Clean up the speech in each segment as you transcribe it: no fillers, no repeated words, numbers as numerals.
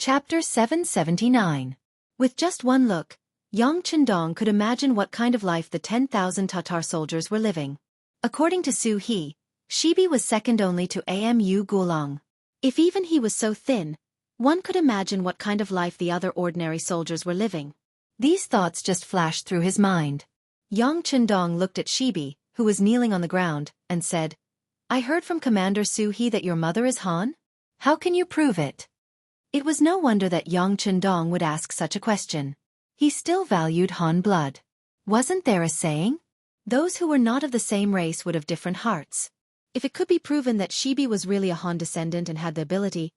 Chapter 779. With just one look, Yang Chendong could imagine what kind of life the 10,000 Tatar soldiers were living. According to Su He, Shibi was second only to Amu Gulong. If even he was so thin, one could imagine what kind of life the other ordinary soldiers were living. These thoughts just flashed through his mind. Yang Chendong looked at Shibi, who was kneeling on the ground, and said, "I heard from Commander Su He that your mother is Han? How can you prove it?" It was no wonder that Yang Chendong would ask such a question. He still valued Han blood. Wasn't there a saying? Those who were not of the same race would have different hearts. If it could be proven that Shibi was really a Han descendant and had the ability,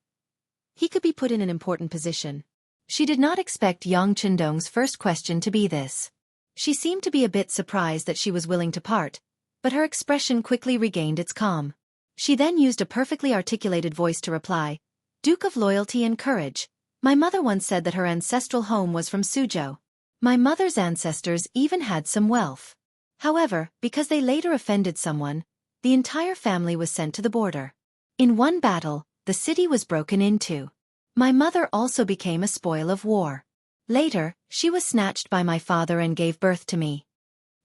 he could be put in an important position. She did not expect Yang Chendong's first question to be this. She seemed to be a bit surprised that she was willing to part, but her expression quickly regained its calm. She then used a perfectly articulated voice to reply, "Duke of Loyalty and Courage, my mother once said that her ancestral home was from Suzhou. My mother's ancestors even had some wealth. However, because they later offended someone, the entire family was sent to the border. In one battle, the city was broken into. My mother also became a spoil of war. Later, she was snatched by my father and gave birth to me."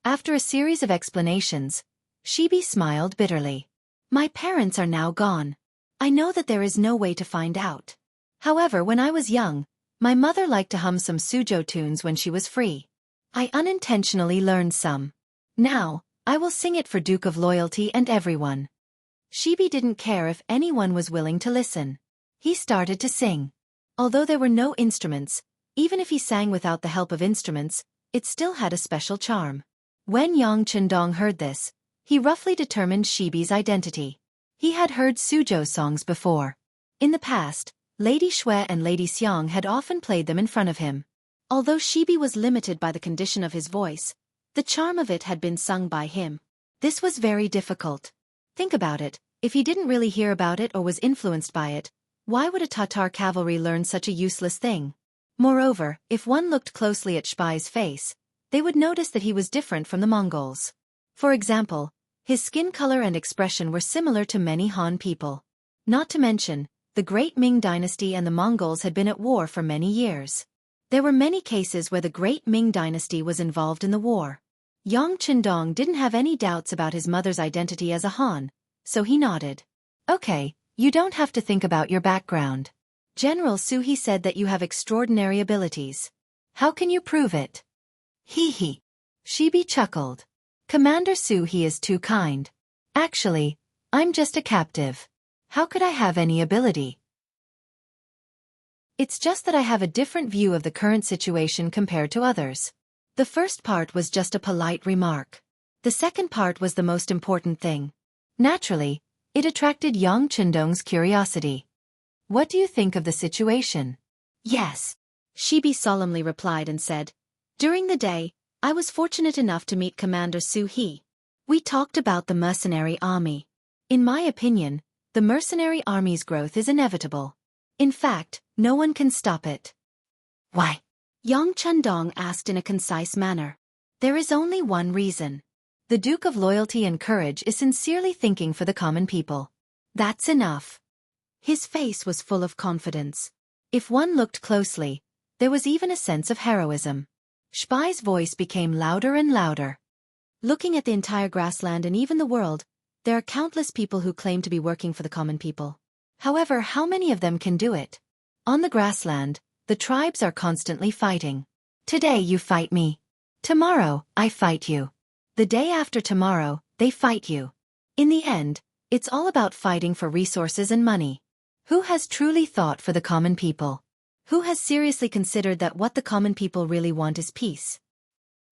After a series of explanations, Shibi smiled bitterly. "My parents are now gone. I know that there is no way to find out. However, when I was young, my mother liked to hum some Suzhou tunes when she was free. I unintentionally learned some. Now, I will sing it for Duke of Loyalty and everyone." Shibi didn't care if anyone was willing to listen. He started to sing. Although there were no instruments, even if he sang without the help of instruments, it still had a special charm. When Yang Chendong heard this, he roughly determined Shibi's identity. He had heard Suzhou songs before. In the past, Lady Shui and Lady Xiang had often played them in front of him. Although Shibi was limited by the condition of his voice, the charm of it had been sung by him. This was very difficult. Think about it, if he didn't really hear about it or was influenced by it, why would a Tatar cavalry learn such a useless thing? Moreover, if one looked closely at Shibi's face, they would notice that he was different from the Mongols. For example, his skin color and expression were similar to many Han people. Not to mention, the Great Ming Dynasty and the Mongols had been at war for many years. There were many cases where the Great Ming Dynasty was involved in the war. Yang Chendong didn't have any doubts about his mother's identity as a Han, so he nodded. "Okay, you don't have to think about your background. General Su He said that you have extraordinary abilities. How can you prove it?" "Hee hee." Shibi chuckled. "Commander Su He is too kind. Actually, I'm just a captive. How could I have any ability? It's just that I have a different view of the current situation compared to others." The first part was just a polite remark. The second part was the most important thing. Naturally, it attracted Yang Chendong's curiosity. "What do you think of the situation?" "Yes," Shibi solemnly replied and said, "During the day, I was fortunate enough to meet Commander Su He. We talked about the mercenary army. In my opinion, the mercenary army's growth is inevitable. In fact, no one can stop it." "Why?" Yang Chendong asked in a concise manner. "There is only one reason. The Duke of Loyalty and Courage is sincerely thinking for the common people. That's enough." His face was full of confidence. If one looked closely, there was even a sense of heroism. Shibi's voice became louder and louder. "Looking at the entire grassland and even the world, there are countless people who claim to be working for the common people. However, how many of them can do it? On the grassland, the tribes are constantly fighting. Today you fight me. Tomorrow, I fight you. The day after tomorrow, they fight you. In the end, it's all about fighting for resources and money. Who has truly thought for the common people? Who has seriously considered that what the common people really want is peace?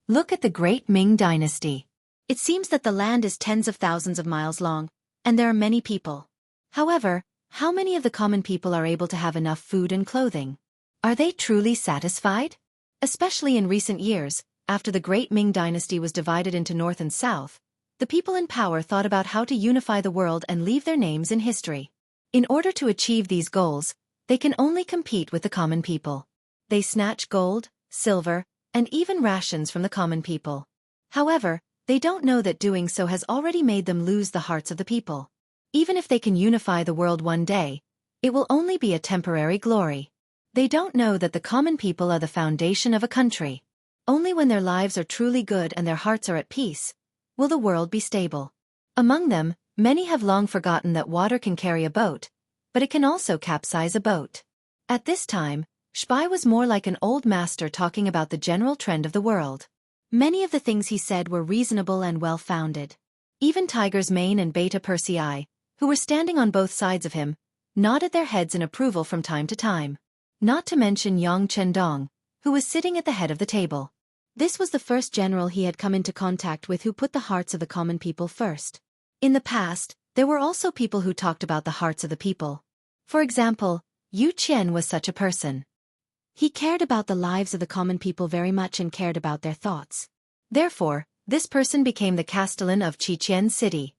Look at the Great Ming Dynasty. It seems that the land is tens of thousands of miles long, and there are many people. However, how many of the common people are able to have enough food and clothing? Are they truly satisfied? Especially in recent years, after the Great Ming Dynasty was divided into North and South, the people in power thought about how to unify the world and leave their names in history. In order to achieve these goals, they can only compete with the common people. They snatch gold, silver, and even rations from the common people. However, they don't know that doing so has already made them lose the hearts of the people. Even if they can unify the world one day, it will only be a temporary glory. They don't know that the common people are the foundation of a country. Only when their lives are truly good and their hearts are at peace will the world be stable. Among them, many have long forgotten that water can carry a boat, but it can also capsize a boat. At this time, Spai was more like an old master talking about the general trend of the world. Many of the things he said were reasonable and well-founded. Even Tiger's Mane and Beta Persei, who were standing on both sides of him, nodded their heads in approval from time to time. Not to mention Yang Chendong, who was sitting at the head of the table. This was the first general he had come into contact with who put the hearts of the common people first. In the past, there were also people who talked about the hearts of the people. For example, Yu Qian was such a person. He cared about the lives of the common people very much and cared about their thoughts. Therefore, this person became the castellan of Qiqian city.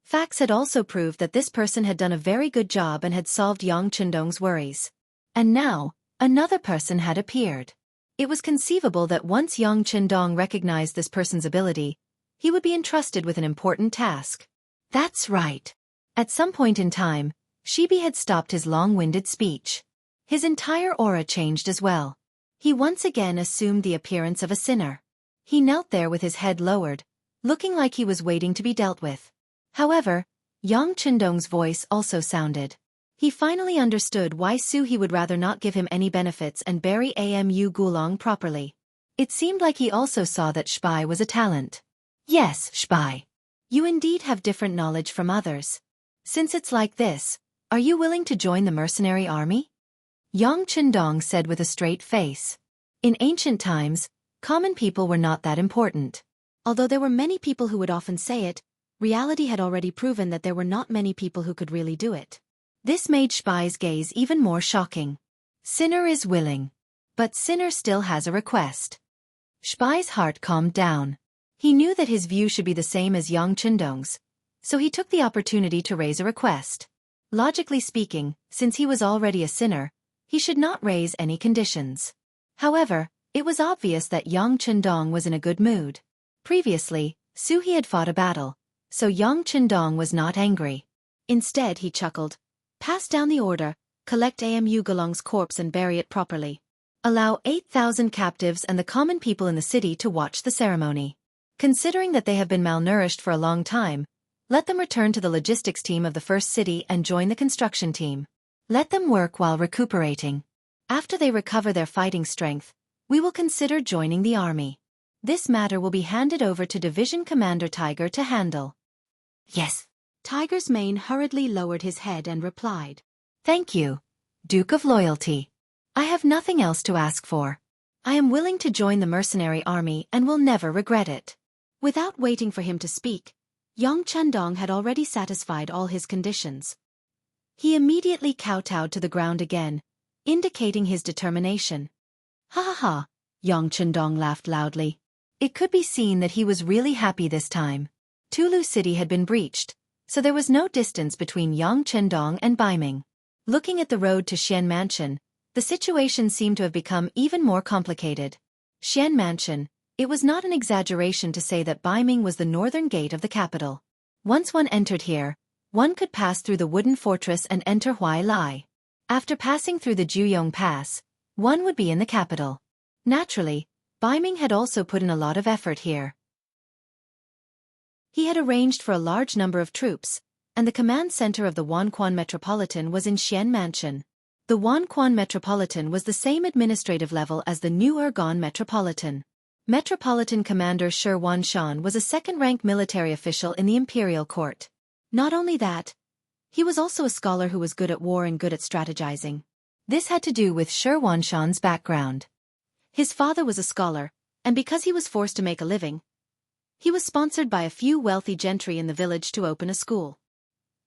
Facts had also proved that this person had done a very good job and had solved Yang Chendong's worries. And now, another person had appeared. It was conceivable that once Yang Chendong recognized this person's ability, he would be entrusted with an important task. That's right. At some point in time, Shibi had stopped his long-winded speech. His entire aura changed as well. He once again assumed the appearance of a sinner. He knelt there with his head lowered, looking like he was waiting to be dealt with. However, Yang Chendong's voice also sounded. He finally understood why He would rather not give him any benefits and bury Amu Gulong properly. It seemed like he also saw that Spai was a talent. Yes, Spai. You indeed have different knowledge from others. Since it's like this, are you willing to join the mercenary army? Yang Chendong said with a straight face. In ancient times, common people were not that important. Although there were many people who would often say it, reality had already proven that there were not many people who could really do it. This made Spai's gaze even more shocking. Sinner is willing. But Sinner still has a request. Spai's heart calmed down. He knew that his view should be the same as Yang Chendong's, so he took the opportunity to raise a request. Logically speaking, since he was already a sinner, he should not raise any conditions. However, it was obvious that Yang Chendong was in a good mood. Previously, He had fought a battle, so Yang Chendong was not angry. Instead, he chuckled. Pass down the order, collect Amu Gulong's corpse and bury it properly. Allow 8,000 captives and the common people in the city to watch the ceremony. Considering that they have been malnourished for a long time, let them return to the logistics team of the first city and join the construction team. Let them work while recuperating. After they recover their fighting strength, we will consider joining the army. This matter will be handed over to Division Commander Tiger to handle. Yes. Tiger's Mane hurriedly lowered his head and replied. Thank you, Duke of Loyalty. I have nothing else to ask for. I am willing to join the mercenary army and will never regret it. Without waiting for him to speak, Yang Chendong had already satisfied all his conditions. He immediately kowtowed to the ground again, indicating his determination. Ha ha ha, Yang Chendong laughed loudly. It could be seen that he was really happy this time. Tulu City had been breached, so there was no distance between Yang Chendong and Baiming. Looking at the road to Xian Mansion, the situation seemed to have become even more complicated. Xian Mansion, it was not an exaggeration to say that Baiming was the northern gate of the capital. Once one entered here, one could pass through the wooden fortress and enter Huai Lai. After passing through the Juyong Pass, one would be in the capital. Naturally, Baiming had also put in a lot of effort here. He had arranged for a large number of troops, and the command center of the Wanquan Metropolitan was in Xian Mansion. The Wanquan Metropolitan was the same administrative level as the New Ergon Metropolitan. Metropolitan Commander Shi Wanshan was a second-rank military official in the Imperial Court. Not only that, he was also a scholar who was good at war and good at strategizing. This had to do with Shi Wanshan's background. His father was a scholar, and because he was forced to make a living, he was sponsored by a few wealthy gentry in the village to open a school.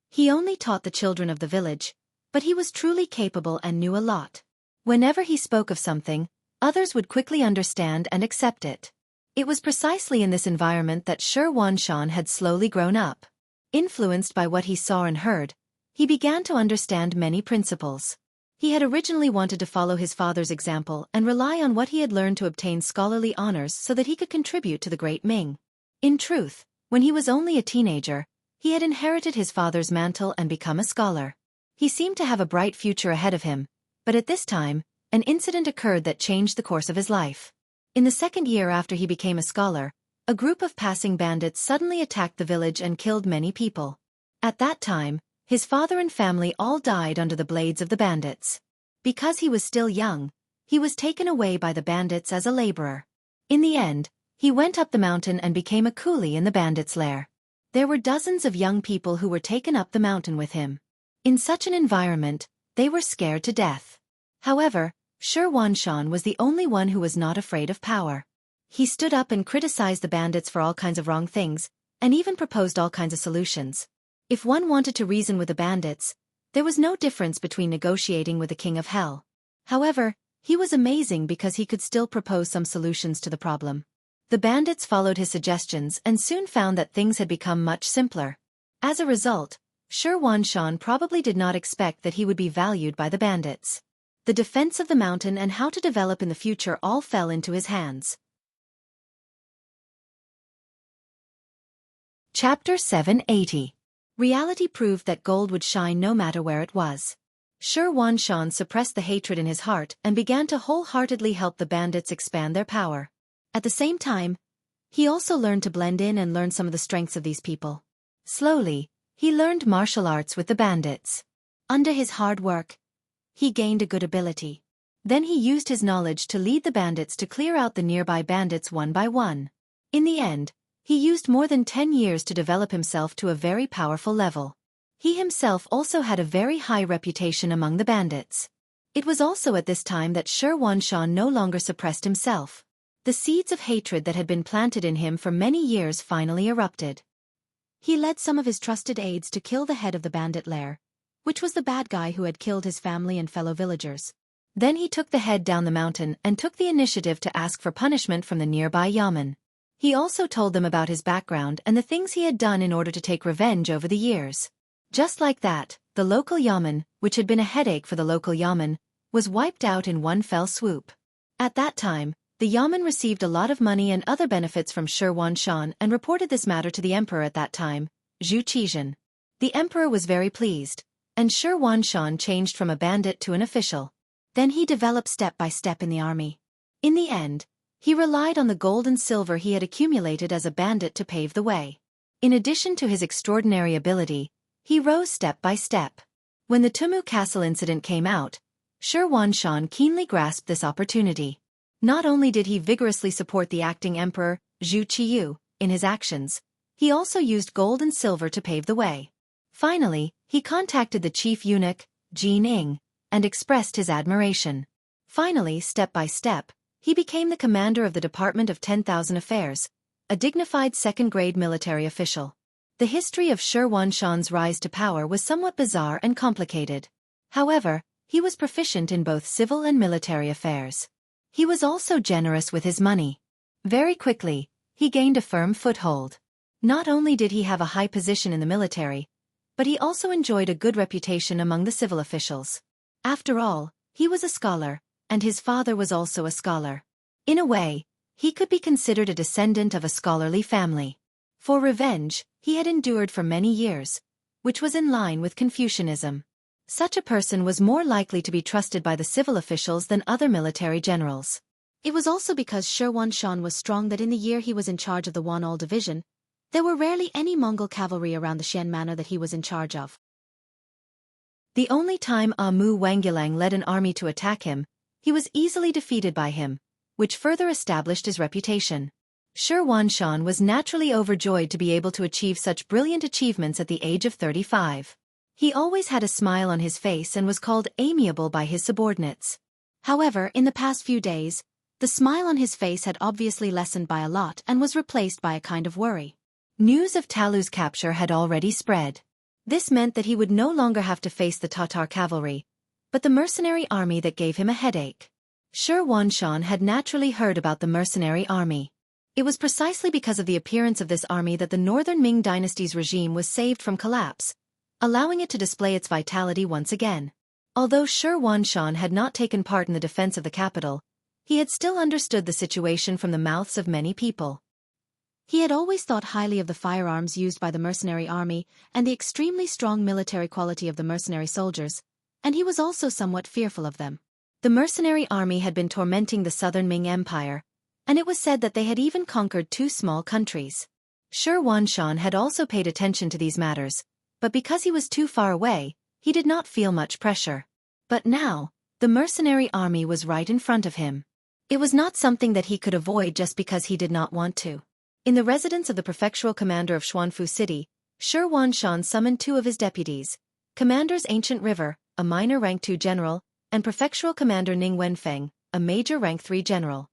He only taught the children of the village, but he was truly capable and knew a lot. Whenever he spoke of something, others would quickly understand and accept it. It was precisely in this environment that Shi Wanshan had slowly grown up. Influenced by what he saw and heard, he began to understand many principles. He had originally wanted to follow his father's example and rely on what he had learned to obtain scholarly honors so that he could contribute to the Great Ming. In truth, when he was only a teenager, he had inherited his father's mantle and become a scholar. He seemed to have a bright future ahead of him, but at this time, an incident occurred that changed the course of his life. In the second year after he became a scholar, a group of passing bandits suddenly attacked the village and killed many people. At that time, his father and family all died under the blades of the bandits. Because he was still young, he was taken away by the bandits as a laborer. In the end, he went up the mountain and became a coolie in the bandits' lair. There were dozens of young people who were taken up the mountain with him. In such an environment, they were scared to death. However, Xianxia was the only one who was not afraid of power. He stood up and criticized the bandits for all kinds of wrong things, and even proposed all kinds of solutions. If one wanted to reason with the bandits, there was no difference between negotiating with the king of hell. However, he was amazing because he could still propose some solutions to the problem. The bandits followed his suggestions and soon found that things had become much simpler. As a result, Xianxia probably did not expect that he would be valued by the bandits. The defense of the mountain and how to develop in the future all fell into his hands. Chapter 780. Reality proved that gold would shine no matter where it was. Xianxia suppressed the hatred in his heart and began to wholeheartedly help the bandits expand their power. At the same time, he also learned to blend in and learn some of the strengths of these people. Slowly, he learned martial arts with the bandits. Under his hard work, he gained a good ability. Then he used his knowledge to lead the bandits to clear out the nearby bandits one by one. In the end, he used more than 10 years to develop himself to a very powerful level. He himself also had a very high reputation among the bandits. It was also at this time that Xianxia no longer suppressed himself. The seeds of hatred that had been planted in him for many years finally erupted. He led some of his trusted aides to kill the head of the bandit lair, which was the bad guy who had killed his family and fellow villagers. Then he took the head down the mountain and took the initiative to ask for punishment from the nearby yamen. He also told them about his background and the things he had done in order to take revenge over the years. Just like that, the local yamen, which had been a headache for the local yamen, was wiped out in one fell swoop. At that time, the yamen received a lot of money and other benefits from Xianxia and reported this matter to the emperor at that time, Zhu Qizhan. The emperor was very pleased, and Xianxia changed from a bandit to an official. Then he developed step by step in the army. In the end, he relied on the gold and silver he had accumulated as a bandit to pave the way. In addition to his extraordinary ability, he rose step by step. When the Tumu Castle incident came out, Xianxia keenly grasped this opportunity. Not only did he vigorously support the acting emperor, Zhu Qiyu, in his actions, he also used gold and silver to pave the way. Finally, he contacted the chief eunuch, Jin Ing, and expressed his admiration. Finally, step by step, he became the commander of the Department of 10,000 Affairs, a dignified second-grade military official. The history of Xianxia's rise to power was somewhat bizarre and complicated. However, he was proficient in both civil and military affairs. He was also generous with his money. Very quickly, he gained a firm foothold. Not only did he have a high position in the military, but he also enjoyed a good reputation among the civil officials. After all, he was a scholar, and his father was also a scholar. In a way, he could be considered a descendant of a scholarly family. For revenge, he had endured for many years, which was in line with Confucianism. Such a person was more likely to be trusted by the civil officials than other military generals. It was also because Xianxia was strong that in the year he was in charge of the Wan'ol division, there were rarely any Mongol cavalry around the Xian manor that he was in charge of. The only time Mu Wangguilang led an army to attack him, he was easily defeated by him, which further established his reputation. Xianxia was naturally overjoyed to be able to achieve such brilliant achievements at the age of 35. He always had a smile on his face and was called amiable by his subordinates. However, in the past few days, the smile on his face had obviously lessened by a lot and was replaced by a kind of worry. News of Talu's capture had already spread. This meant that he would no longer have to face the Tatar cavalry, but the mercenary army that gave him a headache. Xianxia had naturally heard about the mercenary army. It was precisely because of the appearance of this army that the northern Ming dynasty's regime was saved from collapse, allowing it to display its vitality once again. Although Xianxia had not taken part in the defense of the capital, he had still understood the situation from the mouths of many people. He had always thought highly of the firearms used by the mercenary army and the extremely strong military quality of the mercenary soldiers, and he was also somewhat fearful of them. The mercenary army had been tormenting the southern Ming Empire, and it was said that they had even conquered 2 small countries. Shi Huanshan had also paid attention to these matters, but because he was too far away, he did not feel much pressure. But now, the mercenary army was right in front of him. It was not something that he could avoid just because he did not want to. In the residence of the prefectural commander of Xuanfu City, Shi Huanshan summoned 2 of his deputies, Commanders Ancient River, a minor rank 2 general, and prefectural commander Ning Wenfeng, a major rank 3 general.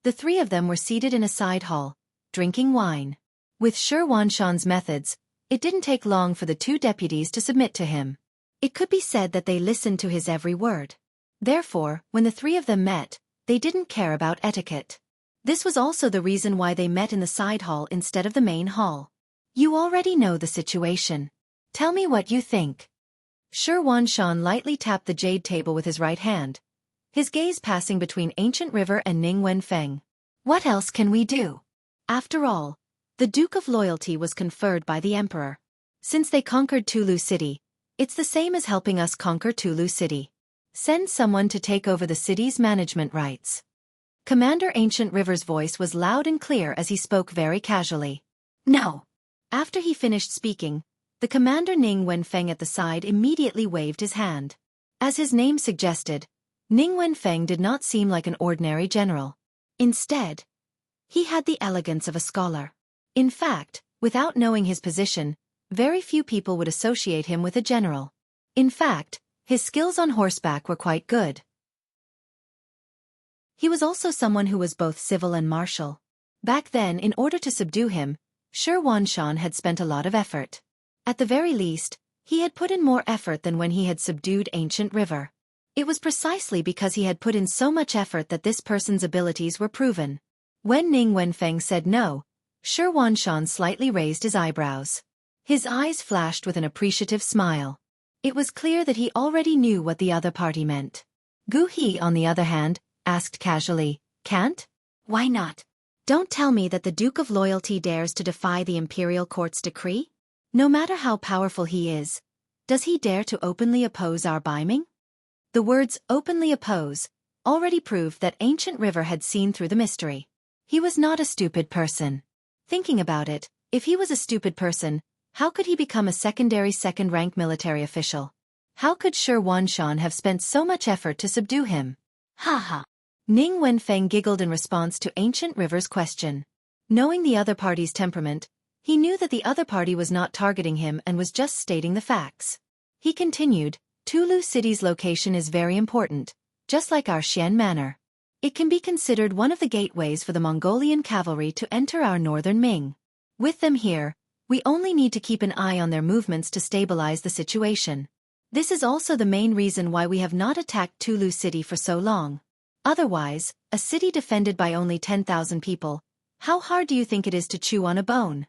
The 3 of them were seated in a side hall, drinking wine. With Shi Huanshan's methods, it didn't take long for the 2 deputies to submit to him. It could be said that they listened to his every word. Therefore, when the 3 of them met, they didn't care about etiquette. This was also the reason why they met in the side hall instead of the main hall. You already know the situation. Tell me what you think. Shi Huanshan lightly tapped the jade table with his right hand, his gaze passing between Ancient River and Ning Wenfeng. What else can we do? After all, the Duke of Loyalty was conferred by the Emperor. Since they conquered Tulu City, it's the same as helping us conquer Tulu City. Send someone to take over the city's management rights. Commander Ancient River's voice was loud and clear as he spoke very casually. No. After he finished speaking, the commander Ning Wenfeng at the side immediately waved his hand. As his name suggested, Ning Wenfeng did not seem like an ordinary general. Instead, he had the elegance of a scholar. In fact, without knowing his position, very few people would associate him with a general. In fact, his skills on horseback were quite good. He was also someone who was both civil and martial. Back then, in order to subdue him, Shi Huanshan had spent a lot of effort. At the very least, he had put in more effort than when he had subdued Ancient River. It was precisely because he had put in so much effort that this person's abilities were proven. When Ning Wenfeng said no, Shi Huanshan slightly raised his eyebrows. His eyes flashed with an appreciative smile. It was clear that he already knew what the other party meant. Gu He, on the other hand, asked casually, "Can't? Why not? Don't tell me that the Duke of Loyalty dares to defy the Imperial Court's decree? No matter how powerful he is, does he dare to openly oppose our Baiming?" The words "openly oppose" already proved that Ancient River had seen through the mystery. He was not a stupid person. Thinking about it, if he was a stupid person, how could he become a second-rank military official? How could Shi Huanshan have spent so much effort to subdue him? Ha ha. Ning Wenfeng giggled in response to Ancient River's question. Knowing the other party's temperament, he knew that the other party was not targeting him and was just stating the facts. He continued, "Tulu City's location is very important, just like our Xian Manor. It can be considered one of the gateways for the Mongolian cavalry to enter our northern Ming. With them here, we only need to keep an eye on their movements to stabilize the situation. This is also the main reason why we have not attacked Tulu City for so long. Otherwise, a city defended by only 10,000 people, how hard do you think it is to chew on a bone?"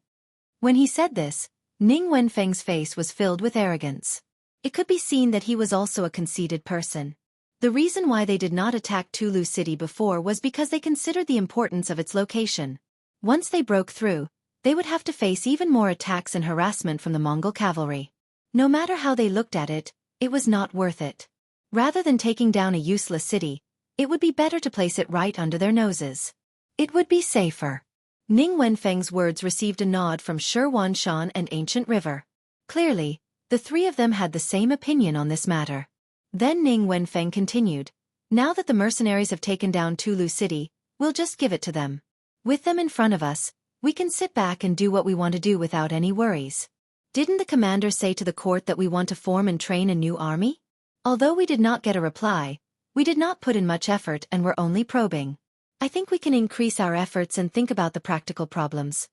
When he said this, Ning Wenfeng's face was filled with arrogance. It could be seen that he was also a conceited person. The reason why they did not attack Tulu City before was because they considered the importance of its location. Once they broke through, they would have to face even more attacks and harassment from the Mongol cavalry. No matter how they looked at it, it was not worth it. Rather than taking down a useless city, it would be better to place it right under their noses. It would be safer. Ning Wenfeng's words received a nod from Shi Huanshan and Ancient River. Clearly, the 3 of them had the same opinion on this matter. Then Ning Wenfeng continued, "Now that the mercenaries have taken down Tulu City, we'll just give it to them. With them in front of us, we can sit back and do what we want to do without any worries. Didn't the commander say to the court that we want to form and train a new army?" Although we did not get a reply, we did not put in much effort and were only probing. I think we can increase our efforts and think about the practical problems.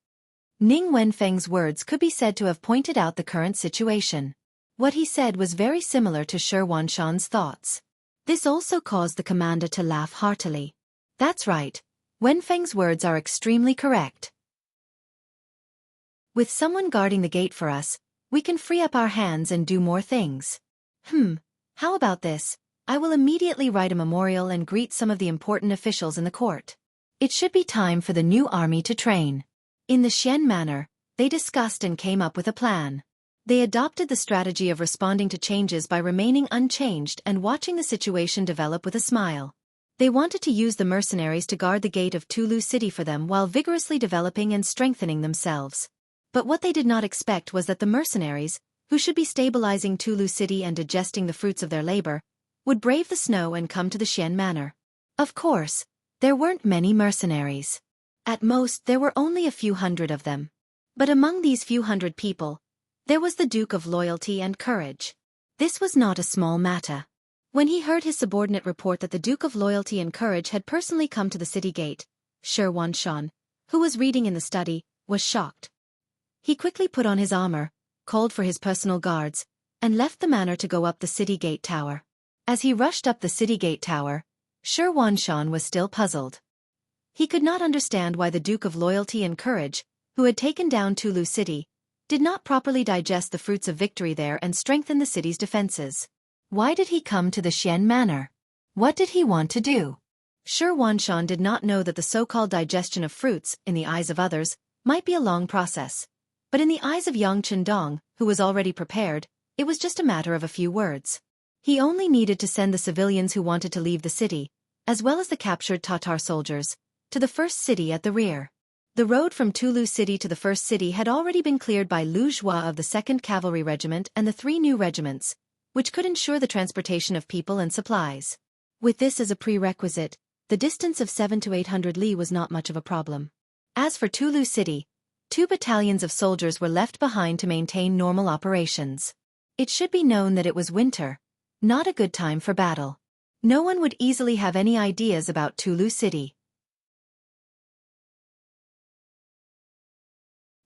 Ning Wenfeng's words could be said to have pointed out the current situation. What he said was very similar to Shi Huanshan's thoughts. This also caused the commander to laugh heartily. That's right, Wenfeng's words are extremely correct. With someone guarding the gate for us, we can free up our hands and do more things. How about this? I will immediately write a memorial and greet some of the important officials in the court. It should be time for the new army to train. In the Xian manor, they discussed and came up with a plan. They adopted the strategy of responding to changes by remaining unchanged and watching the situation develop with a smile. They wanted to use the mercenaries to guard the gate of Tulu City for them while vigorously developing and strengthening themselves. But what they did not expect was that the mercenaries, who should be stabilizing Tulu City and digesting the fruits of their labor, would brave the snow and come to the Xian manor. Of course, there weren't many mercenaries. At most there were only a few hundred of them. But among these few hundred people, there was the Duke of Loyalty and Courage. This was not a small matter. When he heard his subordinate report that the Duke of Loyalty and Courage had personally come to the city gate, Shi Wanshan, who was reading in the study, was shocked. He quickly put on his armor, called for his personal guards, and left the manor to go up the city gate tower. As he rushed up the city gate tower, Shi Wanshan was still puzzled. He could not understand why the Duke of Loyalty and Courage, who had taken down Tulu City, did not properly digest the fruits of victory there and strengthen the city's defenses. Why did he come to the Xian manor? What did he want to do? Shi Wanshan did not know that the so-called digestion of fruits, in the eyes of others, might be a long process. But in the eyes of Yang Chendong, who was already prepared, it was just a matter of a few words. He only needed to send the civilians who wanted to leave the city, as well as the captured Tatar soldiers, to the first city at the rear. The road from Tulu City to the first city had already been cleared by Lu Zhua of the 2nd Cavalry Regiment and the 3 new regiments, which could ensure the transportation of people and supplies. With this as a prerequisite, the distance of 700 to 800 li was not much of a problem. As for Tulu City, 2 battalions of soldiers were left behind to maintain normal operations. It should be known that it was winter, not a good time for battle. No one would easily have any ideas about Tulu City.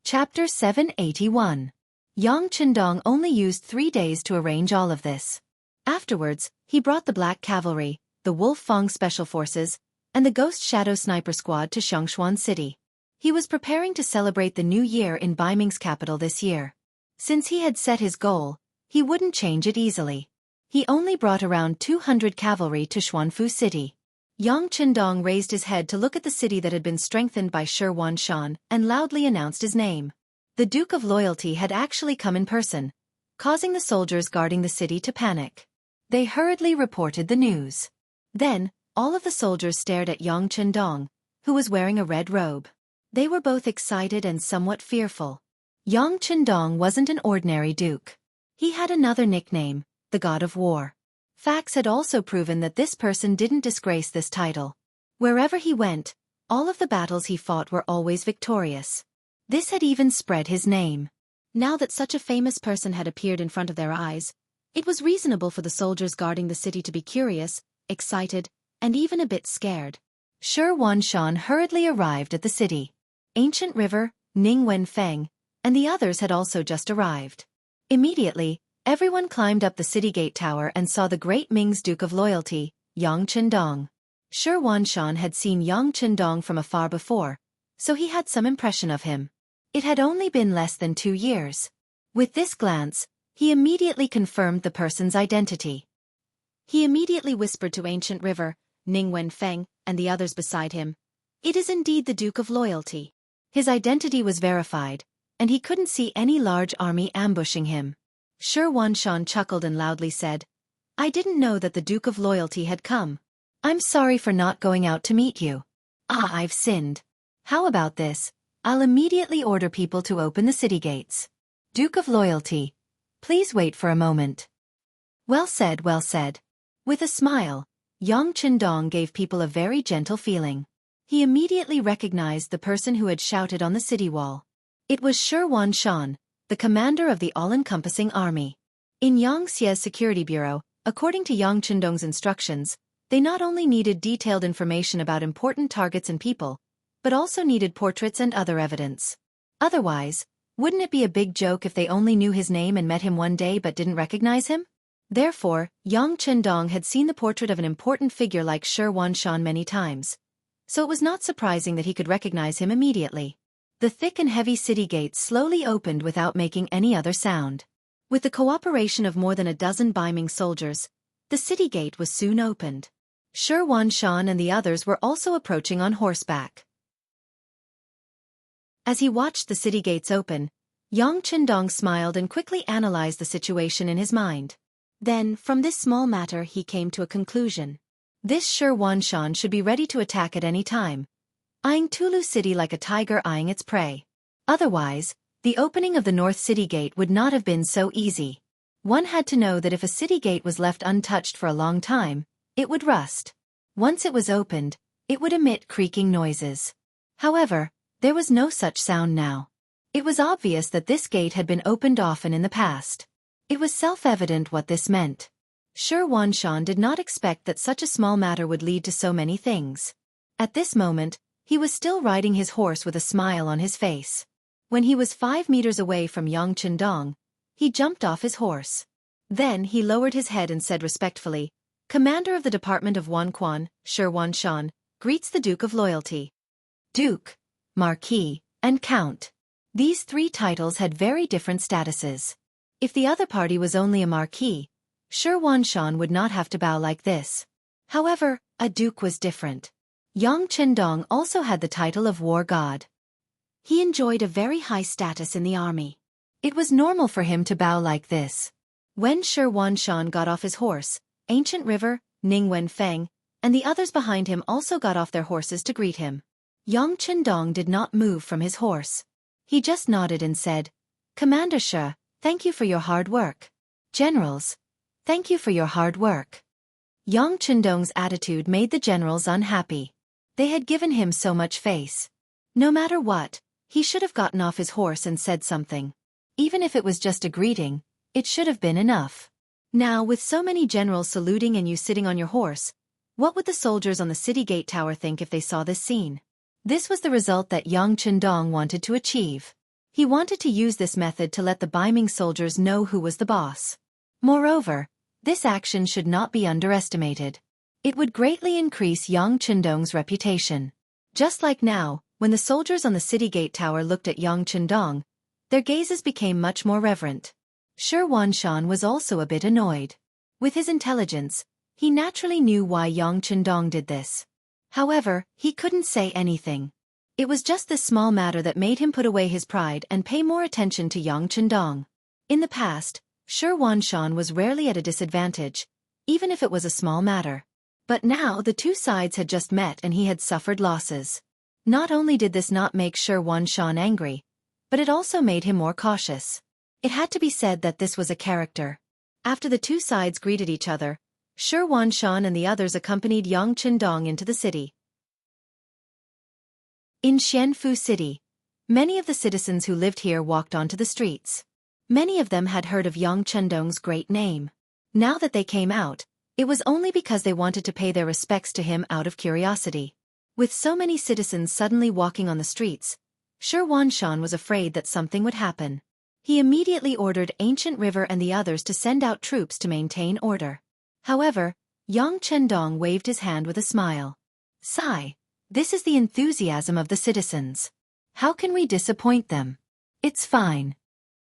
Chapter 781. Yang Chendong only used 3 days to arrange all of this. Afterwards, he brought the Black Cavalry, the Wolf Fang Special Forces, and the Ghost Shadow Sniper Squad to Xiangshuan City. He was preparing to celebrate the new year in Baiming's capital this year. Since he had set his goal, he wouldn't change it easily. He only brought around 200 cavalry to Xuanfu City. Yang Chendong raised his head to look at the city that had been strengthened by Shi Wanshan and loudly announced his name. The Duke of Loyalty had actually come in person, causing the soldiers guarding the city to panic. They hurriedly reported the news. Then, all of the soldiers stared at Yang Chendong, who was wearing a red robe. They were both excited and somewhat fearful. Yang Chendong wasn't an ordinary duke. He had another nickname, the God of War. Facts had also proven that this person didn't disgrace this title. Wherever he went, all of the battles he fought were always victorious. This had even spread his name. Now that such a famous person had appeared in front of their eyes, it was reasonable for the soldiers guarding the city to be curious, excited, and even a bit scared. Shi Wanshan hurriedly arrived at the city. Ancient River, Ning Wenfeng, and the others had also just arrived. Immediately, everyone climbed up the city gate tower and saw the great Ming's Duke of Loyalty, Yang Chendong. Shi Wanshan had seen Yang Chendong from afar before, so he had some impression of him. It had only been less than 2 years. With this glance, he immediately confirmed the person's identity. He immediately whispered to Ancient River, Ning Wenfeng, and the others beside him, "It is indeed the Duke of Loyalty." His identity was verified, and he couldn't see any large army ambushing him. Shi Wanshan chuckled and loudly said, "I didn't know that the Duke of Loyalty had come. I'm sorry for not going out to meet you. I've sinned. How about this? I'll immediately order people to open the city gates. Duke of Loyalty, please wait for a moment." Well said, well said. With a smile, Yang Chendong gave people a very gentle feeling. He immediately recognized the person who had shouted on the city wall. It was Shi Wanshan, the commander of the all-encompassing army. In Xianxia's security bureau, according to Yang Chendong's instructions, they not only needed detailed information about important targets and people, but also needed portraits and other evidence. Otherwise, wouldn't it be a big joke if they only knew his name and met him one day but didn't recognize him? Therefore, Yang Chendong had seen the portrait of an important figure like Shi Wanshan many times, so it was not surprising that he could recognize him immediately. The thick and heavy city gates slowly opened without making any other sound. With the cooperation of more than a dozen Baiming soldiers, the city gate was soon opened. Shi Wanshan and the others were also approaching on horseback. As he watched the city gates open, Yang Qindong smiled and quickly analyzed the situation in his mind. Then, from this small matter he came to a conclusion. This Shi Wanshan should be ready to attack at any time, eyeing Tulu City like a tiger eyeing its prey. Otherwise, the opening of the North City Gate would not have been so easy. One had to know that if a city gate was left untouched for a long time, it would rust. Once it was opened, it would emit creaking noises. However, there was no such sound now. It was obvious that this gate had been opened often in the past. It was self-evident what this meant. Shi Wanshan did not expect that such a small matter would lead to so many things. At this moment, he was still riding his horse with a smile on his face. When he was 5 meters away from Yang Qindong, he jumped off his horse. Then he lowered his head and said respectfully, "Commander of the Department of Wanquan, Shi Wanshan, greets the Duke of Loyalty." Duke, Marquis, and Count. These 3 titles had very different statuses. If the other party was only a Marquis, Shi Wanshan would not have to bow like this. However, a Duke was different. Yang Qindong also had the title of War God. He enjoyed a very high status in the army. It was normal for him to bow like this. When Shi Wanshan got off his horse, Ancient River, Ning Wenfeng, and the others behind him also got off their horses to greet him. Yang Qindong did not move from his horse. He just nodded and said, "Commander Shi, thank you for your hard work. Generals, thank you for your hard work." Yang Qindong's attitude made the generals unhappy. They had given him so much face. No matter what, he should have gotten off his horse and said something. Even if it was just a greeting, it should have been enough. Now, with so many generals saluting and you sitting on your horse, what would the soldiers on the city gate tower think if they saw this scene? This was the result that Yang Qindong wanted to achieve. He wanted to use this method to let the Beiming soldiers know who was the boss. Moreover, this action should not be underestimated. It would greatly increase Yang Qindong's reputation. Just like now, when the soldiers on the city gate tower looked at Yang Qindong, their gazes became much more reverent. Shi Wanshan was also a bit annoyed. With his intelligence, he naturally knew why Yang Qindong did this. However, he couldn't say anything. It was just this small matter that made him put away his pride and pay more attention to Yang Qindong. In the past, Shi Wanshan was rarely at a disadvantage, even if it was a small matter. But now the 2 sides had just met and he had suffered losses. Not only did this not make Shi Wanshan angry, but it also made him more cautious. It had to be said that this was a character. After the 2 sides greeted each other, Shi Wanshan and the others accompanied Yang Qindong into the city. In Xianfu City, many of the citizens who lived here walked onto the streets. Many of them had heard of Yang Qindong's great name. Now that they came out, it was only because they wanted to pay their respects to him out of curiosity. With so many citizens suddenly walking on the streets, Shi Wanshan was afraid that something would happen. He immediately ordered Ancient River and the others to send out troops to maintain order. However, Yang Qindong waved his hand with a smile. "Sigh, this is the enthusiasm of the citizens. How can we disappoint them? It's fine."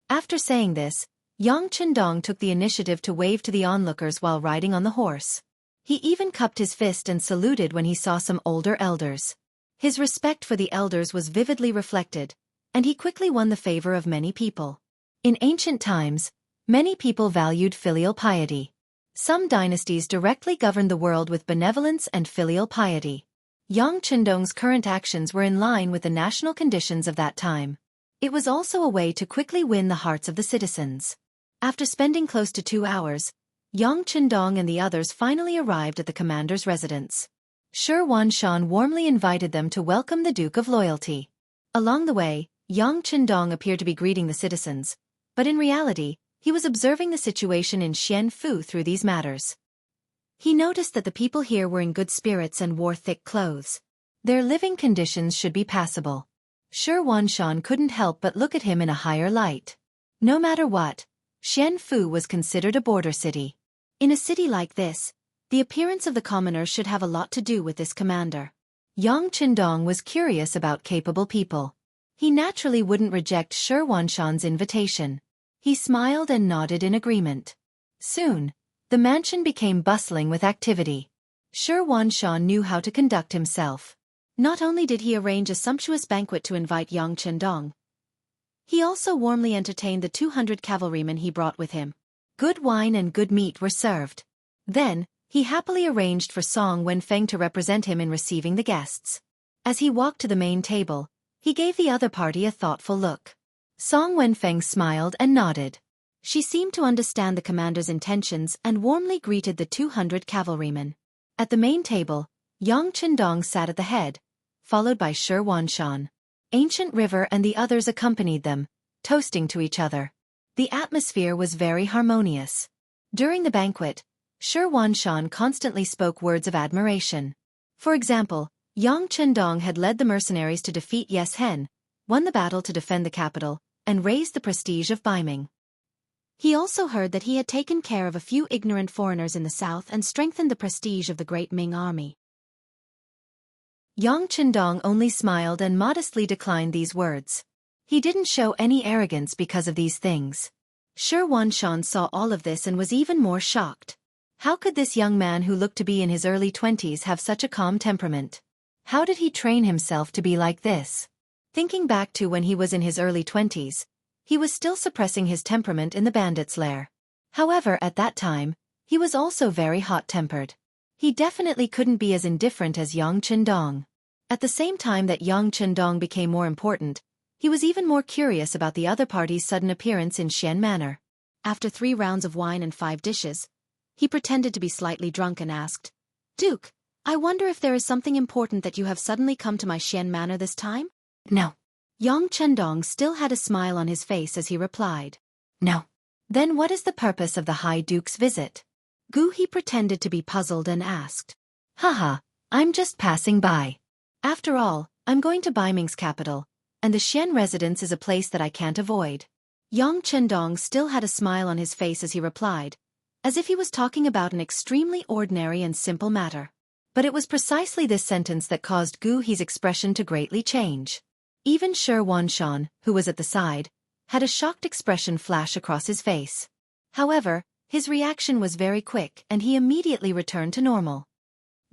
After saying this, Yang Qindong took the initiative to wave to the onlookers while riding on the horse. He even cupped his fist and saluted when he saw some older elders. His respect for the elders was vividly reflected, and he quickly won the favor of many people. In ancient times, many people valued filial piety. Some dynasties directly governed the world with benevolence and filial piety. Yang Qindong's current actions were in line with the national conditions of that time. It was also a way to quickly win the hearts of the citizens. After spending close to 2 hours, Yang Qindong and the others finally arrived at the commander's residence. Shi Wanshan warmly invited them to welcome the Duke of Loyalty. Along the way, Yang Qindong appeared to be greeting the citizens, but in reality, he was observing the situation in Xianfu through these matters. He noticed that the people here were in good spirits and wore thick clothes. Their living conditions should be passable. Shi Wanshan couldn't help but look at him in a higher light. No matter what, Xianfu was considered a border city. In a city like this, the appearance of the commoners should have a lot to do with this commander. Yang Qindong was curious about capable people. He naturally wouldn't reject Shi Wanshan's invitation. He smiled and nodded in agreement. Soon, the mansion became bustling with activity. Shi Wanshan knew how to conduct himself. Not only did he arrange a sumptuous banquet to invite young Chendong, he also warmly entertained the 200 cavalrymen he brought with him. Good wine and good meat were served. Then, he happily arranged for Song Wenfeng to represent him in receiving the guests. As he walked to the main table, he gave the other party a thoughtful look. Song Wenfeng smiled and nodded. She seemed to understand the commander's intentions and warmly greeted the 200 cavalrymen. At the main table, Yang Chendong sat at the head, followed by Shi Wanshan. Ancient River and the others accompanied them, toasting to each other. The atmosphere was very harmonious. During the banquet, Shi Wanshan constantly spoke words of admiration. For example, Yang Chendong had led the mercenaries to defeat Yes Hen, won the battle to defend the capital, and raised the prestige of Baiming. He also heard that he had taken care of a few ignorant foreigners in the south and strengthened the prestige of the great Ming army. Yang Chendong only smiled and modestly declined these words. He didn't show any arrogance because of these things. Shi Wanshan saw all of this and was even more shocked. How could this young man who looked to be in his early 20s have such a calm temperament? How did he train himself to be like this? Thinking back to when he was in his early 20s, he was still suppressing his temperament in the bandits' lair. However, at that time, he was also very hot-tempered. He definitely couldn't be as indifferent as Yang Chendong. At the same time that Yang Chendong became more important, he was even more curious about the other party's sudden appearance in Xian Manor. After 3 rounds of wine and 5 dishes, he pretended to be slightly drunk and asked, "Duke, I wonder if there is something important that you have suddenly come to my Xian Manor this time?" "No." Yang Chendong still had a smile on his face as he replied, "No." "Then what is the purpose of the High Duke's visit?" Gu He pretended to be puzzled and asked, "Haha, I'm just passing by. After all, I'm going to Baiming's capital, and the Xian residence is a place that I can't avoid." Yang Chendong still had a smile on his face as he replied, as if he was talking about an extremely ordinary and simple matter. But it was precisely this sentence that caused Gu He's expression to greatly change. Even Shi Wanshan, who was at the side, had a shocked expression flash across his face. However, his reaction was very quick and he immediately returned to normal.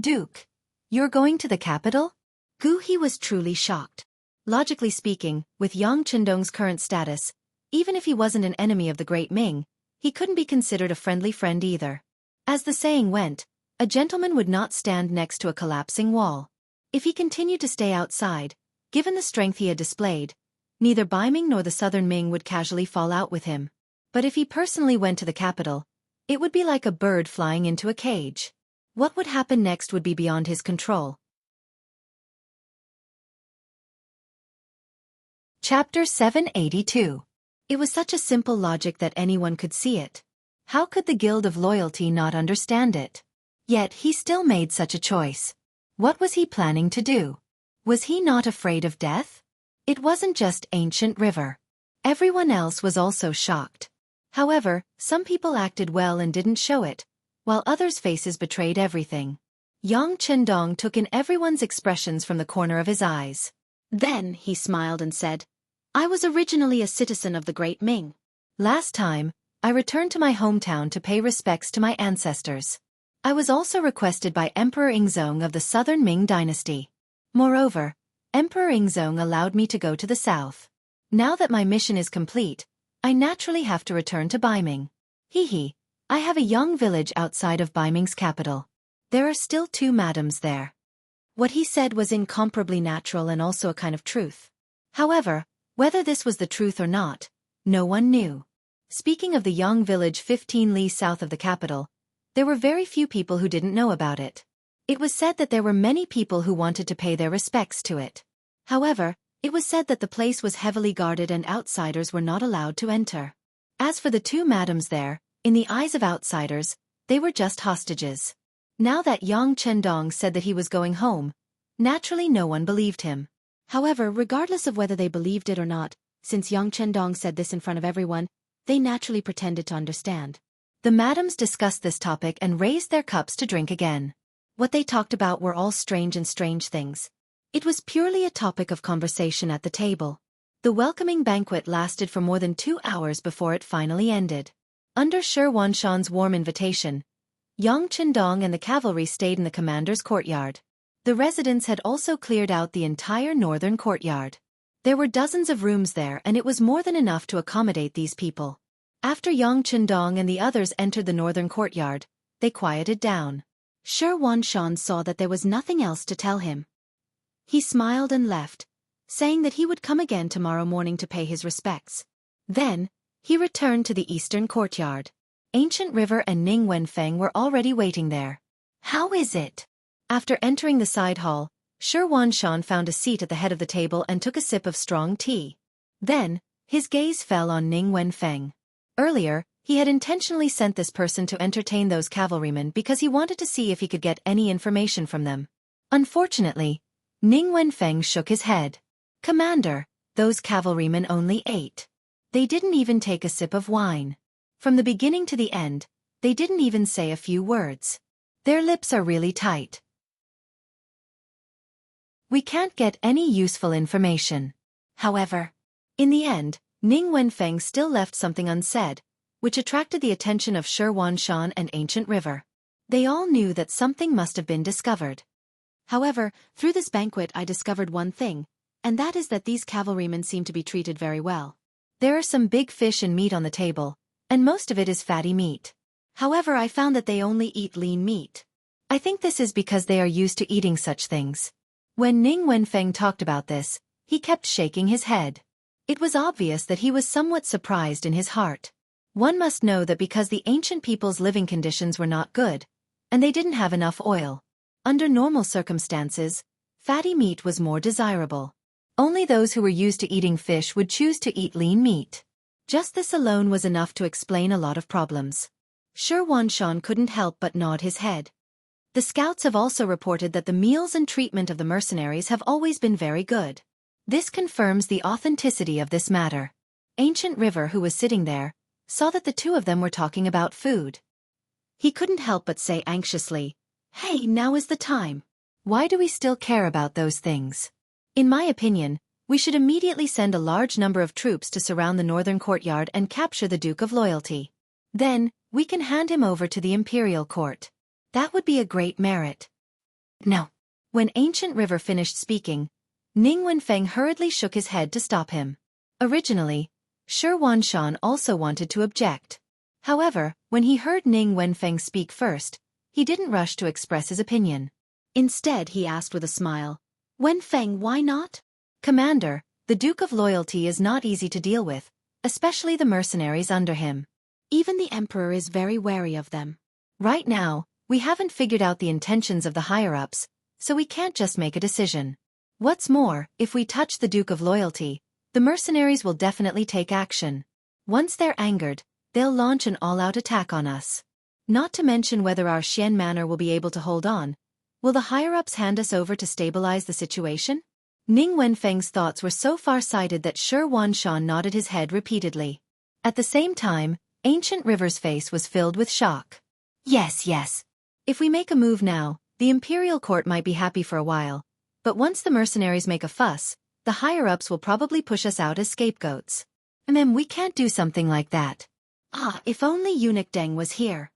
"Duke, you're going to the capital?" Gu He was truly shocked. Logically speaking, with Yang Chendong's current status, even if he wasn't an enemy of the Great Ming, he couldn't be considered a friendly friend either. As the saying went, a gentleman would not stand next to a collapsing wall. If he continued to stay outside, given the strength he had displayed, neither Baiming nor the southern Ming would casually fall out with him. But if he personally went to the capital, it would be like a bird flying into a cage. What would happen next would be beyond his control. Chapter 782. It was such a simple logic that anyone could see it. How could the Guild of Loyalty not understand it? Yet he still made such a choice. What was he planning to do? Was he not afraid of death? It wasn't just Ancient River. Everyone else was also shocked. However, some people acted well and didn't show it, while others' faces betrayed everything. Yang Chendong took in everyone's expressions from the corner of his eyes. Then he smiled and said, "I was originally a citizen of the Great Ming. Last time, I returned to my hometown to pay respects to my ancestors. I was also requested by Emperor Ingzong of the Southern Ming dynasty. Moreover, Emperor Ingzong allowed me to go to the south. Now that my mission is complete, I naturally have to return to Baiming. Hee. I have a young village outside of Baiming's capital. There are still 2 madams there." What he said was incomparably natural and also a kind of truth. However, whether this was the truth or not, no one knew. Speaking of the young village 15 li south of the capital, there were very few people who didn't know about it. It was said that there were many people who wanted to pay their respects to it. However, it was said that the place was heavily guarded and outsiders were not allowed to enter. As for the 2 madams there, in the eyes of outsiders, they were just hostages. Now that Yang Chendong said that he was going home, naturally no one believed him. However, regardless of whether they believed it or not, since Yang Chendong said this in front of everyone, they naturally pretended to understand. The madams discussed this topic and raised their cups to drink again. What they talked about were all strange things. It was purely a topic of conversation at the table. The welcoming banquet lasted for more than 2 hours before it finally ended. Under Shi Wanshan's warm invitation, Yang Chendong and the cavalry stayed in the commander's courtyard. The residents had also cleared out the entire northern courtyard. There were dozens of rooms there and it was more than enough to accommodate these people. After Yang Chendong and the others entered the northern courtyard, they quieted down. Shi Wanshan saw that there was nothing else to tell him. He smiled and left, saying that he would come again tomorrow morning to pay his respects. Then, he returned to the eastern courtyard. Ancient River and Ning Wenfeng were already waiting there. How is it? After entering the side hall, Shi Wanshan found a seat at the head of the table and took a sip of strong tea. Then, his gaze fell on Ning Wenfeng. Earlier, he had intentionally sent this person to entertain those cavalrymen because he wanted to see if he could get any information from them. Unfortunately, Ning Wenfeng shook his head. Commander, those cavalrymen only ate. They didn't even take a sip of wine. From the beginning to the end, they didn't even say a few words. Their lips are really tight. We can't get any useful information. However, in the end, Ning Wenfeng still left something unsaid, which attracted the attention of Shi Wanshan and Ancient River. They all knew that something must have been discovered. However, through this banquet I discovered one thing, and that is that these cavalrymen seem to be treated very well. There are some big fish and meat on the table, and most of it is fatty meat. However, I found that they only eat lean meat. I think this is because they are used to eating such things. When Ning Wenfeng talked about this, he kept shaking his head. It was obvious that he was somewhat surprised in his heart. One must know that because the ancient people's living conditions were not good, and they didn't have enough oil. Under normal circumstances, fatty meat was more desirable. Only those who were used to eating fish would choose to eat lean meat. Just this alone was enough to explain a lot of problems. Shi Wanshan couldn't help but nod his head. The scouts have also reported that the meals and treatment of the mercenaries have always been very good. This confirms the authenticity of this matter. Ancient River, who was sitting there, saw that the two of them were talking about food. He couldn't help but say anxiously, "Hey, now is the time. Why do we still care about those things?" In my opinion, we should immediately send a large number of troops to surround the northern courtyard and capture the Duke of Loyalty. Then, we can hand him over to the Imperial court. That would be a great merit. No. When Ancient River finished speaking, Ning Wenfeng hurriedly shook his head to stop him. Originally, Shi Wanshan also wanted to object. However, when he heard Ning Wenfeng speak first, he didn't rush to express his opinion. Instead, he asked with a smile, "Wenfeng, why not?" "Commander, the Duke of Loyalty is not easy to deal with, especially the mercenaries under him. Even the Emperor is very wary of them. Right now, we haven't figured out the intentions of the higher-ups, so we can't just make a decision. What's more, if we touch the Duke of Loyalty, the mercenaries will definitely take action. Once they're angered, they'll launch an all-out attack on us. Not to mention whether our Xian manor will be able to hold on. Will the higher-ups hand us over to stabilize the situation?" Ning Wenfeng's thoughts were so far-sighted that Shi Wanshan nodded his head repeatedly. At the same time, Ancient River's face was filled with shock. Yes. If we make a move now, the Imperial court might be happy for a while, but once the mercenaries make a fuss, the higher-ups will probably push us out as scapegoats. We can't do something like that. If only Eunuch Deng was here.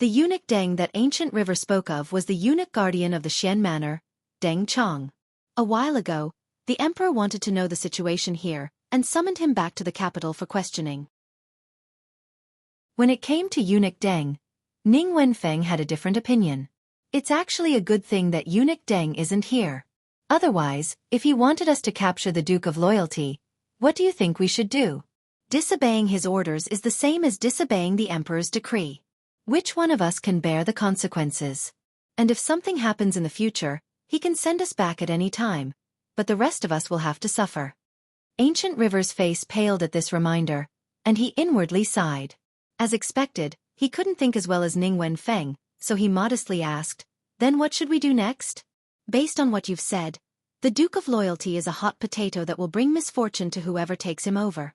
The eunuch Deng that Ancient River spoke of was the eunuch guardian of the Xian Manor, Deng Chong. A while ago, the emperor wanted to know the situation here, and summoned him back to the capital for questioning. When it came to eunuch Deng, Ning Wenfeng had a different opinion. It's actually a good thing that eunuch Deng isn't here. Otherwise, if he wanted us to capture the Duke of Loyalty, what do you think we should do? Disobeying his orders is the same as disobeying the emperor's decree. Which one of us can bear the consequences? And if something happens in the future, he can send us back at any time, but the rest of us will have to suffer. Ancient River's face paled at this reminder, and he inwardly sighed. As expected, he couldn't think as well as Ning Wenfeng, so he modestly asked, "Then what should we do next?" "Based on what you've said, the Duke of Loyalty is a hot potato that will bring misfortune to whoever takes him over."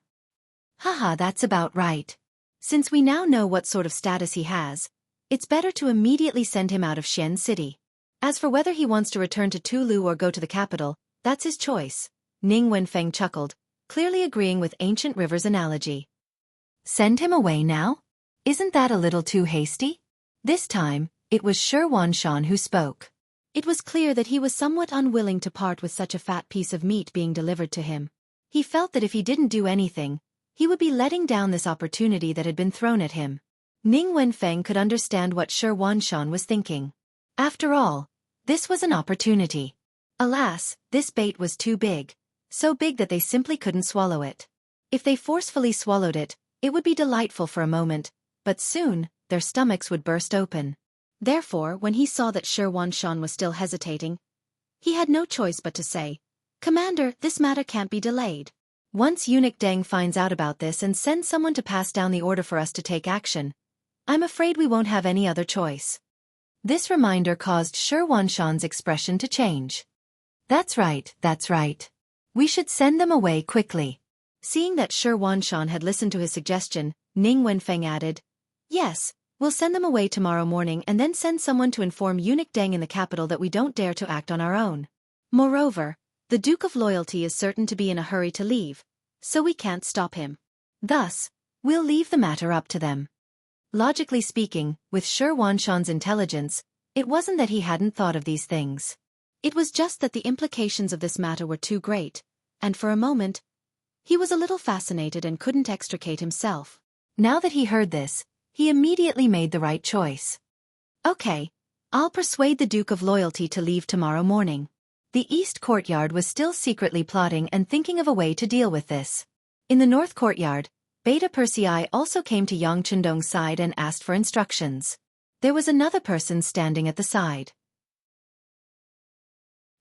Haha, that's about right. Since we now know what sort of status he has, it's better to immediately send him out of Xian City. As for whether he wants to return to Tulu or go to the capital, that's his choice. Ning Wenfeng chuckled, clearly agreeing with Ancient River's analogy. Send him away now? Isn't that a little too hasty? This time, it was Shi Wanshan who spoke. It was clear that he was somewhat unwilling to part with such a fat piece of meat being delivered to him. He felt that if he didn't do anything, he would be letting down this opportunity that had been thrown at him. Ning Wenfeng could understand what Shi Wanshan was thinking. After all, this was an opportunity. Alas, this bait was too big. So big that they simply couldn't swallow it. If they forcefully swallowed it, it would be delightful for a moment, but soon, their stomachs would burst open. Therefore, when he saw that Shi Wanshan was still hesitating, he had no choice but to say, "Commander, this matter can't be delayed. Once Eunuch Deng finds out about this and sends someone to pass down the order for us to take action, I'm afraid we won't have any other choice." This reminder caused Shi Wanshan's expression to change. That's right. We should send them away quickly." Seeing that Shi Wanshan had listened to his suggestion, Ning Wenfeng added, "Yes, we'll send them away tomorrow morning and then send someone to inform Eunuch Deng in the capital that we don't dare to act on our own. Moreover, the Duke of Loyalty is certain to be in a hurry to leave, so we can't stop him. Thus, we'll leave the matter up to them." Logically speaking, with Shi Wanshan's intelligence, it wasn't that he hadn't thought of these things. It was just that the implications of this matter were too great, and for a moment, he was a little fascinated and couldn't extricate himself. Now that he heard this, he immediately made the right choice. "Okay, I'll persuade the Duke of Loyalty to leave tomorrow morning." The East Courtyard was still secretly plotting and thinking of a way to deal with this. In the North Courtyard, Beta Persei also came to Yang Chendong's side and asked for instructions. There was another person standing at the side.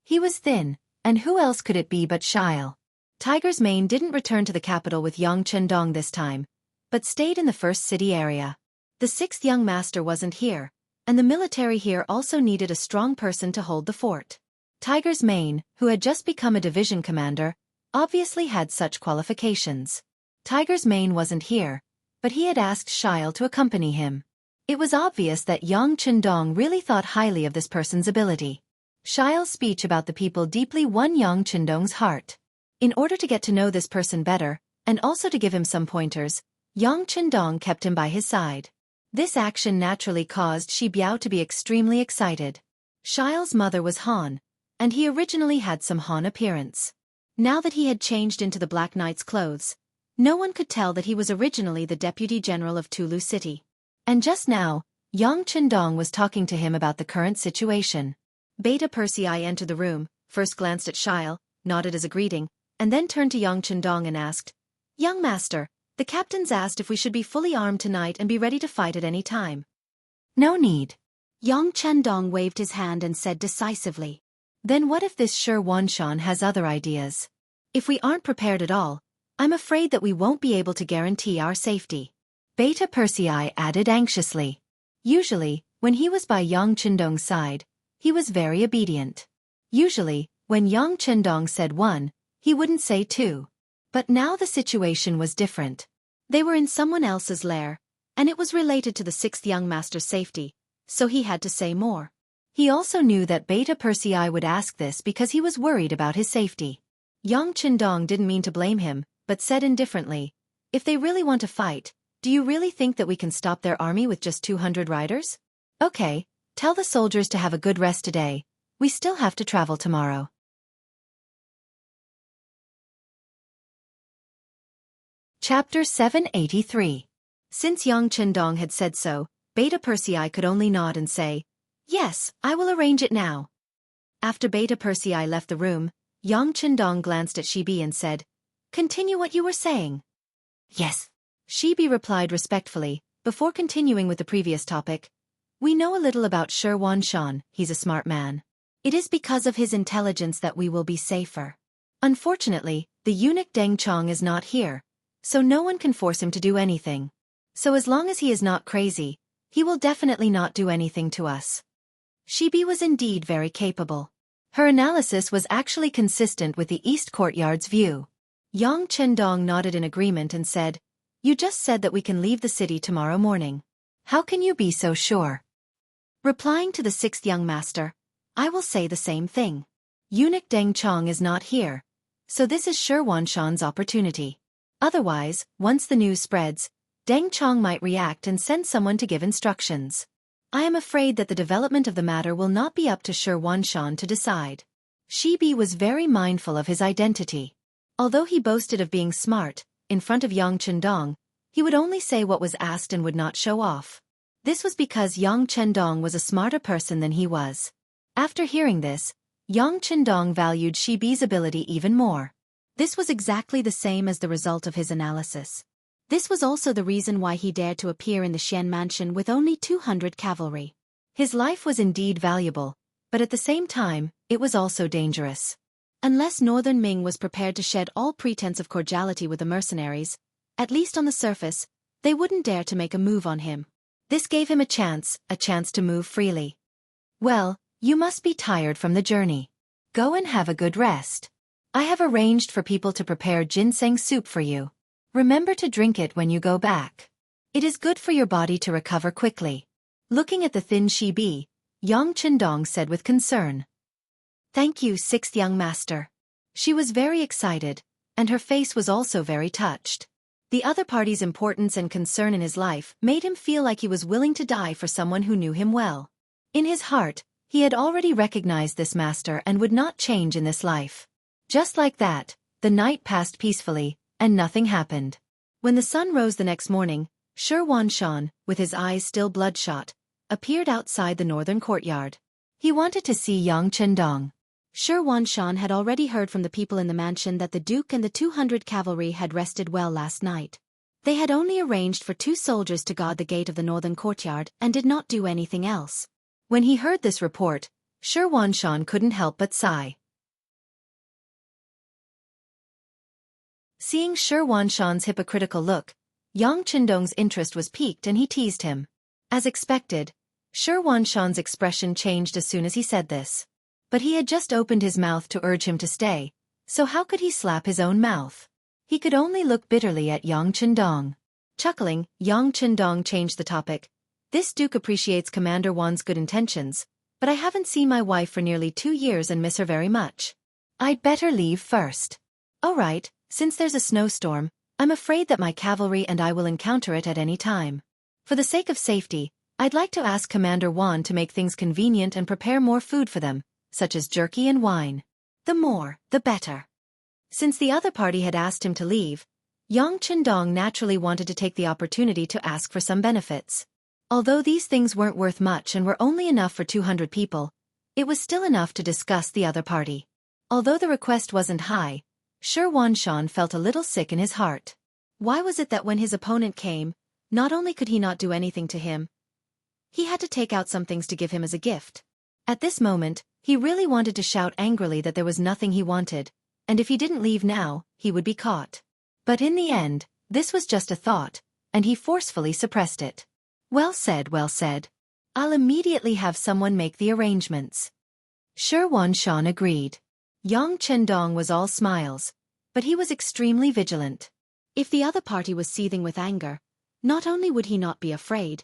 He was thin, and who else could it be but Xiao? Tiger's Mane didn't return to the capital with Yang Chendong this time, but stayed in the first city area. The sixth young master wasn't here, and the military here also needed a strong person to hold the fort. Tiger's Mane, who had just become a division commander, obviously had such qualifications. Tiger's Mane wasn't here, but he had asked Xiao to accompany him. It was obvious that Yang Chendong really thought highly of this person's ability. Xiao's speech about the people deeply won Yang Chendong's heart. In order to get to know this person better, and also to give him some pointers, Yang Chendong kept him by his side. This action naturally caused Shi Biao to be extremely excited. Xiao's mother was Han, and he originally had some Han appearance. Now that he had changed into the Black Knight's clothes, no one could tell that he was originally the Deputy General of Tulu City. And just now, Yang Chendong was talking to him about the current situation. Beta Persei entered the room, first glanced at Xiao, nodded as a greeting, and then turned to Yang Chendong and asked, "Young master, the captain's asked if we should be fully armed tonight and be ready to fight at any time." "No need." Yang Chendong waved his hand and said decisively. "Then what if this Shi Wanshan has other ideas? If we aren't prepared at all, I'm afraid that we won't be able to guarantee our safety." Beta Persei added anxiously. Usually, when he was by Yang Chendong's side, he was very obedient. Usually, when Yang Chendong said one, he wouldn't say two. But now the situation was different. They were in someone else's lair, and it was related to the sixth young master's safety, so he had to say more. He also knew that Beta Persei would ask this because he was worried about his safety. Yang Chendong didn't mean to blame him, but said indifferently, "If they really want to fight, do you really think that we can stop their army with just 200 riders? Okay, tell the soldiers to have a good rest today. We still have to travel tomorrow." Chapter 783. Since Yang Chendong had said so, Beta Persei could only nod and say, "Yes, I will arrange it now." After Beta Persei left the room, Yang Chendong glanced at Shibi and said, "Continue what you were saying." "Yes." Shibi replied respectfully, before continuing with the previous topic. "We know a little about Shi Wanshan, he's a smart man. It is because of his intelligence that we will be safer. Unfortunately, the eunuch Deng Chong is not here, so no one can force him to do anything. So as long as he is not crazy, he will definitely not do anything to us." Shibi was indeed very capable. Her analysis was actually consistent with the East Courtyard's view. Yang Chendong nodded in agreement and said, "You just said that we can leave the city tomorrow morning. How can you be so sure?" Replying to the sixth young master, "I will say the same thing. Eunuch Deng Chong is not here, so this is Shi Wanshan's opportunity. Otherwise, once the news spreads, Deng Chong might react and send someone to give instructions. I am afraid that the development of the matter will not be up to Xianxia to decide. Xibi was very mindful of his identity. Although he boasted of being smart, in front of Yang Chendong, he would only say what was asked and would not show off. This was because Yang Chendong was a smarter person than he was. After hearing this, Yang Chendong valued Xibi's ability even more. This was exactly the same as the result of his analysis. This was also the reason why he dared to appear in the Xian mansion with only 200 cavalry. His life was indeed valuable, but at the same time, it was also dangerous. Unless Northern Ming was prepared to shed all pretense of cordiality with the mercenaries, at least on the surface, they wouldn't dare to make a move on him. This gave him a chance to move freely. Well, you must be tired from the journey. Go and have a good rest. I have arranged for people to prepare ginseng soup for you. Remember to drink it when you go back. It is good for your body to recover quickly. Looking at the thin Xibi, Yang Chendong said with concern. Thank you, sixth young master. She was very excited, and her face was also very touched. The other party's importance and concern in his life made him feel like he was willing to die for someone who knew him well. In his heart, he had already recognized this master and would not change in this life. Just like that, the night passed peacefully, and nothing happened. When the sun rose the next morning, Xianxia, with his eyes still bloodshot, appeared outside the northern courtyard. He wanted to see Yang Chendong. Xianxia had already heard from the people in the mansion that the Duke and the 200 cavalry had rested well last night. They had only arranged for 2 soldiers to guard the gate of the northern courtyard and did not do anything else. When he heard this report, Xianxia couldn't help but sigh. Seeing Xianxia's hypocritical look, Yang Chendong's interest was piqued and he teased him. As expected, Xianxia's expression changed as soon as he said this. But he had just opened his mouth to urge him to stay, so how could he slap his own mouth? He could only look bitterly at Yang Chendong. Chuckling, Yang Chendong changed the topic. This duke appreciates Commander Wan's good intentions, but I haven't seen my wife for nearly 2 years and miss her very much. I'd better leave first. All right, since there's a snowstorm, I'm afraid that my cavalry and I will encounter it at any time. For the sake of safety, I'd like to ask Commander Wan to make things convenient and prepare more food for them, such as jerky and wine. The more, the better. Since the other party had asked him to leave, Yang Chendong naturally wanted to take the opportunity to ask for some benefits. Although these things weren't worth much and were only enough for 200 people, it was still enough to discuss the other party. Although the request wasn't high, Xianxia felt a little sick in his heart. Why was it that when his opponent came, not only could he not do anything to him, he had to take out some things to give him as a gift? At this moment, he really wanted to shout angrily that there was nothing he wanted, and if he didn't leave now, he would be caught. But in the end, this was just a thought, and he forcefully suppressed it. Well said, well said. I'll immediately have someone make the arrangements. Xianxia agreed. Yang Chendong was all smiles, but he was extremely vigilant. If the other party was seething with anger, not only would he not be afraid,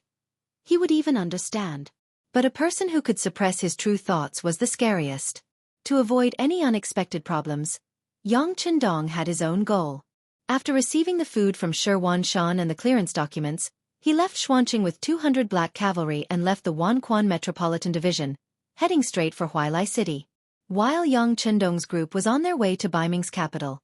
he would even understand. But a person who could suppress his true thoughts was the scariest. To avoid any unexpected problems, Yang Chendong had his own goal. After receiving the food from Xianxia and the clearance documents, he left Xuanqing with 200 black cavalry and left the Wanquan Metropolitan Division, heading straight for Huailai City. While Yang Chendong's group was on their way to Baiming's capital,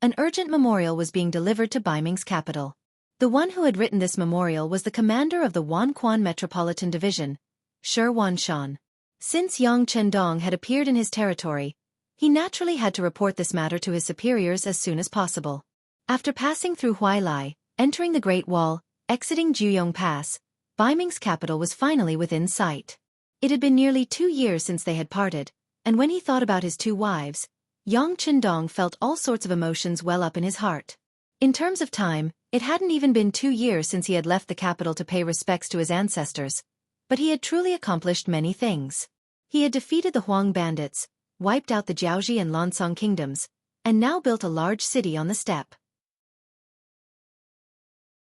an urgent memorial was being delivered to Baiming's capital. The one who had written this memorial was the commander of the Wanquan Metropolitan Division, Xianxia. Since Yang Chendong had appeared in his territory, he naturally had to report this matter to his superiors as soon as possible. After passing through Huailai, entering the Great Wall, exiting Juyong Pass, Baiming's capital was finally within sight. It had been nearly 2 years since they had parted, and when he thought about his 2 wives, Yang Chendong felt all sorts of emotions well up in his heart. In terms of time, it hadn't even been 2 years since he had left the capital to pay respects to his ancestors, but he had truly accomplished many things. He had defeated the Huang bandits, wiped out the Jiaoji and Lansong kingdoms, and now built a large city on the steppe.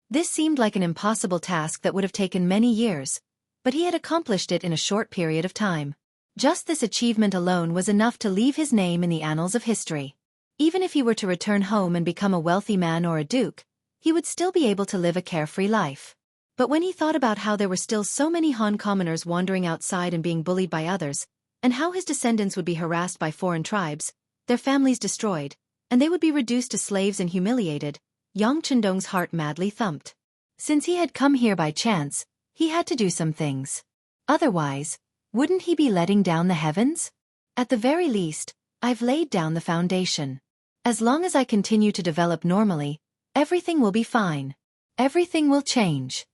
This seemed like an impossible task that would have taken many years, but he had accomplished it in a short period of time. Just this achievement alone was enough to leave his name in the annals of history. Even if he were to return home and become a wealthy man or a duke, he would still be able to live a carefree life. But when he thought about how there were still so many Han commoners wandering outside and being bullied by others, and how his descendants would be harassed by foreign tribes, their families destroyed, and they would be reduced to slaves and humiliated, Yang Chendong's heart madly thumped. Since he had come here by chance, he had to do some things. Otherwise, wouldn't he be letting down the heavens? At the very least, I've laid down the foundation. As long as I continue to develop normally, everything will be fine. Everything will change.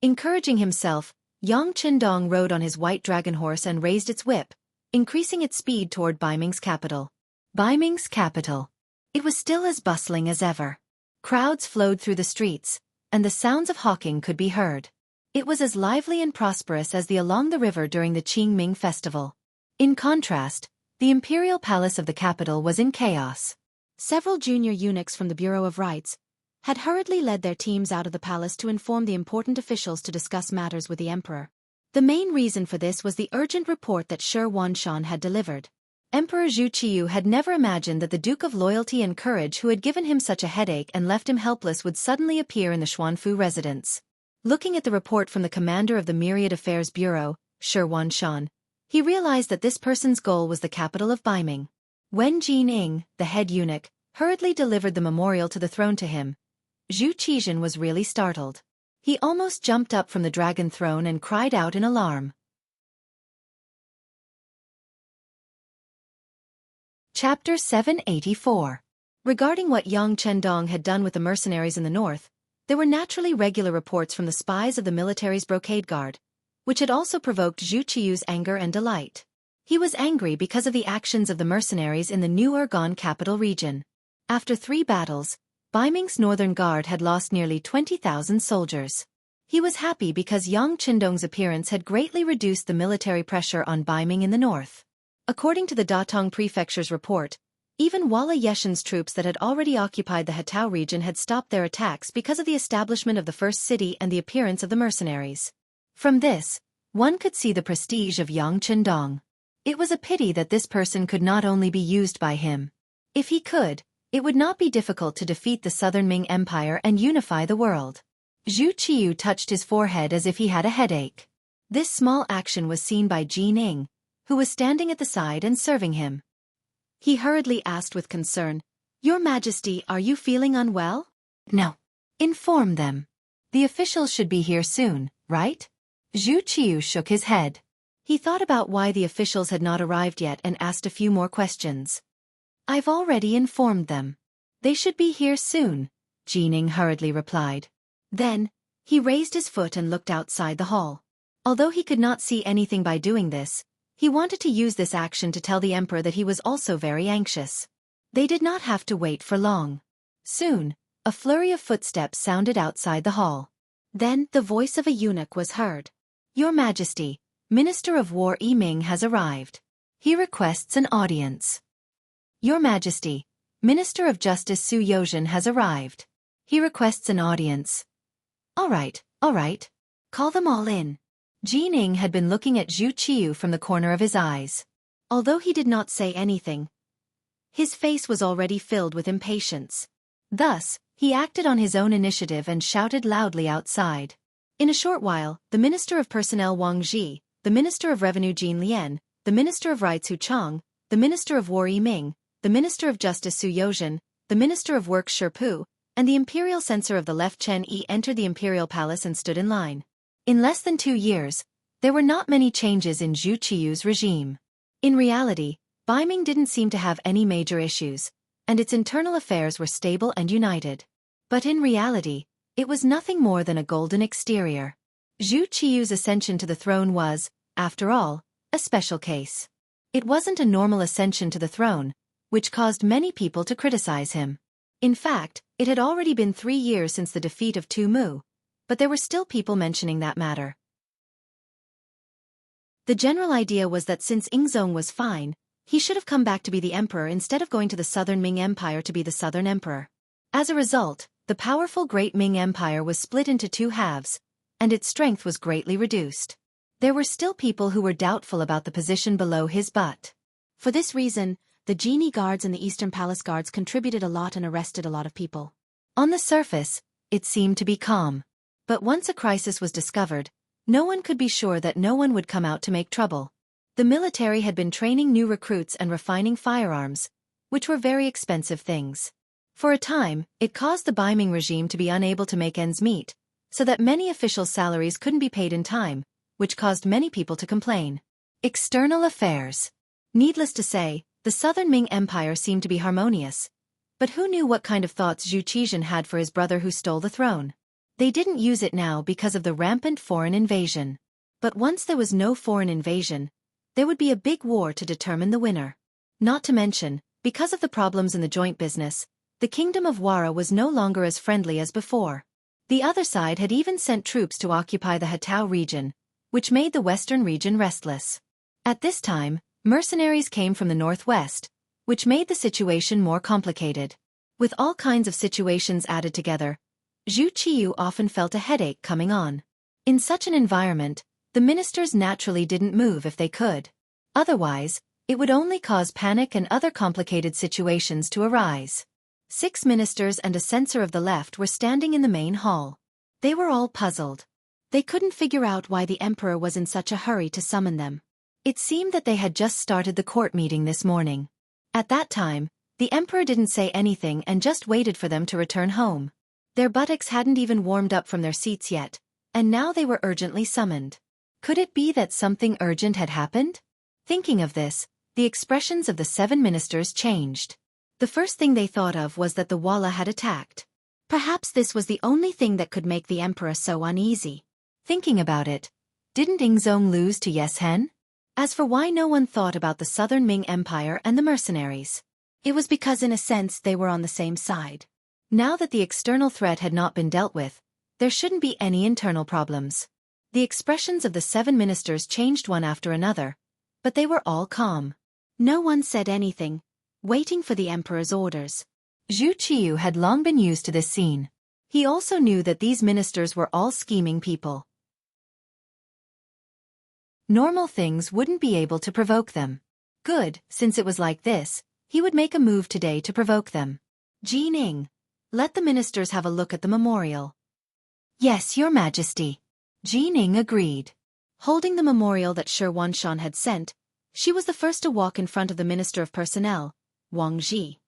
Encouraging himself, Yang Chendong rode on his white dragon horse and raised its whip, increasing its speed toward Baiming's capital. Baiming's capital. It was still as bustling as ever. Crowds flowed through the streets, and the sounds of hawking could be heard. It was as lively and prosperous as the along the river during the Qingming festival. In contrast, the imperial palace of the capital was in chaos. Several junior eunuchs from the Bureau of Rites had hurriedly led their teams out of the palace to inform the important officials to discuss matters with the emperor. The main reason for this was the urgent report that Shi Wanshan had delivered. Emperor Zhu Qiyu had never imagined that the Duke of Loyalty and Courage who had given him such a headache and left him helpless would suddenly appear in the Xuanfu residence. Looking at the report from the commander of the Myriad Affairs Bureau, Shi Wanshan, he realized that this person's goal was the capital of Baiming. When Jining, the head eunuch, hurriedly delivered the memorial to the throne to him, Zhu Qizhen was really startled. He almost jumped up from the dragon throne and cried out in alarm. Chapter 784. Regarding what Yang Chendong had done with the mercenaries in the north, there were naturally regular reports from the spies of the military's brocade guard, which had also provoked Zhu Qiyu's anger and delight. He was angry because of the actions of the mercenaries in the New Urgon capital region. After 3 battles, Baiming's northern guard had lost nearly 20,000 soldiers. He was happy because Yang Chendong's appearance had greatly reduced the military pressure on Baiming in the north. According to the Datong Prefecture's report, even Wala Yeshan's troops that had already occupied the Hatao region had stopped their attacks because of the establishment of the first city and the appearance of the mercenaries. From this, one could see the prestige of Yang Chendong. It was a pity that this person could not only be used by him. If he could, it would not be difficult to defeat the Southern Ming Empire and unify the world. Zhu Qiyu touched his forehead as if he had a headache. This small action was seen by Jining, who was standing at the side and serving him. He hurriedly asked with concern, "Your Majesty, are you feeling unwell?" "No." "Inform them. The officials should be here soon, right?" Zhu Qiyu shook his head. He thought about why the officials had not arrived yet and asked a few more questions. "I've already informed them. They should be here soon," Jining hurriedly replied. Then, he raised his foot and looked outside the hall. Although he could not see anything by doing this, he wanted to use this action to tell the emperor that he was also very anxious. They did not have to wait for long. Soon, a flurry of footsteps sounded outside the hall. Then the voice of a eunuch was heard. "Your Majesty, Minister of War Yiming has arrived. He requests an audience." "Your Majesty, Minister of Justice Su Yozhen has arrived. He requests an audience." All right. Call them all in." Jining had been looking at Zhu Qiyu from the corner of his eyes. Although he did not say anything, his face was already filled with impatience. Thus, he acted on his own initiative and shouted loudly outside. In a short while, the Minister of Personnel Wang Ji, the Minister of Revenue Jin Lian, the Minister of Rights Hu Chang, the Minister of War Yiming, the Minister of Justice Su Yozhen, the Minister of Works Shi Pu, and the Imperial Censor of the Left Chen Yi entered the Imperial Palace and stood in line. In less than 2 years, there were not many changes in Zhu Qiyu's regime. In reality, Baiming didn't seem to have any major issues, and its internal affairs were stable and united. But in reality, it was nothing more than a golden exterior. Zhu Qiyu's ascension to the throne was, after all, a special case. It wasn't a normal ascension to the throne, which caused many people to criticize him. In fact, it had already been 3 years since the defeat of Tu Mu, but there were still people mentioning that matter. The general idea was that since Ingzong was fine, he should have come back to be the emperor instead of going to the Southern Ming Empire to be the Southern Emperor. As a result, the powerful Great Ming Empire was split into 2 halves, and its strength was greatly reduced. There were still people who were doubtful about the position below his butt. For this reason, the Genie Guards and the Eastern Palace Guards contributed a lot and arrested a lot of people. On the surface, it seemed to be calm. But once a crisis was discovered, no one could be sure that no one would come out to make trouble. The military had been training new recruits and refining firearms, which were very expensive things. For a time, it caused the Beiming regime to be unable to make ends meet, so that many officials' salaries couldn't be paid in time, which caused many people to complain. External affairs. Needless to say, the southern Ming Empire seemed to be harmonious. But who knew what kind of thoughts Zhu Qizhen had for his brother who stole the throne? They didn't use it now because of the rampant foreign invasion. But once there was no foreign invasion, there would be a big war to determine the winner. Not to mention, because of the problems in the joint business, the kingdom of Wara was no longer as friendly as before. The other side had even sent troops to occupy the Hatao region, which made the western region restless. At this time, mercenaries came from the northwest, which made the situation more complicated. With all kinds of situations added together, Zhu Qiyu often felt a headache coming on. In such an environment, the ministers naturally didn't move if they could. Otherwise, it would only cause panic and other complicated situations to arise. 6 ministers and a censor of the left were standing in the main hall. They were all puzzled. They couldn't figure out why the emperor was in such a hurry to summon them. It seemed that they had just started the court meeting this morning. At that time, the emperor didn't say anything and just waited for them to return home. Their buttocks hadn't even warmed up from their seats yet, and now they were urgently summoned. Could it be that something urgent had happened? Thinking of this, the expressions of the 7 ministers changed. The first thing they thought of was that the Walla had attacked. Perhaps this was the only thing that could make the emperor so uneasy. Thinking about it, didn't Ingzong lose to Yeshen? As for why no one thought about the southern Ming Empire and the mercenaries, it was because in a sense they were on the same side. Now that the external threat had not been dealt with, there shouldn't be any internal problems. The expressions of the 7 ministers changed one after another, but they were all calm. No one said anything, waiting for the emperor's orders. Zhu Qiyu had long been used to this scene. He also knew that these ministers were all scheming people. Normal things wouldn't be able to provoke them. Good, since it was like this, he would make a move today to provoke them. Jining, let the ministers have a look at the memorial. Yes, Your Majesty. Jining agreed. Holding the memorial that Shi Wanshan had sent, she was the first to walk in front of the Minister of Personnel, Wang Ji.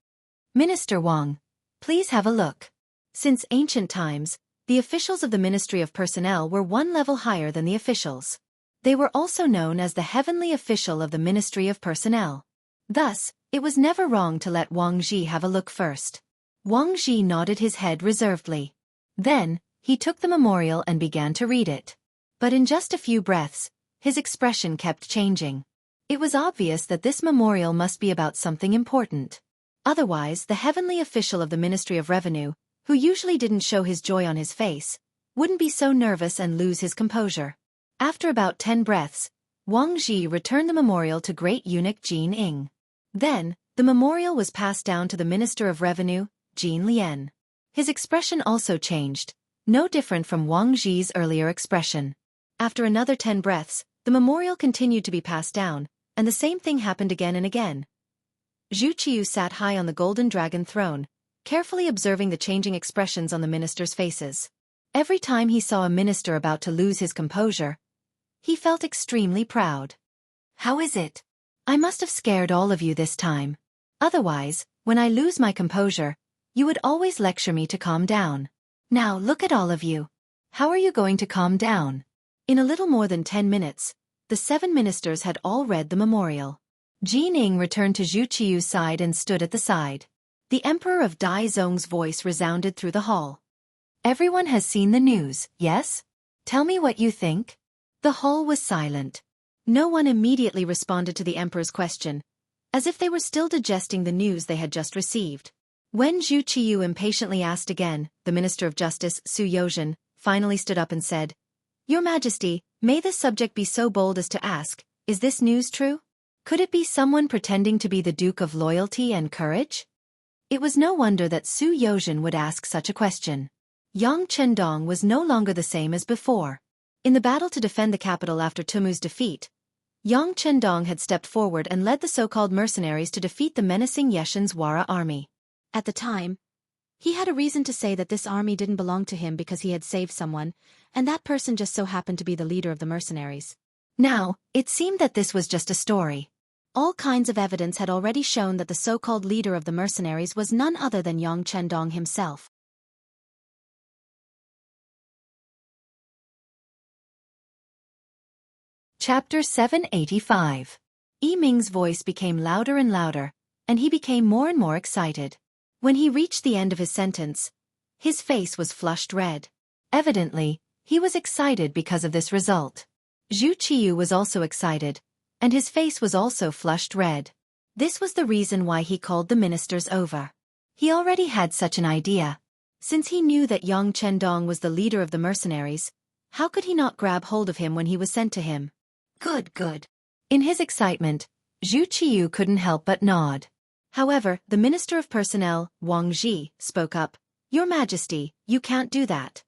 Minister Wang, please have a look. Since ancient times, the officials of the Ministry of Personnel were one level higher than the officials. They were also known as the heavenly official of the Ministry of Personnel. Thus, it was never wrong to let Wang Ji have a look first. Wang Ji nodded his head reservedly. Then, he took the memorial and began to read it. But in just a few breaths, his expression kept changing. It was obvious that this memorial must be about something important. Otherwise, the heavenly official of the Ministry of Revenue, who usually didn't show his joy on his face, wouldn't be so nervous and lose his composure. After about 10 breaths, Wang Ji returned the memorial to Great Eunuch Jin Ing. Then, the memorial was passed down to the Minister of Revenue, Jin Lian. His expression also changed, no different from Wang Ji's earlier expression. After another 10 breaths, the memorial continued to be passed down, and the same thing happened again and again. Zhu Qiyu sat high on the golden dragon throne, carefully observing the changing expressions on the ministers' faces. Every time he saw a minister about to lose his composure, he felt extremely proud. How is it? I must have scared all of you this time. Otherwise, when I lose my composure, you would always lecture me to calm down. Now look at all of you. How are you going to calm down? In a little more than 10 minutes, the 7 ministers had all read the memorial. Jin Ing returned to Zhu Qiyu's side and stood at the side. The Emperor of Dai Zong's voice resounded through the hall. Everyone has seen the news, yes? Tell me what you think. The hall was silent. No one immediately responded to the Emperor's question, as if they were still digesting the news they had just received. When Zhu Qiyu impatiently asked again, the Minister of Justice, Su Yozhen, finally stood up and said, Your Majesty, may this subject be so bold as to ask, is this news true? Could it be someone pretending to be the Duke of Loyalty and Courage? It was no wonder that Su Yozhen would ask such a question. Yang Chendong was no longer the same as before. In the battle to defend the capital after Tumu's defeat, Yang Chendong had stepped forward and led the so-called mercenaries to defeat the menacing Yeshen's Wara army. At the time, He had a reason to say that this army didn't belong to him because he had saved someone, and that person just so happened to be the leader of the mercenaries. Now, it seemed that this was just a story. All kinds of evidence had already shown that the so-called leader of the mercenaries was none other than Yang Chendong himself. Chapter 785. Yiming's voice became louder and louder, and he became more and more excited. When he reached the end of his sentence, his face was flushed red. Evidently, he was excited because of this result. Zhu Qiyu was also excited, and his face was also flushed red. This was the reason why he called the ministers over. He already had such an idea. Since he knew that Yang Chendong was the leader of the mercenaries, how could he not grab hold of him when he was sent to him? Good. In his excitement, Zhu Qiyu couldn't help but nod. However, the Minister of Personnel, Wang Ji, spoke up. Your Majesty, you can't do that.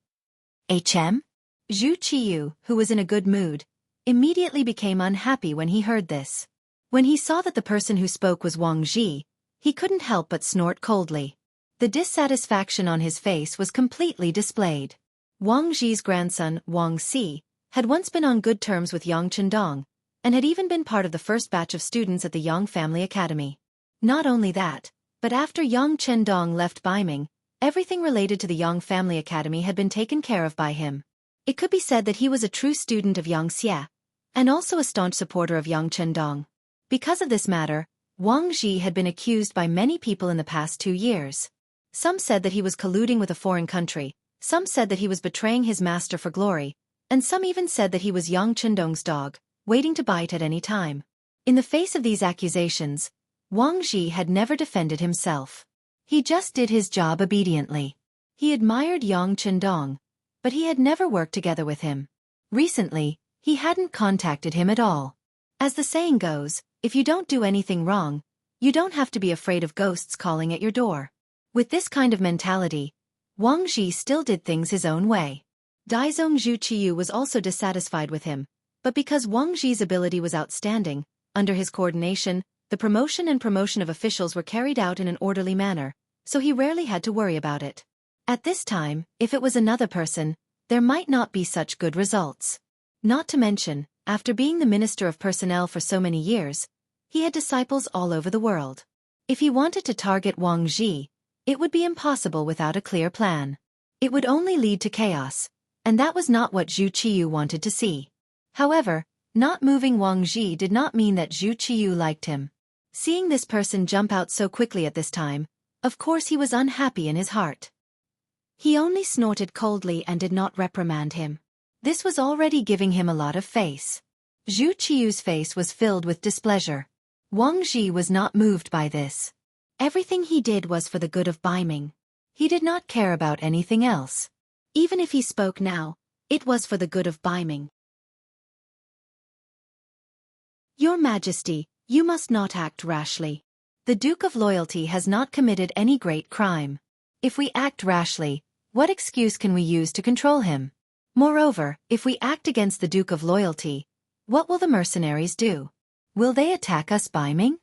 Zhu Qiyu, who was in a good mood, immediately became unhappy when he heard this. When he saw that the person who spoke was Wang Ji, he couldn't help but snort coldly. The dissatisfaction on his face was completely displayed. Wang Ji's grandson, Wang Si, had once been on good terms with Yang Chendong, and had even been part of the first batch of students at the Yang Family Academy. Not only that, but after Yang Chendong left Baiming, everything related to the Yang Family Academy had been taken care of by him. It could be said that he was a true student of Xianxia, and also a staunch supporter of Yang Chendong. Because of this matter, Wang Ji had been accused by many people in the past 2 years. Some said that he was colluding with a foreign country, some said that he was betraying his master for glory, and some even said that he was Yang Chendong's dog, waiting to bite at any time. In the face of these accusations, Wang Ji had never defended himself. He just did his job obediently. He admired Yang Chendong, but he had never worked together with him. Recently, he hadn't contacted him at all. As the saying goes, if you don't do anything wrong, you don't have to be afraid of ghosts calling at your door. With this kind of mentality, Wang Ji still did things his own way. Daizong Zhu Qiyu was also dissatisfied with him, but because Wang Ji's ability was outstanding, under his coordination, the promotion and promotion of officials were carried out in an orderly manner, so he rarely had to worry about it. At this time, if it was another person, there might not be such good results. Not to mention, after being the Minister of Personnel for so many years, he had disciples all over the world. If he wanted to target Wang Ji, it would be impossible without a clear plan. It would only lead to chaos, and that was not what Zhu Qiyu wanted to see. However, not moving Wang Ji did not mean that Zhu Qiyu liked him. Seeing this person jump out so quickly at this time, of course he was unhappy in his heart. He only snorted coldly and did not reprimand him. This was already giving him a lot of face. Zhu Qiyu's face was filled with displeasure. Wang Ji was not moved by this. Everything he did was for the good of Baiming. He did not care about anything else. Even if he spoke now, it was for the good of Baiming. Your Majesty, you must not act rashly. The Duke of Loyalty has not committed any great crime. If we act rashly, what excuse can we use to control him? Moreover, if we act against the Duke of Loyalty, what will the mercenaries do? Will they attack us Baiming?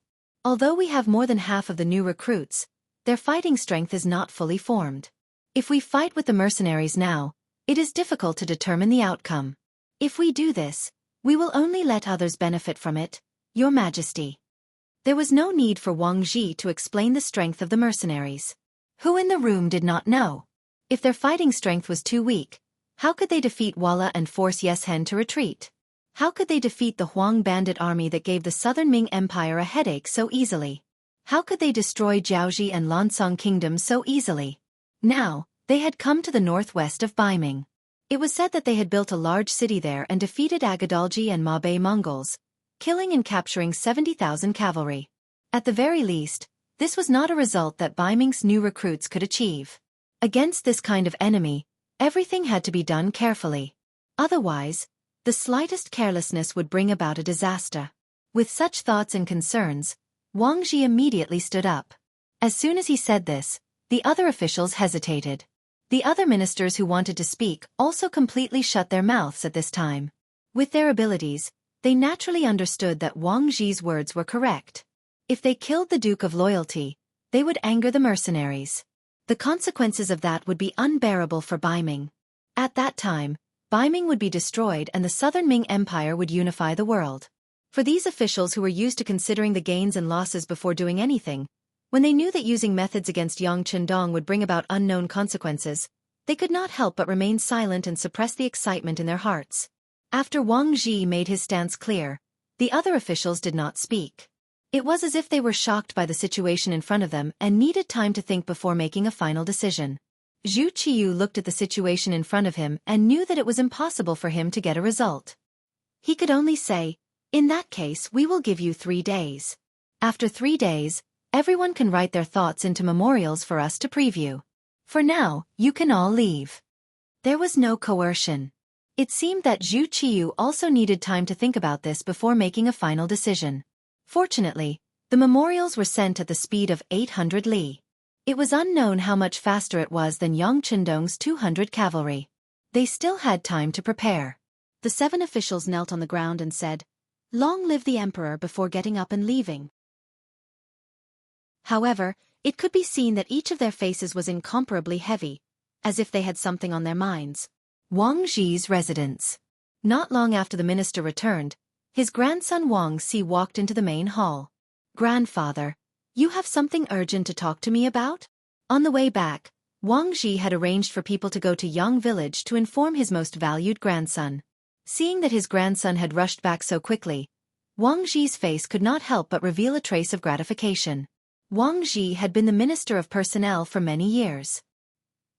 Although we have more than half of the new recruits, their fighting strength is not fully formed. If we fight with the mercenaries now, it is difficult to determine the outcome. If we do this, we will only let others benefit from it, Your Majesty. There was no need for Wang Ji to explain the strength of the mercenaries. Who in the room did not know? If their fighting strength was too weak, how could they defeat Walla and force Yeshen to retreat? How could they defeat the Huang bandit army that gave the southern Ming Empire a headache so easily? How could they destroy Jiaoji and Lansong Kingdom so easily? Now, they had come to the northwest of Baiming. It was said that they had built a large city there and defeated Agadalji and Mabei Mongols, killing and capturing 70,000 cavalry. At the very least, this was not a result that Baiming's new recruits could achieve. Against this kind of enemy, everything had to be done carefully. Otherwise, the slightest carelessness would bring about a disaster. With such thoughts and concerns, Wang Ji immediately stood up. As soon as he said this, the other officials hesitated. The other ministers who wanted to speak also completely shut their mouths at this time. With their abilities, they naturally understood that Wang Ji's words were correct. If they killed the Duke of Loyalty, they would anger the mercenaries. The consequences of that would be unbearable for Baiming. At that time, Baiming would be destroyed and the Southern Ming Empire would unify the world. For these officials who were used to considering the gains and losses before doing anything, when they knew that using methods against Yang Qindong would bring about unknown consequences, they could not help but remain silent and suppress the excitement in their hearts. After Wang Ji made his stance clear, the other officials did not speak. It was as if they were shocked by the situation in front of them and needed time to think before making a final decision. Zhu Qiyu looked at the situation in front of him and knew that it was impossible for him to get a result. He could only say, "In that case, we will give you 3 days. After 3 days, everyone can write their thoughts into memorials for us to preview. For now, you can all leave." There was no coercion. It seemed that Zhu Qiyu also needed time to think about this before making a final decision. Fortunately, the memorials were sent at the speed of 800 li. It was unknown how much faster it was than Yang Qindong's 200 cavalry. They still had time to prepare. The 7 officials knelt on the ground and said, "Long live the emperor," before getting up and leaving. However, it could be seen that each of their faces was incomparably heavy, as if they had something on their minds. Wang Ji's residence. Not long after the minister returned, his grandson Wang Si walked into the main hall. "Grandfather, you have something urgent to talk to me about?" On the way back, Wang Ji had arranged for people to go to Yang village to inform his most valued grandson. Seeing that his grandson had rushed back so quickly, Wang Ji's face could not help but reveal a trace of gratification. Wang Ji had been the Minister of Personnel for many years.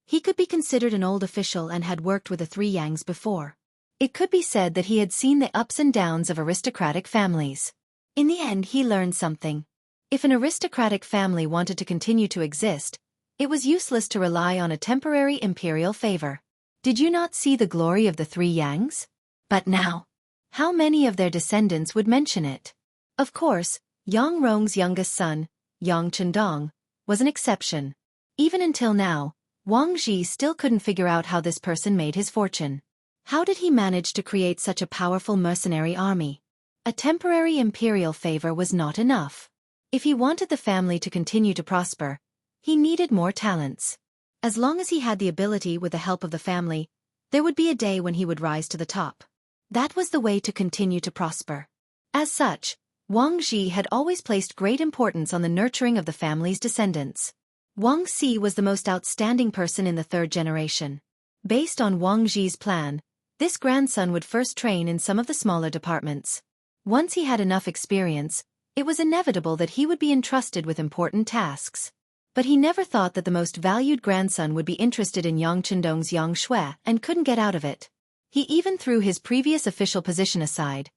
He could be considered an old official and had worked with the 3 Yangs before. It could be said that he had seen the ups and downs of aristocratic families. In the end, he learned something. If an aristocratic family wanted to continue to exist, it was useless to rely on a temporary imperial favor. Did you not see the glory of the 3 Yangs? But now, how many of their descendants would mention it? Of course, Yang Rong's youngest son, Yang Qindong, was an exception. Even until now, Wang Ji still couldn't figure out how this person made his fortune. How did he manage to create such a powerful mercenary army? A temporary imperial favor was not enough. If he wanted the family to continue to prosper, he needed more talents. As long as he had the ability with the help of the family, there would be a day when he would rise to the top. That was the way to continue to prosper. As such, Wang Ji had always placed great importance on the nurturing of the family's descendants. Wang Si was the most outstanding person in the 3rd generation. Based on Wang Ji's plan, this grandson would first train in some of the smaller departments. Once he had enough experience, it was inevitable that he would be entrusted with important tasks. But he never thought that the most valued grandson would be interested in Yang Qindong's Yang Shui and couldn't get out of it. He even threw his previous official position aside,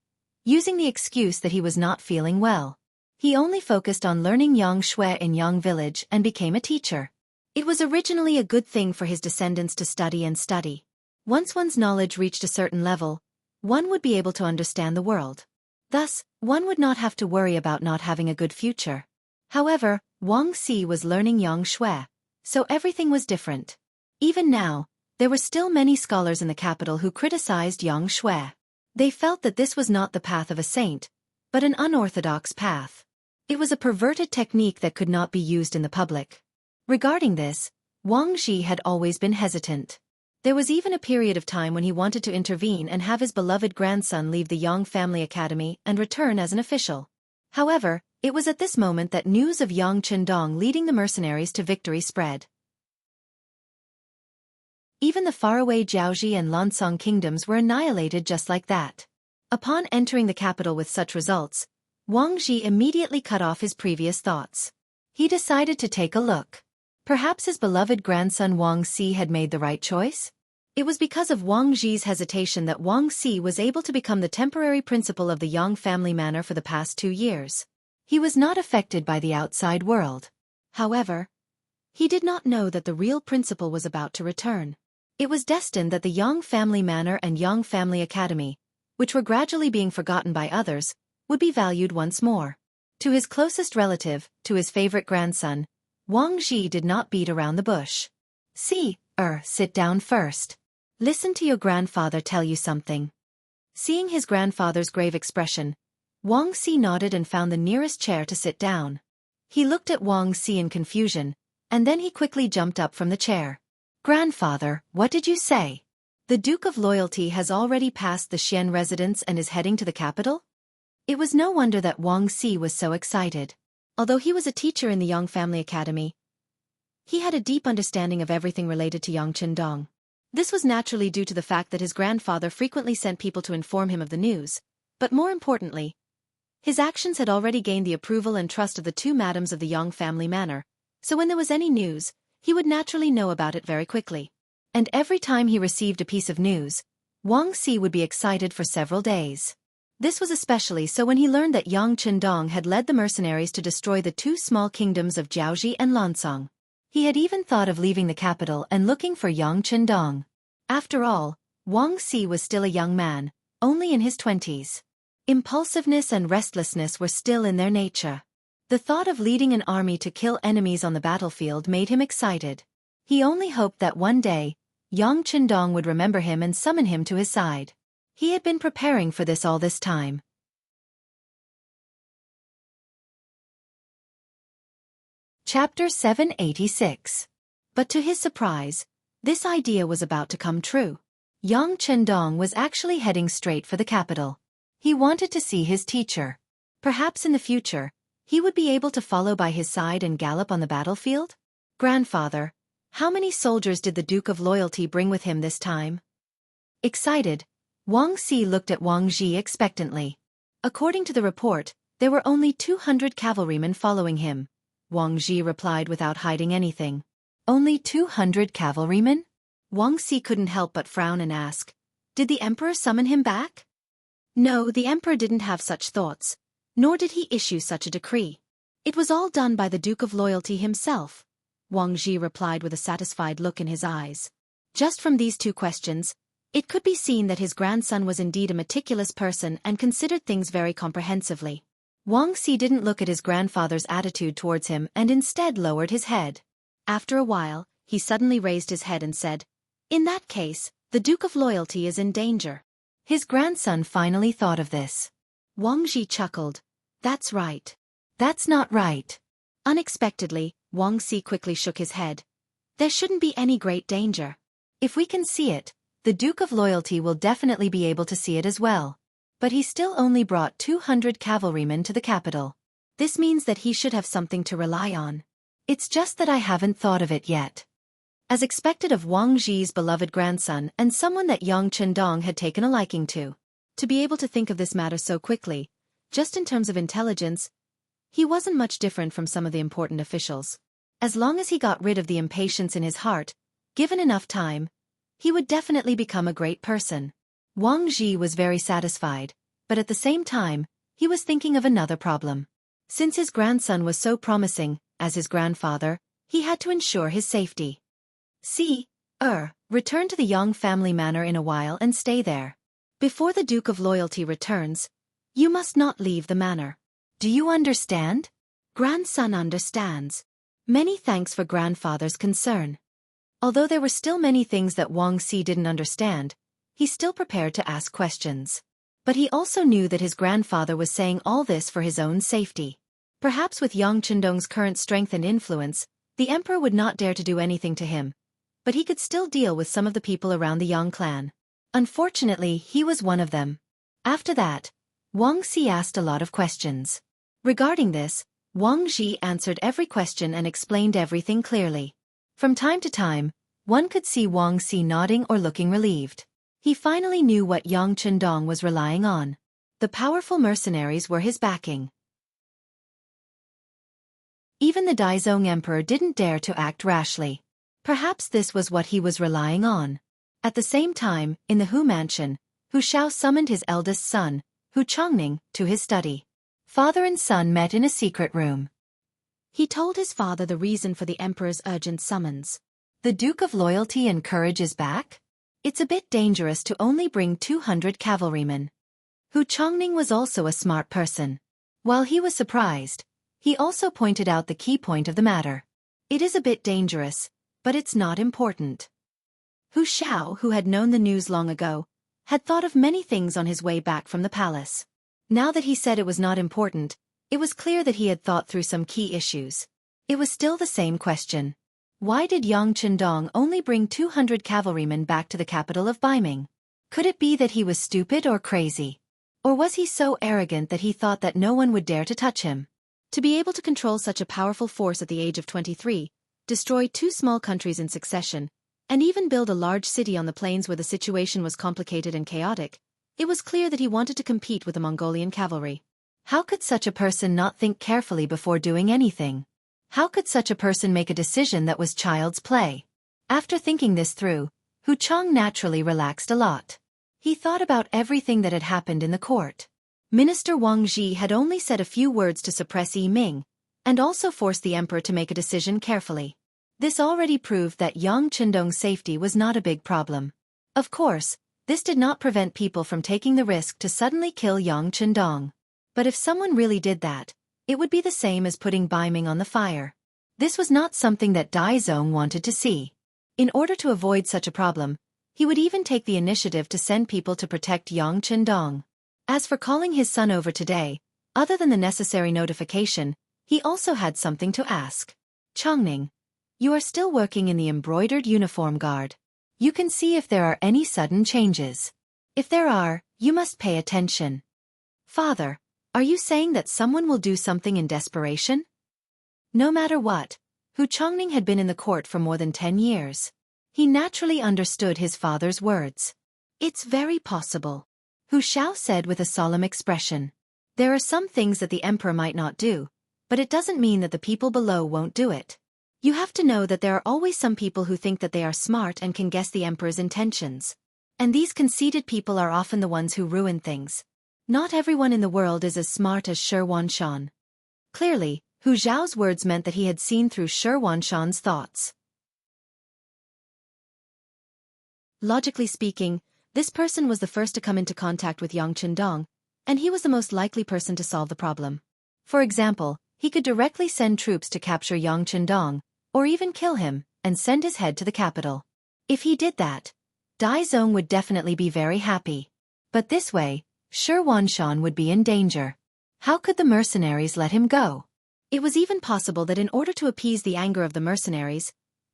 using the excuse that he was not feeling well. He only focused on learning Yang Shui in Yang village and became a teacher. It was originally a good thing for his descendants to study and study. Once one's knowledge reached a certain level, one would be able to understand the world. Thus, one would not have to worry about not having a good future. However, Wang Si was learning Yang Shui, so everything was different. Even now, there were still many scholars in the capital who criticized Yang Shui. They felt that this was not the path of a saint, but an unorthodox path. It was a perverted technique that could not be used in the public. Regarding this, Wang Ji had always been hesitant. There was even a period of time when he wanted to intervene and have his beloved grandson leave the Yang family academy and return as an official. However, it was at this moment that news of Yang Qindong leading the mercenaries to victory spread. Even the faraway Jiaoji and Lansong kingdoms were annihilated just like that. Upon entering the capital with such results, Wang Ji immediately cut off his previous thoughts. He decided to take a look. Perhaps his beloved grandson Wang Si had made the right choice? It was because of Wang Ji's hesitation that Wang Si was able to become the temporary principal of the Yang family manor for the past 2 years. He was not affected by the outside world. However, he did not know that the real principal was about to return. It was destined that the Yang family manor and Yang family academy, which were gradually being forgotten by others, would be valued once more. To his closest relative, to his favorite grandson, Wang Ji did not beat around the bush. Sit down first. Listen to your grandfather tell you something. Seeing his grandfather's grave expression, Wang Si nodded and found the nearest chair to sit down. He looked at Wang Si in confusion, And then he quickly jumped up from the chair. "Grandfather, what did you say? The Duke of Loyalty has already passed the Xian residence and is heading to the capital?" It was no wonder that Wuxia was so excited. Although he was a teacher in the Yang family academy, he had a deep understanding of everything related to Yang Qindong. This was naturally due to the fact that his grandfather frequently sent people to inform him of the news, but more importantly, his actions had already gained the approval and trust of the two madams of the Yang family manor, so when there was any news, he would naturally know about it very quickly. And every time he received a piece of news, Wuxia would be excited for several days. This was especially so when he learned that Yang Qindong had led the mercenaries to destroy the two small kingdoms of Jianghu and Lansong. He had even thought of leaving the capital and looking for Yang Qindong. After all, Wuxia was still a young man, only in his 20s. Impulsiveness and restlessness were still in their nature. The thought of leading an army to kill enemies on the battlefield made him excited. He only hoped that one day, Yang Qindong would remember him and summon him to his side. He had been preparing for this all this time. Chapter 786. But to his surprise, this idea was about to come true. Yang Qindong was actually heading straight for the capital. He wanted to see his teacher. Perhaps in the future, he would be able to follow by his side and gallop on the battlefield? "Grandfather, how many soldiers did the Duke of Loyalty bring with him this time?" Excited, Wuxia looked at Wuxia expectantly. According to the report, there were only 200 cavalrymen following him. Wuxia replied without hiding anything. "Only 200 cavalrymen?" Wuxia couldn't help but frown and ask, "Did the emperor summon him back?" No, the emperor didn't have such thoughts, nor did he issue such a decree. It was all done by the Duke of Loyalty himself. Wuxia replied with a satisfied look in his eyes. Just from these two questions, it could be seen that his grandson was indeed a meticulous person and considered things very comprehensively. Wuxia didn't look at his grandfather's attitude towards him and instead lowered his head. After a while, he suddenly raised his head and said, "In that case, the Duke of Loyalty is in danger." His grandson finally thought of this. Wuxia chuckled. "That's right." "That's not right." Unexpectedly, Wuxia quickly shook his head. "There shouldn't be any great danger. If we can see it, the Duke of Loyalty will definitely be able to see it as well. But he still only brought 200 cavalrymen to the capital. This means that he should have something to rely on. It's just that I haven't thought of it yet." As expected of Wuxia's beloved grandson and someone that Yang Qindong had taken a liking to be able to think of this matter so quickly, just in terms of intelligence, he wasn't much different from some of the important officials. As long as he got rid of the impatience in his heart, given enough time, he would definitely become a great person. Wuxia was very satisfied, but at the same time, he was thinking of another problem. Since his grandson was so promising, as his grandfather, he had to ensure his safety. Return to the Yang family manor in a while and stay there. Before the Duke of Loyalty returns, you must not leave the manor. Do you understand? Grandson understands. Many thanks for grandfather's concern. Although there were still many things that Wuxia didn't understand, he still prepared to ask questions. But he also knew that his grandfather was saying all this for his own safety. Perhaps with Yang Qindong's current strength and influence, the emperor would not dare to do anything to him, but he could still deal with some of the people around the Yang clan. Unfortunately, he was one of them. After that, Wuxia asked a lot of questions. Regarding this, Wuxia answered every question and explained everything clearly. From time to time, one could see Wuxia nodding or looking relieved. He finally knew what Yang Qindong was relying on. The powerful mercenaries were his backing. Even the Daizong Emperor didn't dare to act rashly. Perhaps this was what he was relying on. At the same time, in the Hu mansion, Hu Shao summoned his eldest son, Hu Chongning, to his study. Father and son met in a secret room. He told his father the reason for the emperor's urgent summons. The Duke of Loyalty and Courage is back? It's a bit dangerous to only bring 200 cavalrymen. Hu Chongning was also a smart person. While he was surprised, he also pointed out the key point of the matter. It is a bit dangerous, but it's not important. Hu Shao, who had known the news long ago, had thought of many things on his way back from the palace. Now that he said it was not important, it was clear that he had thought through some key issues. It was still the same question. Why did Yang Chendong only bring 200 cavalrymen back to the capital of Baiming? Could it be that he was stupid or crazy? Or was he so arrogant that he thought that no one would dare to touch him? To be able to control such a powerful force at the age of 23, destroy 2 small countries in succession, and even build a large city on the plains where the situation was complicated and chaotic, it was clear that he wanted to compete with the Mongolian cavalry. How could such a person not think carefully before doing anything? How could such a person make a decision that was child's play? After thinking this through, Hu Chong naturally relaxed a lot. He thought about everything that had happened in the court. Minister Wang Ji had only said a few words to suppress Yi Ming, and also forced the emperor to make a decision carefully. This already proved that Yang Chendong's safety was not a big problem. Of course, this did not prevent people from taking the risk to suddenly kill Yang Chendong. But if someone really did that, it would be the same as putting Baiming on the fire. This was not something that Dai Zong wanted to see. In order to avoid such a problem, he would even take the initiative to send people to protect Yang Chendong. As for calling his son over today, other than the necessary notification, he also had something to ask. Chongning, you are still working in the embroidered uniform guard. You can see if there are any sudden changes. If there are, you must pay attention. Father, are you saying that someone will do something in desperation? No matter what, Hu Chongning had been in the court for more than 10 years. He naturally understood his father's words. It's very possible, Hu Shao said with a solemn expression. There are some things that the emperor might not do, but it doesn't mean that the people below won't do it. You have to know that there are always some people who think that they are smart and can guess the emperor's intentions. And these conceited people are often the ones who ruin things. Not everyone in the world is as smart as Shi Wanshan. Clearly, Hu Zhao's words meant that he had seen through Shi Wanshan's thoughts. Logically speaking, this person was the first to come into contact with Yang Chendong, and he was the most likely person to solve the problem. For example, he could directly send troops to capture Yang Chendong, or even kill him, and send his head to the capital. If he did that, Dai Zong would definitely be very happy. But this way, Shi Wanshan would be in danger. How could the mercenaries let him go? It was even possible that in order to appease the anger of the mercenaries,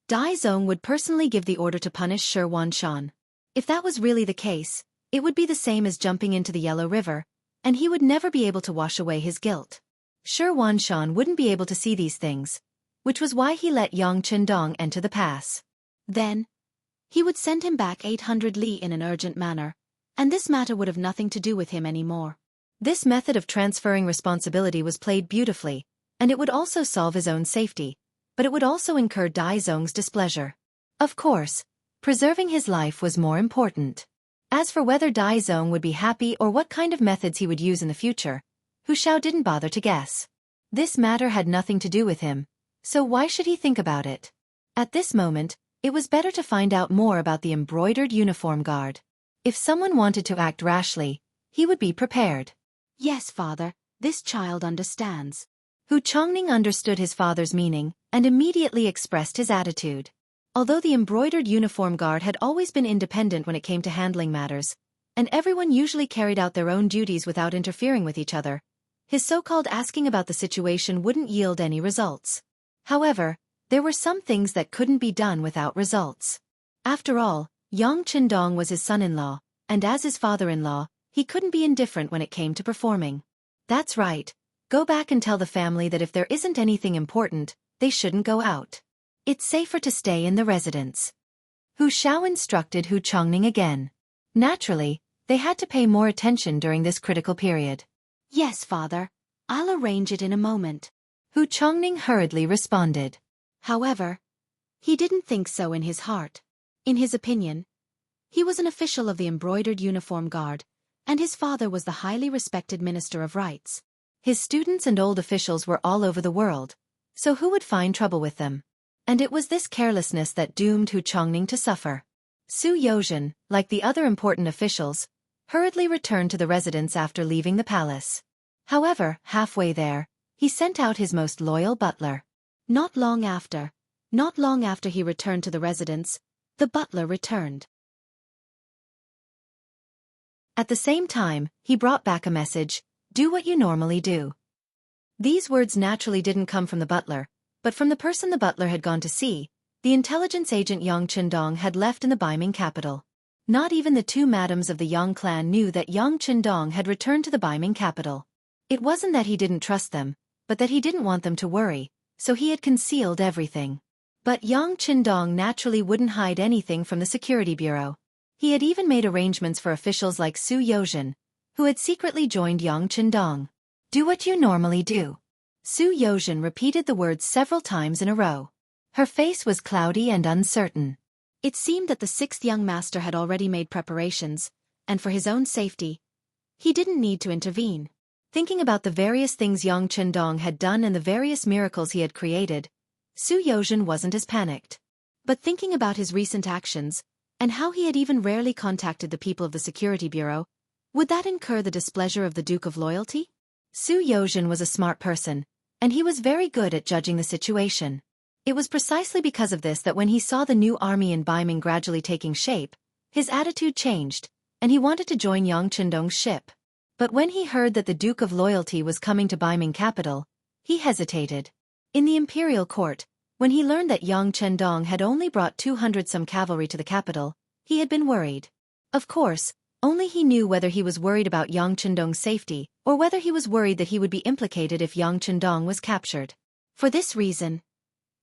Dai Zong would personally give the order to punish Shi Wanshan. If that was really the case, it would be the same as jumping into the Yellow River, and he would never be able to wash away his guilt. Shi Wanshan wouldn't be able to see these things, which was why he let Yang Chendong enter the pass. Then, he would send him back 800 li in an urgent manner, and this matter would have nothing to do with him anymore. This method of transferring responsibility was played beautifully, and it would also solve his own safety, but it would also incur Dai Zong's displeasure. Of course, preserving his life was more important. As for whether Dai Zong would be happy or what kind of methods he would use in the future, Hu Shao didn't bother to guess. This matter had nothing to do with him, so why should he think about it? At this moment, it was better to find out more about the embroidered uniform guard. If someone wanted to act rashly, he would be prepared. Yes, father, this child understands. Hu Chongning understood his father's meaning and immediately expressed his attitude. Although the embroidered uniform guard had always been independent when it came to handling matters, and everyone usually carried out their own duties without interfering with each other, his so-called asking about the situation wouldn't yield any results. However, there were some things that couldn't be done without results. After all, Yang Chendong was his son-in-law, and as his father-in-law, he couldn't be indifferent when it came to performing. That's right. Go back and tell the family that if there isn't anything important, they shouldn't go out. It's safer to stay in the residence. Hu Shao instructed Hu Chongning again. Naturally, they had to pay more attention during this critical period. Yes, father. I'll arrange it in a moment. Hu Chongning hurriedly responded. However, he didn't think so in his heart. In his opinion, he was an official of the embroidered uniform guard, and his father was the highly respected Minister of Rights. His students and old officials were all over the world, so who would find trouble with them? And it was this carelessness that doomed Hu Chongning to suffer. Su Yozhen, like the other important officials, hurriedly returned to the residence after leaving the palace. However, halfway there, he sent out his most loyal butler. Not long after he returned to the residence, the butler returned. At the same time, he brought back a message, "Do what you normally do." These words naturally didn't come from the butler, But from the person the butler had gone to see, the intelligence agent Yang Chendong had left in the Baiming capital. Not even the two madams of the Yang clan knew that Yang Chendong had returned to the Baiming capital. It wasn't that he didn't trust them, but that he didn't want them to worry, so he had concealed everything. But Yang Chendong naturally wouldn't hide anything from the security bureau. He had even made arrangements for officials like Su Yozhen, who had secretly joined Yang Chendong. Do what you normally do. Su Yozhen repeated the words several times in a row. Her face was cloudy and uncertain. It seemed that the sixth young master had already made preparations, and for his own safety, he didn't need to intervene. Thinking about the various things Yang Chendong had done and the various miracles he had created, Su Yozhen wasn't as panicked. But thinking about his recent actions, and how he had even rarely contacted the people of the security bureau, would that incur the displeasure of the Duke of Loyalty? Su Yozhen was a smart person, and he was very good at judging the situation. It was precisely because of this that when he saw the new army in Baiming gradually taking shape, his attitude changed, and he wanted to join Yang Chendong's ship. But when he heard that the Duke of Loyalty was coming to Baiming capital, he hesitated. In the Imperial court, when he learned that Yang Chendong had only brought 200-some cavalry to the capital, he had been worried. Of course, only he knew whether he was worried about Yang Chendong's safety, or whether he was worried that he would be implicated if Yang Chendong was captured. For this reason,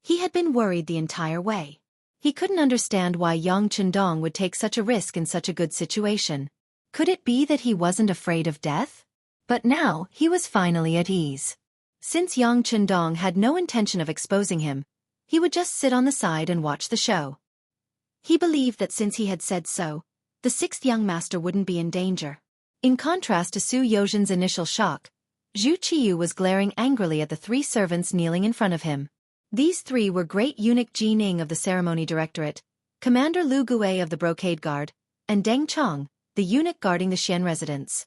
he had been worried the entire way. He couldn't understand why Yang Chendong would take such a risk in such a good situation. Could it be that he wasn't afraid of death? But now, he was finally at ease. Since Yang Chendong had no intention of exposing him, he would just sit on the side and watch the show. He believed that since he had said so, the sixth young master wouldn't be in danger. In contrast to Su Yozhen's initial shock, Zhu Qiyu was glaring angrily at the three servants kneeling in front of him. These three were Great Eunuch Ji Ning of the Ceremony Directorate, Commander Lu Gui of the Brocade Guard, and Deng Chong, the eunuch guarding the Xian residence.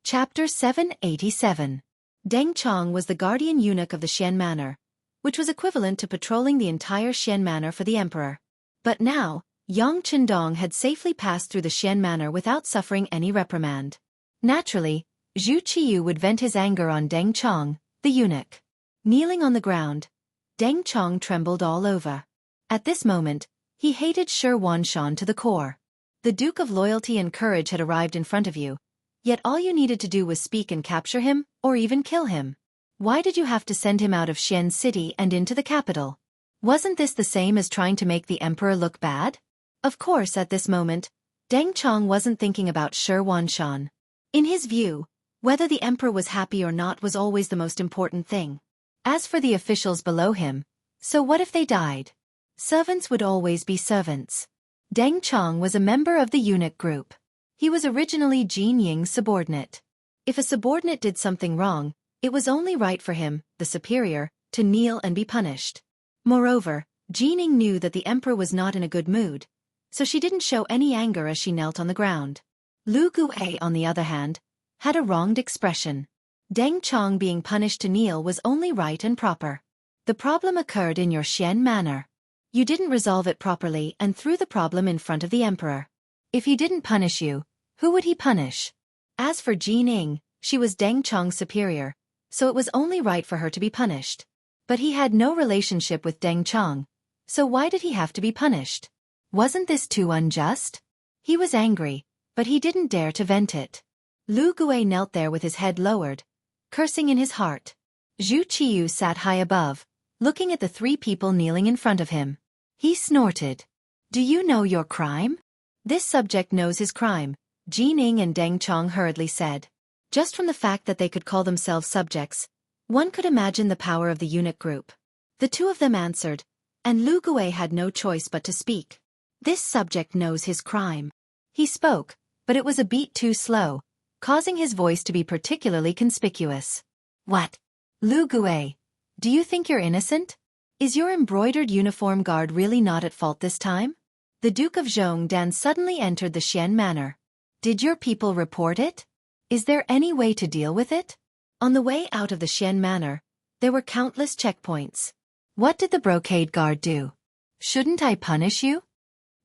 Chapter 787. Deng Chong was the guardian eunuch of the Xian Manor, which was equivalent to patrolling the entire Xian Manor for the emperor. But now, Yang Chendong had safely passed through the Xian Manor without suffering any reprimand. Naturally, Zhu Qiyu would vent his anger on Deng Chong, the eunuch. Kneeling on the ground, Deng Chong trembled all over. At this moment, he hated Shi Wanshan to the core. The Duke of Loyalty and Courage had arrived in front of you, yet all you needed to do was speak and capture him, or even kill him. Why did you have to send him out of Xian City and into the capital? Wasn't this the same as trying to make the emperor look bad? Of course, at this moment, Deng Chong wasn't thinking about Shi Wanshan. In his view, whether the emperor was happy or not was always the most important thing. As for the officials below him, so what if they died? Servants would always be servants. Deng Chong was a member of the eunuch group. He was originally Jin Ying's subordinate. If a subordinate did something wrong, it was only right for him, the superior, to kneel and be punished. Moreover, Jin Ying knew that the emperor was not in a good mood, so she didn't show any anger as she knelt on the ground. Lu Gui, on the other hand, had a wronged expression. Deng Chong being punished to kneel was only right and proper. The problem occurred in your Xian Manor. You didn't resolve it properly and threw the problem in front of the emperor. If he didn't punish you, who would he punish? As for Jin Ying, she was Deng Chong's superior, so it was only right for her to be punished. But he had no relationship with Deng Chong, so why did he have to be punished? Wasn't this too unjust? He was angry, but he didn't dare to vent it. Lu Gui knelt there with his head lowered, cursing in his heart. Zhu Qiyu sat high above, looking at the three people kneeling in front of him. He snorted. Do you know your crime? This subject knows his crime, Jin Ying and Deng Chong hurriedly said. Just from the fact that they could call themselves subjects, one could imagine the power of the eunuch group. The two of them answered, and Lu Gui had no choice but to speak. This subject knows his crime. He spoke, but it was a beat too slow, causing his voice to be particularly conspicuous. What? Lu Gui, do you think you're innocent? Is your embroidered uniform guard really not at fault this time? The Duke of Zhongdan suddenly entered the Xian Manor. Did your people report it? Is there any way to deal with it? On the way out of the Xian Manor, there were countless checkpoints. What did the Brocade Guard do? Shouldn't I punish you?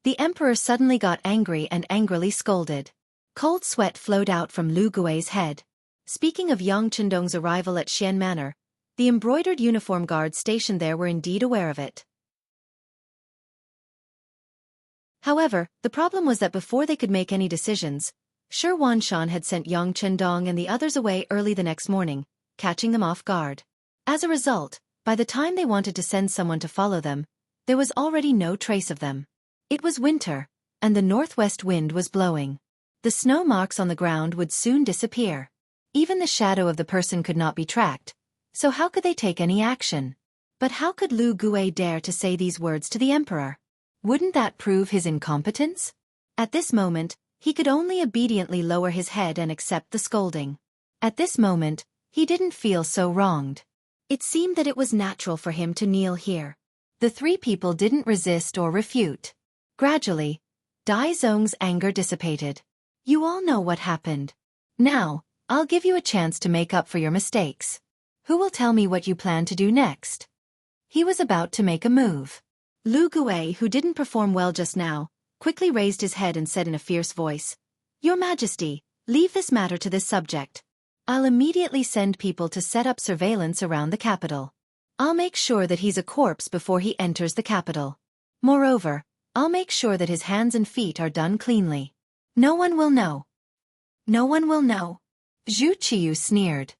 The emperor suddenly got angry and angrily scolded. Cold sweat flowed out from Lu Gui's head. Speaking of Yang Chendong's arrival at Xian Manor, the embroidered uniform guards stationed there were indeed aware of it. However, the problem was that before they could make any decisions, Shi Wanshan had sent Yang Chendong and the others away early the next morning, catching them off guard. As a result, by the time they wanted to send someone to follow them, there was already no trace of them. It was winter, and the northwest wind was blowing. The snow marks on the ground would soon disappear. Even the shadow of the person could not be tracked, so how could they take any action? But how could Lu Gui dare to say these words to the emperor? Wouldn't that prove his incompetence? At this moment, he could only obediently lower his head and accept the scolding. At this moment, he didn't feel so wronged. It seemed that it was natural for him to kneel here. The three people didn't resist or refute. Gradually, Dai Zong's anger dissipated. You all know what happened. Now, I'll give you a chance to make up for your mistakes. Who will tell me what you plan to do next? He was about to make a move. Lu Gui, who didn't perform well just now, quickly raised his head and said in a fierce voice, Your Majesty, leave this matter to this subject. I'll immediately send people to set up surveillance around the capital. I'll make sure that he's a corpse before he enters the capital. Moreover, I'll make sure that his hands and feet are done cleanly. No one will know. No one will know. Zhu Qiyu sneered.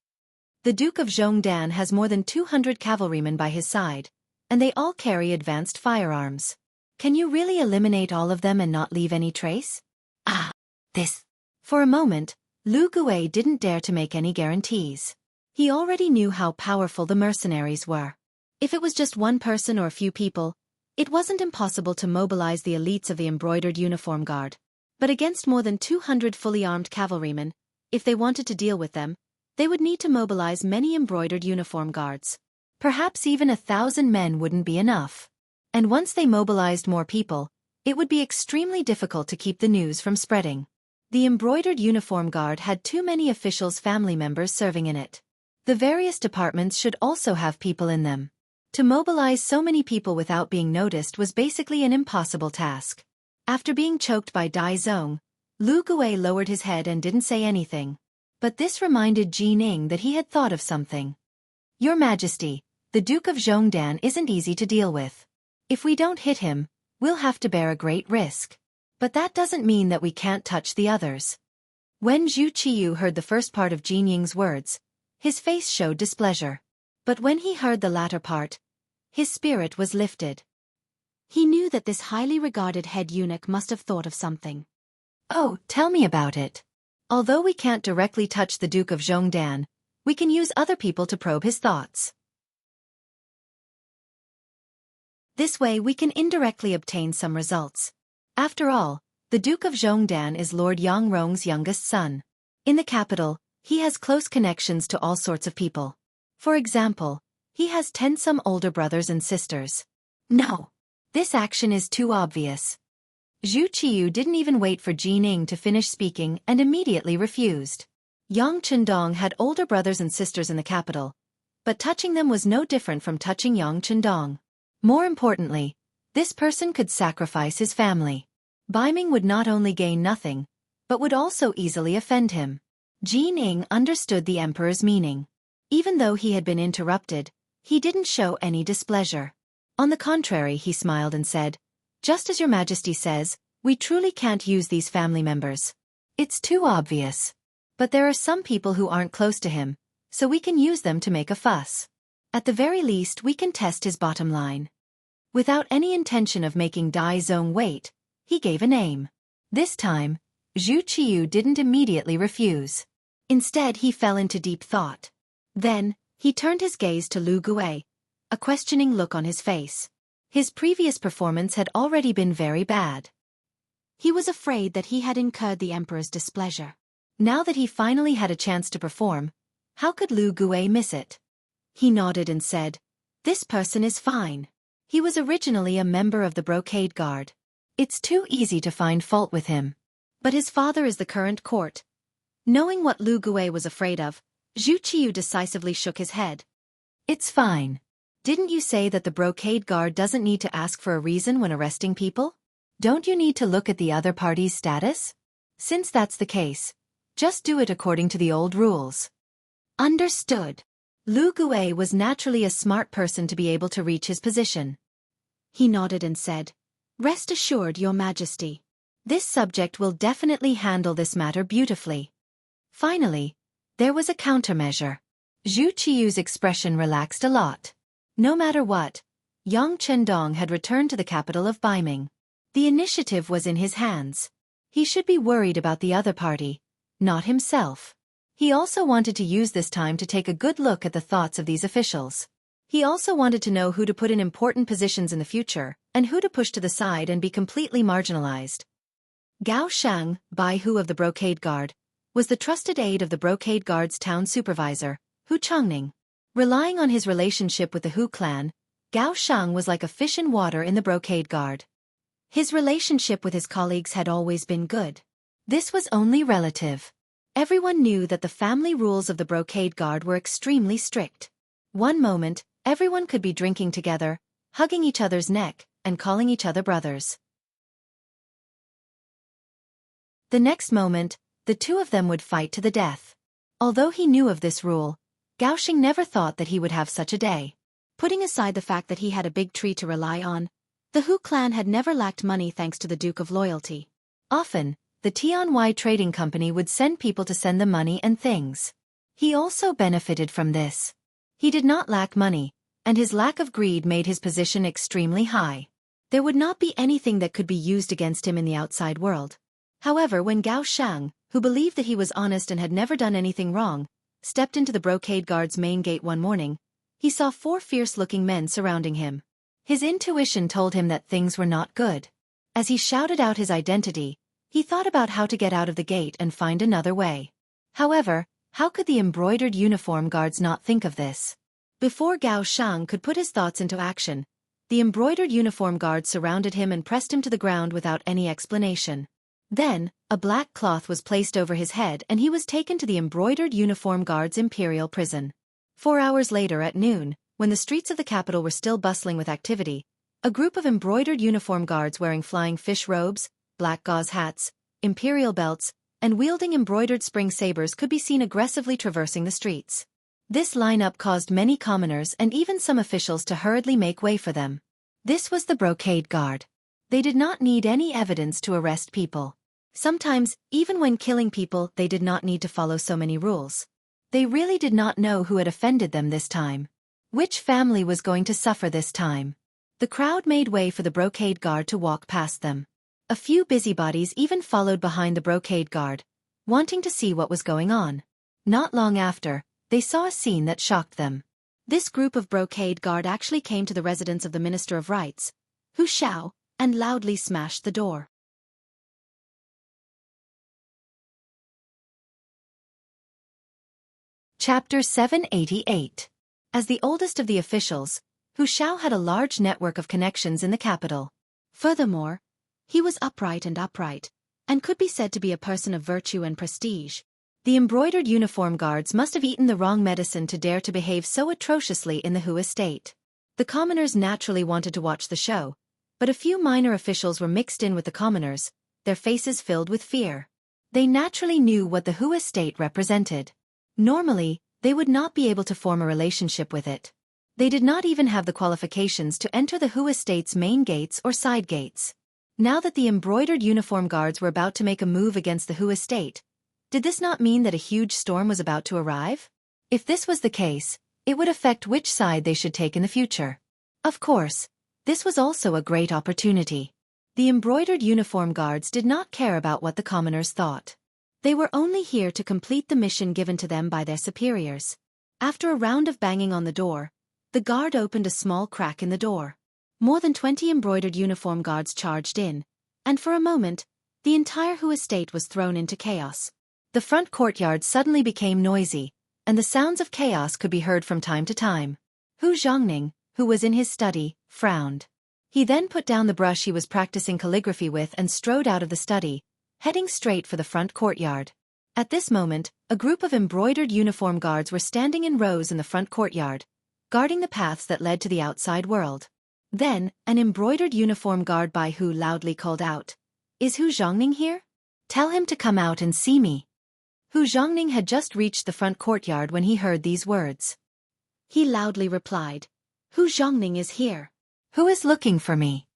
The Duke of Zhongdan has more than 200 cavalrymen by his side, and they all carry advanced firearms. Can you really eliminate all of them and not leave any trace? This. For a moment, Lu Gui didn't dare to make any guarantees. He already knew how powerful the mercenaries were. If it was just one person or a few people, it wasn't impossible to mobilize the elites of the embroidered uniform guard. But against more than 200 fully armed cavalrymen, if they wanted to deal with them, they would need to mobilize many embroidered uniform guards. Perhaps even 1,000 men wouldn't be enough. And once they mobilized more people, it would be extremely difficult to keep the news from spreading. The embroidered uniform guard had too many officials' family members serving in it. The various departments should also have people in them. To mobilize so many people without being noticed was basically an impossible task. After being choked by Dai Zong, Lu Gui lowered his head and didn't say anything. But this reminded Ji Ning that he had thought of something. Your Majesty, the Duke of Zhongdan isn't easy to deal with. If we don't hit him, we'll have to bear a great risk. But that doesn't mean that we can't touch the others. When Zhu Qiyu heard the first part of Ji Ning's words, his face showed displeasure. But when he heard the latter part, his spirit was lifted. He knew that this highly regarded head eunuch must have thought of something. Oh, tell me about it. Although we can't directly touch the Duke of Zhongdan, we can use other people to probe his thoughts. This way we can indirectly obtain some results. After all, the Duke of Zhongdan is Lord Yang Rong's youngest son. In the capital, he has close connections to all sorts of people. For example, he has 10 some older brothers and sisters. No. This action is too obvious. Zhu Qiyu didn't even wait for Ji Ning to finish speaking and immediately refused. Yang Chendong had older brothers and sisters in the capital, but touching them was no different from touching Yang Chendong. More importantly, this person could sacrifice his family. Baiming would not only gain nothing, but would also easily offend him. Ji Ning understood the emperor's meaning. Even though he had been interrupted, he didn't show any displeasure. On the contrary, he smiled and said, Just as your Majesty says, we truly can't use these family members. It's too obvious. But there are some people who aren't close to him, so we can use them to make a fuss. At the very least we can test his bottom line. Without any intention of making Dai Zong wait, he gave a name. This time, Zhu Qiyu didn't immediately refuse. Instead he fell into deep thought. Then, he turned his gaze to Lu Gui, a questioning look on his face. His previous performance had already been very bad. He was afraid that he had incurred the emperor's displeasure. Now that he finally had a chance to perform, how could Lu Gui miss it? He nodded and said, This person is fine. He was originally a member of the Brocade Guard. It's too easy to find fault with him. But his father is the current court. Knowing what Lu Gui was afraid of, Zhu Qiyu decisively shook his head. It's fine. Didn't you say that the Brocade Guard doesn't need to ask for a reason when arresting people? Don't you need to look at the other party's status? Since that's the case, just do it according to the old rules. Understood. Lu Gui was naturally a smart person to be able to reach his position. He nodded and said, "Rest assured, Your Majesty. This subject will definitely handle this matter beautifully." Finally, there was a countermeasure. Zhu Qiu's expression relaxed a lot. No matter what, Yang Chendong had returned to the capital of Baiming. The initiative was in his hands. He should be worried about the other party, not himself. He also wanted to use this time to take a good look at the thoughts of these officials. He also wanted to know who to put in important positions in the future, and who to push to the side and be completely marginalized. Gao Shang, Bai Hu of the Brocade Guard, was the trusted aide of the Brocade Guard's town supervisor, Hu Chongning. Relying on his relationship with the Hu clan, Gao Shang was like a fish in water in the Brocade Guard. His relationship with his colleagues had always been good. This was only relative. Everyone knew that the family rules of the Brocade Guard were extremely strict. One moment, everyone could be drinking together, hugging each other's neck, and calling each other brothers. The next moment, the two of them would fight to the death. Although he knew of this rule, Gao Xing never thought that he would have such a day. Putting aside the fact that he had a big tree to rely on, the Hu clan had never lacked money thanks to the Duke of Loyalty. Often, the Tianwai Trading Company would send people to send them money and things. He also benefited from this. He did not lack money, and his lack of greed made his position extremely high. There would not be anything that could be used against him in the outside world. However, when Gao Shang, who believed that he was honest and had never done anything wrong, stepped into the Brocade Guard's main gate one morning, he saw 4 fierce-looking men surrounding him. His intuition told him that things were not good. As he shouted out his identity, he thought about how to get out of the gate and find another way. However, how could the embroidered uniform guards not think of this? Before Gao Shang could put his thoughts into action, the embroidered uniform guards surrounded him and pressed him to the ground without any explanation. Then, a black cloth was placed over his head and he was taken to the embroidered uniform guards' Imperial prison. 4 hours later at noon, when the streets of the capital were still bustling with activity, a group of embroidered uniform guards wearing flying fish robes, black gauze hats, imperial belts, and wielding embroidered spring sabers could be seen aggressively traversing the streets. This lineup caused many commoners and even some officials to hurriedly make way for them. This was the Brocade Guard. They did not need any evidence to arrest people. Sometimes, even when killing people, they did not need to follow so many rules. They really did not know who had offended them this time. Which family was going to suffer this time? The crowd made way for the Brocade Guard to walk past them. A few busybodies even followed behind the Brocade Guard, wanting to see what was going on. Not long after, they saw a scene that shocked them. This group of Brocade Guard actually came to the residence of the Minister of Rights, Hu Xiao, and loudly smashed the door. Chapter 788. As the oldest of the officials, Hu Xiao had a large network of connections in the capital. Furthermore, he was upright, and could be said to be a person of virtue and prestige. The embroidered uniform guards must have eaten the wrong medicine to dare to behave so atrociously in the Hu estate. The commoners naturally wanted to watch the show, but a few minor officials were mixed in with the commoners, their faces filled with fear. They naturally knew what the Hu estate represented. Normally, they would not be able to form a relationship with it. They did not even have the qualifications to enter the Hu estate's main gates or side gates. Now that the embroidered uniform guards were about to make a move against the Hu estate, did this not mean that a huge storm was about to arrive? If this was the case, it would affect which side they should take in the future. Of course, this was also a great opportunity. The embroidered uniform guards did not care about what the commoners thought. They were only here to complete the mission given to them by their superiors. After a round of banging on the door, the guard opened a small crack in the door. More than 20 embroidered uniform guards charged in, and for a moment, the entire Hu estate was thrown into chaos. The front courtyard suddenly became noisy, and the sounds of chaos could be heard from time to time. Hu Zhongning, who was in his study, frowned. He then put down the brush he was practicing calligraphy with and strode out of the study, heading straight for the front courtyard. At this moment, a group of embroidered uniform guards were standing in rows in the front courtyard, guarding the paths that led to the outside world. Then, an embroidered uniform guard by Hu loudly called out, "Is Hu Zhongning here? Tell him to come out and see me." Hu Zhongning had just reached the front courtyard when he heard these words. He loudly replied, Hu Zhongning is here. Who is looking for me?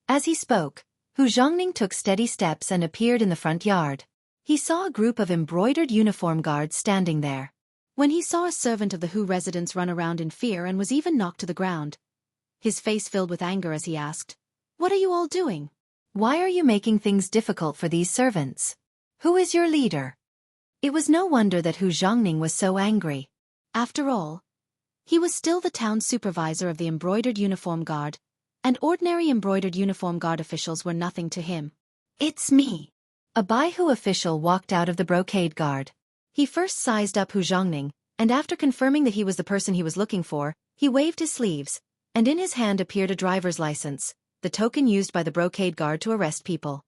As he spoke, Hu Zhongning took steady steps and appeared in the front yard. He saw a group of embroidered uniform guards standing there. When he saw a servant of the Hu residence run around in fear and was even knocked to the ground, his face filled with anger as he asked, What are you all doing? Why are you making things difficult for these servants? Who is your leader? It was no wonder that Hu Zhongning was so angry. After all, he was still the town supervisor of the embroidered uniform guard, and ordinary embroidered uniform guard officials were nothing to him. It's me. A Baihu official walked out of the brocade guard. He first sized up Hu Zhongning, and after confirming that he was the person he was looking for, he waved his sleeves, and in his hand appeared a driver's license, the token used by the brocade guard to arrest people.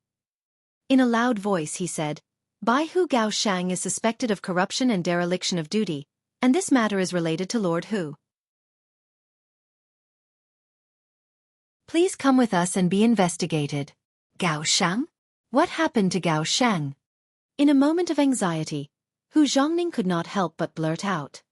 In a loud voice he said, Baihu Gao Shang is suspected of corruption and dereliction of duty, and this matter is related to Lord Hu. Please come with us and be investigated. Gao Shang? What happened to Gao Shang? In a moment of anxiety, Hu Zhongning could not help but blurt out.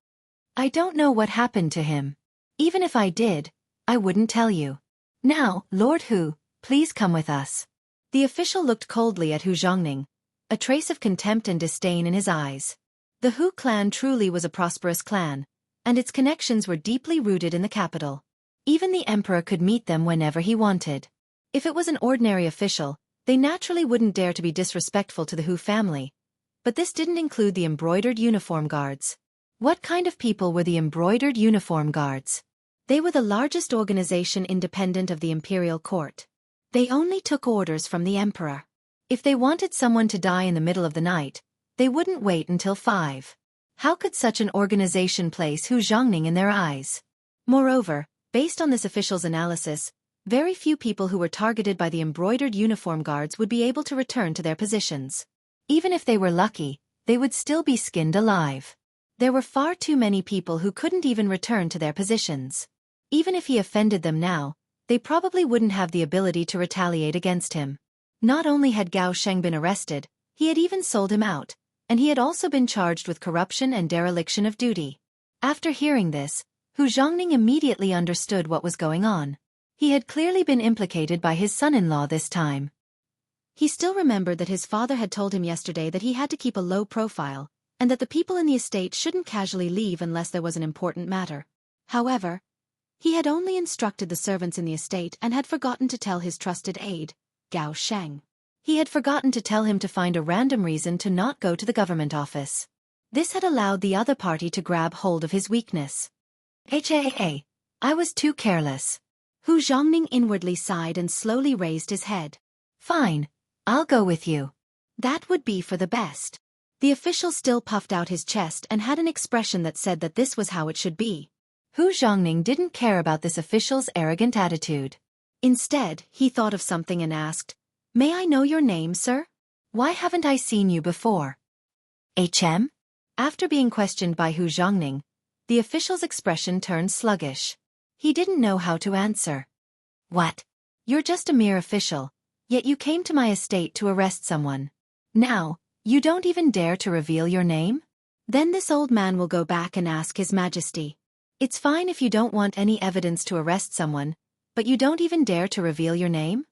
I don't know what happened to him. Even if I did, I wouldn't tell you. Now, Lord Hu, please come with us. The official looked coldly at Hu Zhongning, a trace of contempt and disdain in his eyes. The Hu clan truly was a prosperous clan, and its connections were deeply rooted in the capital. Even the emperor could meet them whenever he wanted. If it was an ordinary official, they naturally wouldn't dare to be disrespectful to the Hu family. But this didn't include the embroidered uniform guards. What kind of people were the embroidered uniform guards? They were the largest organization independent of the Imperial court. They only took orders from the emperor. If they wanted someone to die in the middle of the night, they wouldn't wait until 5. How could such an organization place Hu Zhongning in their eyes? Moreover, based on this official's analysis, very few people who were targeted by the embroidered uniform guards would be able to return to their positions. Even if they were lucky, they would still be skinned alive. There were far too many people who couldn't even return to their positions. Even if he offended them now, they probably wouldn't have the ability to retaliate against him. Not only had Gao Sheng been arrested, he had even sold him out, and he had also been charged with corruption and dereliction of duty. After hearing this, Hu Zhongning immediately understood what was going on. He had clearly been implicated by his son-in-law this time. He still remembered that his father had told him yesterday that he had to keep a low profile, and that the people in the estate shouldn't casually leave unless there was an important matter. However, he had only instructed the servants in the estate and had forgotten to tell his trusted aide, Gao Sheng. He had forgotten to tell him to find a random reason to not go to the government office. This had allowed the other party to grab hold of his weakness. I was too careless. Hu Zhongning inwardly sighed and slowly raised his head. Fine, I'll go with you. That would be for the best. The official still puffed out his chest and had an expression that said that this was how it should be. Hu Zhongning didn't care about this official's arrogant attitude. Instead, he thought of something and asked, May I know your name, sir? Why haven't I seen you before? HM? After being questioned by Hu Zhongning, the official's expression turned sluggish. He didn't know how to answer. What? You're just a mere official, yet you came to my estate to arrest someone. Now, you don't even dare to reveal your name? Then this old man will go back and ask His Majesty. It's fine if you don't want any evidence to arrest someone, but you don't even dare to reveal your name?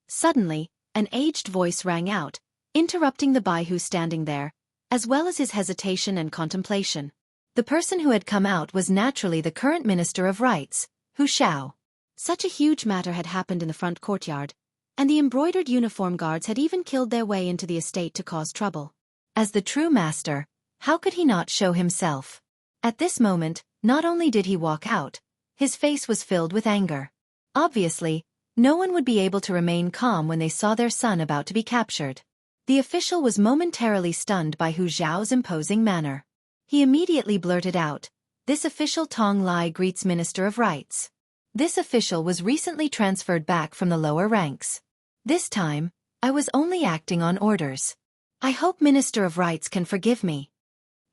Suddenly, an aged voice rang out, interrupting the Baihu standing there, as well as his hesitation and contemplation. The person who had come out was naturally the current Minister of Rights, Hu Xiao. Such a huge matter had happened in the front courtyard, and the embroidered uniform guards had even killed their way into the estate to cause trouble. As the true master, how could he not show himself? At this moment, not only did he walk out, his face was filled with anger. Obviously, no one would be able to remain calm when they saw their son about to be captured. The official was momentarily stunned by Hu Xiao's imposing manner. He immediately blurted out, "This official Tong Lai greets Minister of Rights." This official was recently transferred back from the lower ranks. This time, I was only acting on orders. I hope Minister of Rights can forgive me.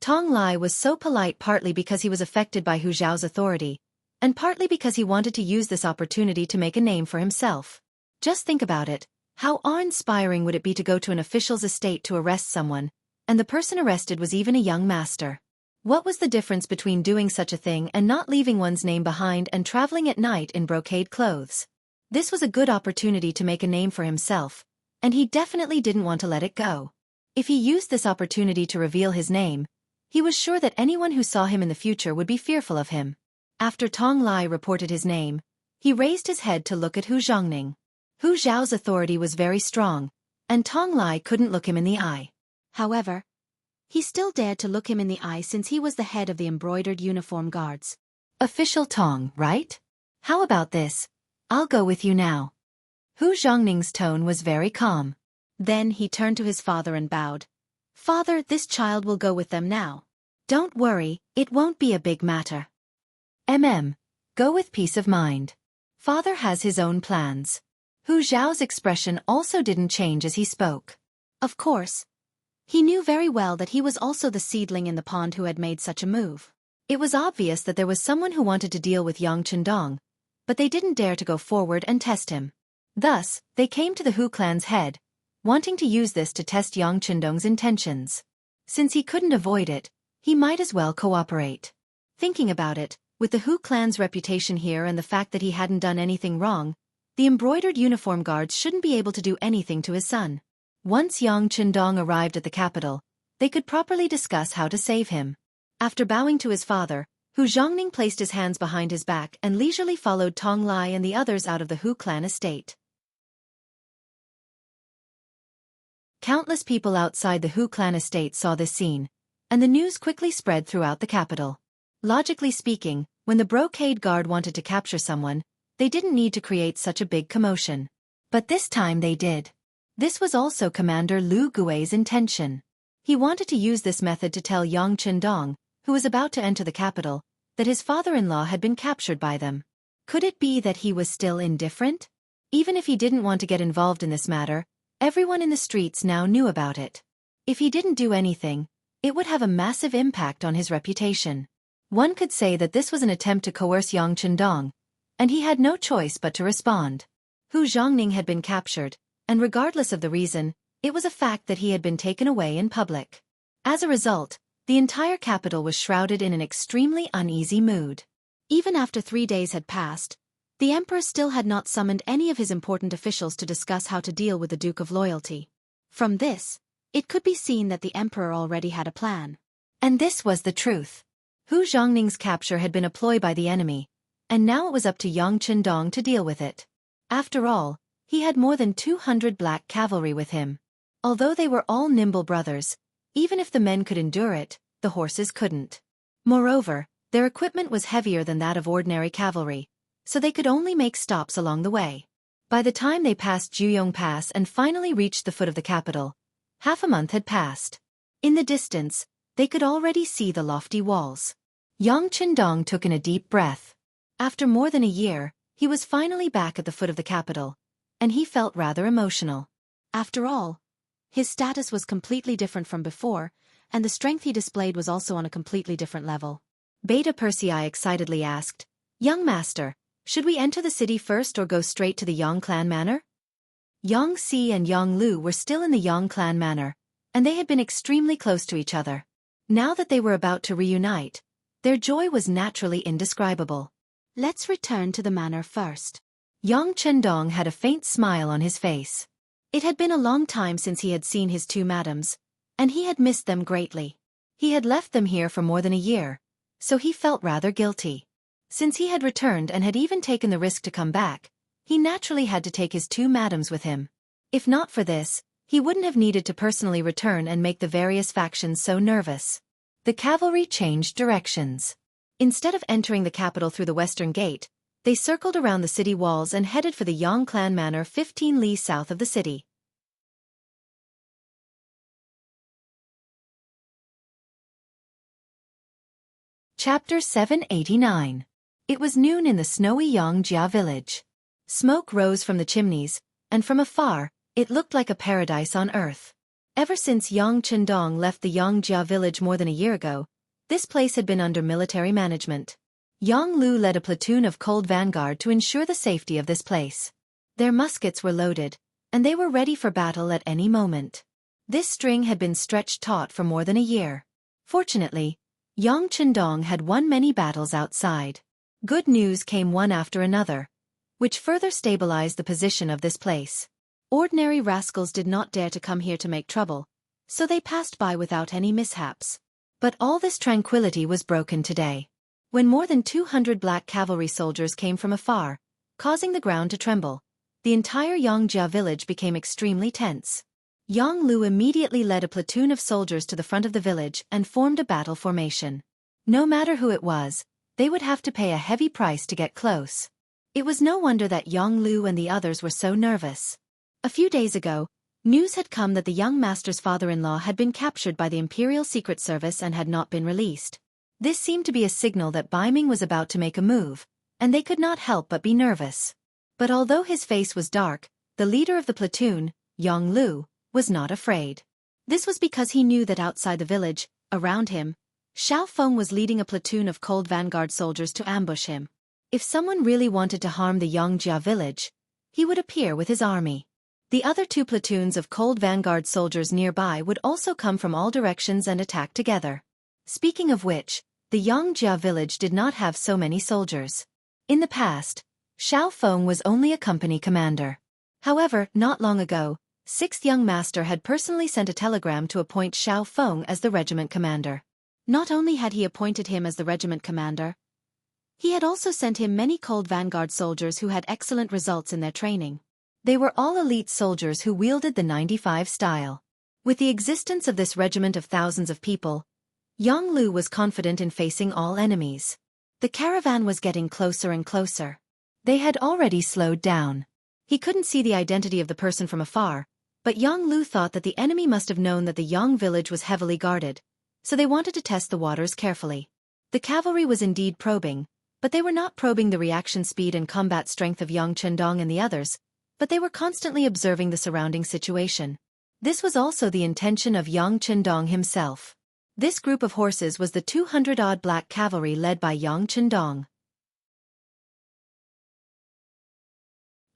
Tong Lai was so polite partly because he was affected by Hu Xiao's authority, and partly because he wanted to use this opportunity to make a name for himself. Just think about it, How awe-inspiring would it be to go to an official's estate to arrest someone, and the person arrested was even a young master? What was the difference between doing such a thing and not leaving one's name behind and traveling at night in brocade clothes? This was a good opportunity to make a name for himself, and he definitely didn't want to let it go. If he used this opportunity to reveal his name, he was sure that anyone who saw him in the future would be fearful of him. After Tong Lai reported his name, he raised his head to look at Hu Zhongning. Hu Zhao's authority was very strong, and Tong Lai couldn't look him in the eye. However, he still dared to look him in the eye since he was the head of the embroidered uniform guards. Official Tong, right? How about this? I'll go with you now. Hu Zhongning's tone was very calm. Then he turned to his father and bowed. Father, this child will go with them now. Don't worry, it won't be a big matter. Go with peace of mind. Father has his own plans. Hu Zhao's expression also didn't change as he spoke. Of course. He knew very well that he was also the seedling in the pond who had made such a move. It was obvious that there was someone who wanted to deal with Yang Chendong, but they didn't dare to go forward and test him. Thus, they came to the Hu clan's head, wanting to use this to test Yang Chendong's intentions. Since he couldn't avoid it, he might as well cooperate. Thinking about it, with the Hu clan's reputation here and the fact that he hadn't done anything wrong, the embroidered uniform guards shouldn't be able to do anything to his son. Once Yang Chendong arrived at the capital, they could properly discuss how to save him. After bowing to his father, Hu Zhongning placed his hands behind his back and leisurely followed Tong Lai and the others out of the Hu clan estate. Countless people outside the Hu clan estate saw this scene, and the news quickly spread throughout the capital. Logically speaking, when the brocade guard wanted to capture someone, they didn't need to create such a big commotion. But this time they did. This was also Commander Lu Gui's intention. He wanted to use this method to tell Yang Chendong, who was about to enter the capital, that his father-in-law had been captured by them. Could it be that he was still indifferent? Even if he didn't want to get involved in this matter, everyone in the streets now knew about it. If he didn't do anything, it would have a massive impact on his reputation. One could say that this was an attempt to coerce Yang Chendong, and he had no choice but to respond. Hu Zhongning had been captured, and regardless of the reason, it was a fact that he had been taken away in public. As a result, the entire capital was shrouded in an extremely uneasy mood. Even after 3 days had passed, the emperor still had not summoned any of his important officials to discuss how to deal with the Duke of Loyalty. From this, it could be seen that the emperor already had a plan. And this was the truth. Hu Zhongning's capture had been a ploy by the enemy, and now it was up to Yang Chendong to deal with it. After all, he had more than 200 black cavalry with him. Although they were all nimble brothers, even if the men could endure it, the horses couldn't. Moreover, their equipment was heavier than that of ordinary cavalry, so they could only make stops along the way. By the time they passed Juyong Pass and finally reached the foot of the capital, half a month had passed. In the distance, they could already see the lofty walls. Yang Chendong took in a deep breath. After more than a year, he was finally back at the foot of the capital, and he felt rather emotional. After all, his status was completely different from before, and the strength he displayed was also on a completely different level. Beta Persei excitedly asked, "Young master, should we enter the city first or go straight to the Yang clan manor?" Yang Si and Yang Lu were still in the Yang clan manor, and they had been extremely close to each other. Now that they were about to reunite, their joy was naturally indescribable. Let's return to the manor first. Yang Chendong had a faint smile on his face. It had been a long time since he had seen his two madams, and he had missed them greatly. He had left them here for more than a year, so he felt rather guilty. Since he had returned and had even taken the risk to come back, he naturally had to take his two madams with him. If not for this, he wouldn't have needed to personally return and make the various factions so nervous. The cavalry changed directions. Instead of entering the capital through the western gate, they circled around the city walls and headed for the Yang clan manor 15 li south of the city. Chapter 789. It was noon in the snowy Xianxia village. Smoke rose from the chimneys, and from afar, it looked like a paradise on earth. Ever since Yang Chendong left the Xianxia village more than a year ago, this place had been under military management. Yang Lu led a platoon of cold vanguard to ensure the safety of this place. Their muskets were loaded, and they were ready for battle at any moment. This string had been stretched taut for more than a year. Fortunately, Yang Chendong had won many battles outside. Good news came one after another, which further stabilized the position of this place. Ordinary rascals did not dare to come here to make trouble, so they passed by without any mishaps. But all this tranquility was broken today, when more than 200 black cavalry soldiers came from afar, causing the ground to tremble. The entire Xianxia village became extremely tense. Yang Lu immediately led a platoon of soldiers to the front of the village and formed a battle formation. No matter who it was, they would have to pay a heavy price to get close. It was no wonder that Yang Lu and the others were so nervous. A few days ago, news had come that the young master's father-in-law had been captured by the Imperial Secret Service and had not been released. This seemed to be a signal that Baiming was about to make a move, and they could not help but be nervous. But although his face was dark, the leader of the platoon, Yang Lu, was not afraid. This was because he knew that outside the village, around him, Xiao Feng was leading a platoon of cold vanguard soldiers to ambush him. If someone really wanted to harm the Xianxia village, he would appear with his army. The other two platoons of cold vanguard soldiers nearby would also come from all directions and attack together. Speaking of which, the Xianxia village did not have so many soldiers. In the past, Xiao Feng was only a company commander. However, not long ago, 6th Young Master had personally sent a telegram to appoint Xiao Feng as the regiment commander. Not only had he appointed him as the regiment commander, he had also sent him many cold vanguard soldiers who had excellent results in their training. They were all elite soldiers who wielded the 95 style. With the existence of this regiment of thousands of people, Yang Lu was confident in facing all enemies. The caravan was getting closer and closer. They had already slowed down. He couldn't see the identity of the person from afar, but Yang Lu thought that the enemy must have known that the Yang village was heavily guarded, so they wanted to test the waters carefully. The cavalry was indeed probing, but they were not probing the reaction speed and combat strength of Yang Chendong and the others, but they were constantly observing the surrounding situation. This was also the intention of Yang Chendong himself. This group of horses was the 200-odd black cavalry led by Yang Chendong.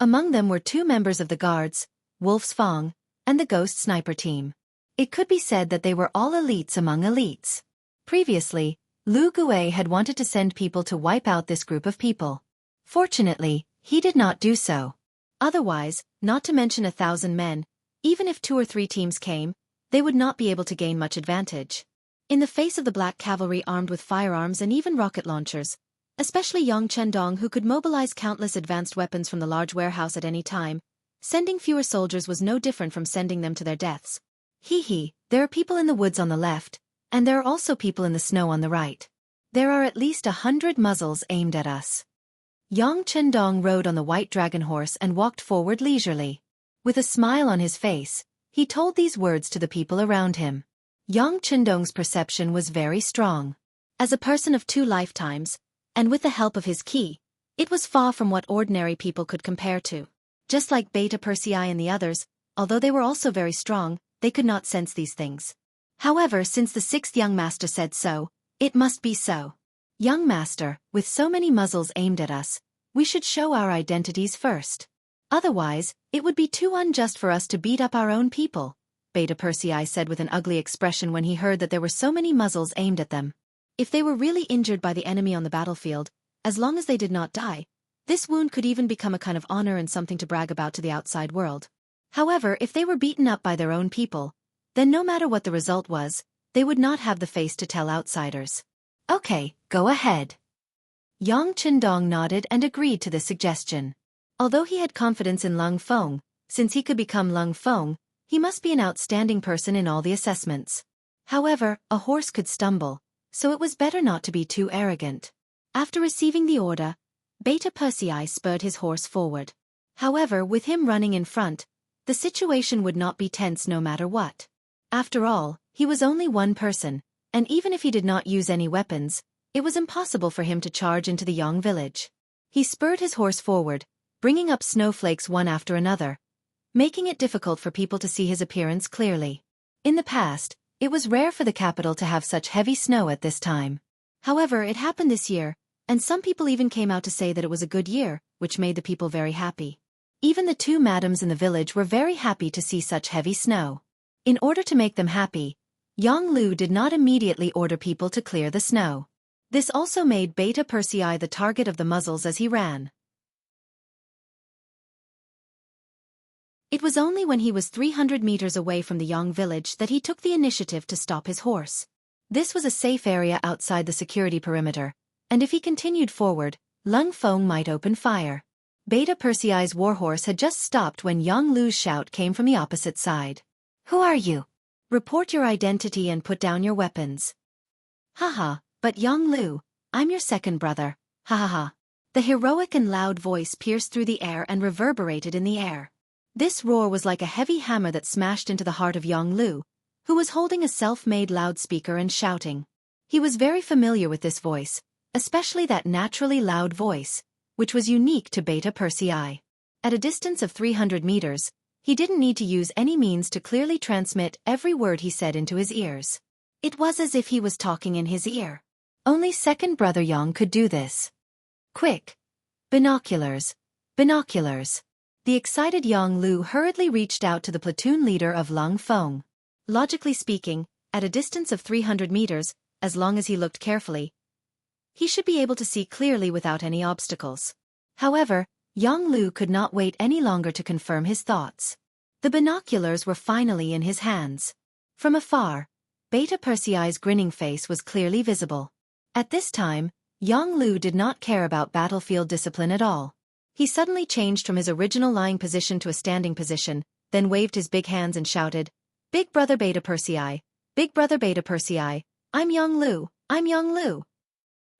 Among them were two members of the guards, Wolf's Fang, and the Ghost Sniper team. It could be said that they were all elites among elites. Previously, Lu Gui had wanted to send people to wipe out this group of people. Fortunately, he did not do so. Otherwise, not to mention 1,000 men, even if 2 or 3 teams came, they would not be able to gain much advantage. In the face of the black cavalry armed with firearms and even rocket launchers, especially Yang Chendong who could mobilize countless advanced weapons from the large warehouse at any time, sending fewer soldiers was no different from sending them to their deaths. There are people in the woods on the left, and there are also people in the snow on the right. There are at least 100 muzzles aimed at us. Yang Chendong rode on the white dragon horse and walked forward leisurely. With a smile on his face, he told these words to the people around him. Yang Chendong's perception was very strong. As a person of 2 lifetimes, and with the help of his ki, it was far from what ordinary people could compare to. Just like Beta Persei and the others, although they were also very strong, they could not sense these things. However, since the 6th Young Master said so, it must be so. Young Master, with so many muzzles aimed at us, we should show our identities first. Otherwise, it would be too unjust for us to beat up our own people, Beta Persei said with an ugly expression when he heard that there were so many muzzles aimed at them. If they were really injured by the enemy on the battlefield, as long as they did not die, this wound could even become a kind of honor and something to brag about to the outside world. However, if they were beaten up by their own people, then no matter what the result was, they would not have the face to tell outsiders. Okay, go ahead. Yang Chendong nodded and agreed to this suggestion. Although he had confidence in Lung Feng, since he could become Lung Feng, he must be an outstanding person in all the assessments. However, a horse could stumble, so it was better not to be too arrogant. After receiving the order, Beta Persei spurred his horse forward. However, with him running in front, the situation would not be tense no matter what. After all, he was only one person, and even if he did not use any weapons, it was impossible for him to charge into the Yang village. He spurred his horse forward, bringing up snowflakes one after another, making it difficult for people to see his appearance clearly. In the past, it was rare for the capital to have such heavy snow at this time. However, it happened this year, and some people even came out to say that it was a good year, which made the people very happy. Even the two madams in the village were very happy to see such heavy snow. In order to make them happy, Jianghu did not immediately order people to clear the snow. This also made Beta Persei the target of the muzzles as he ran. It was only when he was 300 meters away from the Yang village that he took the initiative to stop his horse. This was a safe area outside the security perimeter, and if he continued forward, Lung Feng might open fire. Beta Persei's warhorse had just stopped when Jianghu's shout came from the opposite side. "Who are you? Report your identity and put down your weapons." "Haha, but Jianghu, I'm your second brother, ha ha ha." The heroic and loud voice pierced through the air and reverberated in the air. This roar was like a heavy hammer that smashed into the heart of Jianghu, who was holding a self-made loudspeaker and shouting. He was very familiar with this voice, especially that naturally loud voice, which was unique to Beta Persei. At a distance of 300 meters, he didn't need to use any means to clearly transmit every word he said into his ears. It was as if he was talking in his ear. Only second brother Yang could do this. "Quick! Binoculars! Binoculars!" The excited Jianghu hurriedly reached out to the platoon leader of Lung Feng. Logically speaking, at a distance of 300 meters, as long as he looked carefully, he should be able to see clearly without any obstacles. However, Jianghu could not wait any longer to confirm his thoughts. The binoculars were finally in his hands. From afar, Beta Persei's grinning face was clearly visible. At this time, Jianghu did not care about battlefield discipline at all. He suddenly changed from his original lying position to a standing position, then waved his big hands and shouted, "Big brother Beta Persei, big brother Beta Persei, I'm Jianghu, I'm Jianghu."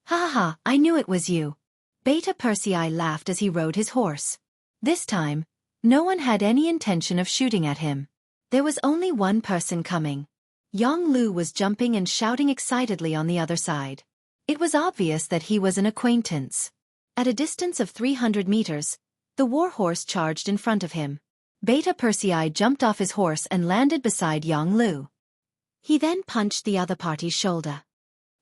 "Ha ha ha, I knew it was you." Beta Persei laughed as he rode his horse. This time, no one had any intention of shooting at him. There was only one person coming. Jianghu was jumping and shouting excitedly on the other side. It was obvious that he was an acquaintance. At a distance of 300 meters, the warhorse charged in front of him. Beta Persei jumped off his horse and landed beside Jianghu. He then punched the other party's shoulder.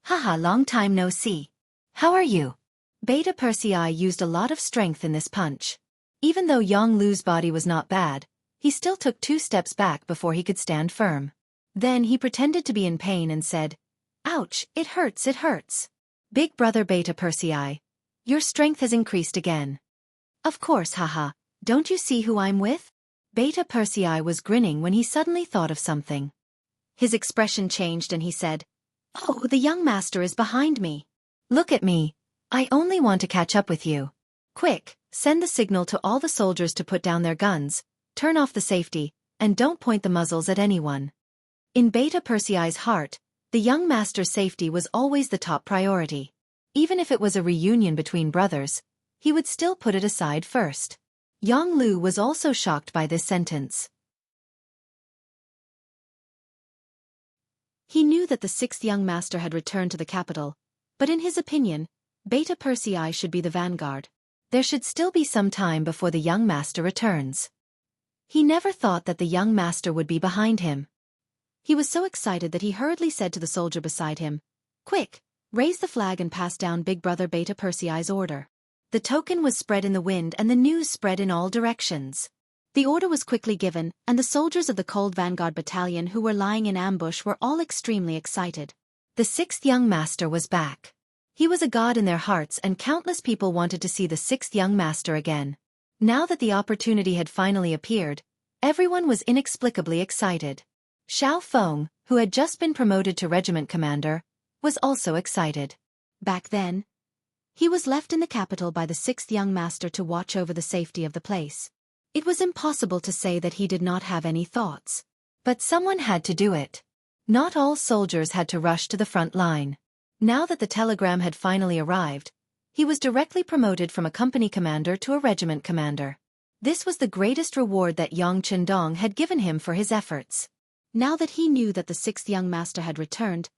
"Haha, long time no see. How are you?" Beta Persei used a lot of strength in this punch. Even though Jianghu's body was not bad, he still took 2 steps back before he could stand firm. Then he pretended to be in pain and said, "Ouch, it hurts, it hurts." "Big brother Beta Persei, your strength has increased again." "Of course, haha, don't you see who I'm with?" Beta Persei was grinning when he suddenly thought of something. His expression changed and he said, "Oh, the young master is behind me. Look at me. I only want to catch up with you. Quick, send the signal to all the soldiers to put down their guns, turn off the safety, and don't point the muzzles at anyone." In Beta Persei's heart, the young master's safety was always the top priority. Even if it was a reunion between brothers, he would still put it aside first. Jianghu was also shocked by this sentence. He knew that the 6th young master had returned to the capital, but in his opinion, Beta Persei should be the vanguard. There should still be some time before the young master returns. He never thought that the young master would be behind him. He was so excited that he hurriedly said to the soldier beside him, "Quick, raise the flag and pass down Big Brother Beta Persei's order." The token was spread in the wind and the news spread in all directions. The order was quickly given, and the soldiers of the Cold Vanguard Battalion who were lying in ambush were all extremely excited. The 6th young master was back. He was a god in their hearts and countless people wanted to see the 6th young master again. Now that the opportunity had finally appeared, everyone was inexplicably excited. Xiao Feng, who had just been promoted to regiment commander, was also excited. Back then, he was left in the capital by the 6th young master to watch over the safety of the place. It was impossible to say that he did not have any thoughts. But someone had to do it. Not all soldiers had to rush to the front line. Now that the telegram had finally arrived, he was directly promoted from a company commander to a regiment commander. This was the greatest reward that Yang Chendong had given him for his efforts. Now that he knew that the 6th young master had returned,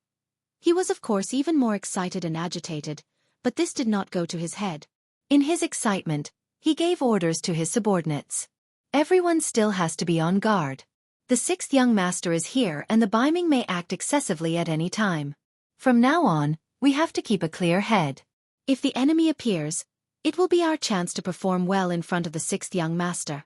he was of course even more excited and agitated, but this did not go to his head. In his excitement, he gave orders to his subordinates. Everyone still has to be on guard. The 6th young master is here and the Baiming may act excessively at any time. From now on, we have to keep a clear head. If the enemy appears, It will be our chance to perform well in front of the sixth young master.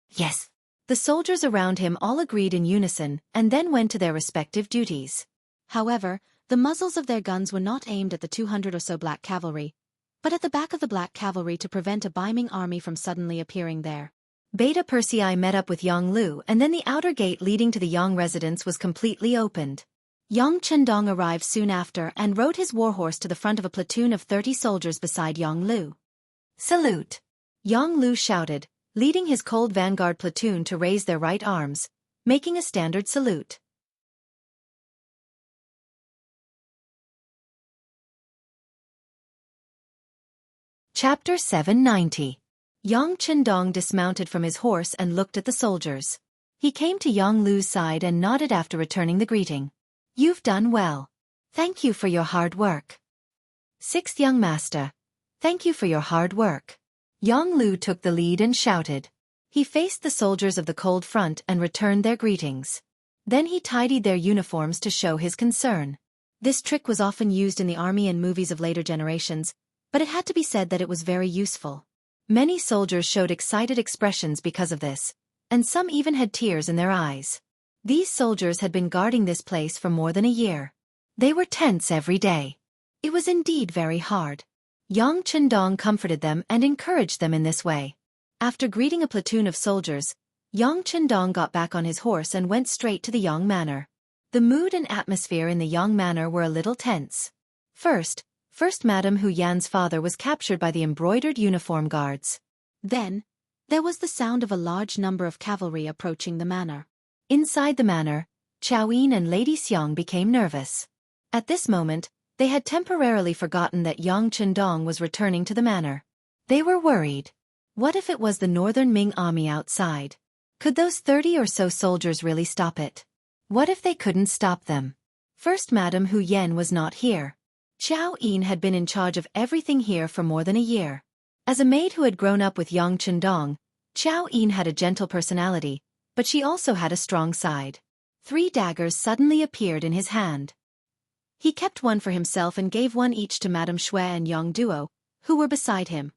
Yes. The soldiers around him all agreed in unison and then went to their respective duties. However, the muzzles of their guns were not aimed at the 200 or so black cavalry, but at the back of the black cavalry to prevent a beaming army from suddenly appearing there. Beta Persei met up with Yang Lu, and then the outer gate leading to the Yang residence was completely opened. Yang Chendong arrived soon after and rode his warhorse to the front of a platoon of 30 soldiers beside Yang Lu. Salute! Yang Lu shouted, leading his cold vanguard platoon to raise their right arms, making a standard salute. Chapter 790. Yang Chendong dismounted from his horse and looked at the soldiers. He came to Yang Lu's side and nodded after returning the greeting. You've done well. Thank you for your hard work. Sixth young master. Thank you for your hard work. Yang Lu took the lead and shouted. He faced the soldiers of the cold front and returned their greetings. Then he tidied their uniforms to show his concern. This trick was often used in the army and movies of later generations, but it had to be said that it was very useful. Many soldiers showed excited expressions because of this, and some even had tears in their eyes. These soldiers had been guarding this place for more than a year. They were tense every day. It was indeed very hard. Yang Chendong comforted them and encouraged them in this way. After greeting a platoon of soldiers, Yang Chendong got back on his horse and went straight to the Yang Manor. The mood and atmosphere in the Yang Manor were a little tense. First Madame Hu Yan's father was captured by the embroidered uniform guards. Then, there was the sound of a large number of cavalry approaching the manor. Inside the manor, Chao Yin and Lady Xiang became nervous. At this moment, they had temporarily forgotten that Yang Chendong was returning to the manor. They were worried. What if it was the Northern Ming army outside? Could those 30 or so soldiers really stop it? What if they couldn't stop them? First Madame Hu Yan was not here. Chao Yin had been in charge of everything here for more than a year. As a maid who had grown up with Yang Chendong, Chao Yin had a gentle personality, but she also had a strong side. 3 daggers suddenly appeared in his hand. He kept one for himself and gave one each to Madame Xue and Yang Duo, who were beside him.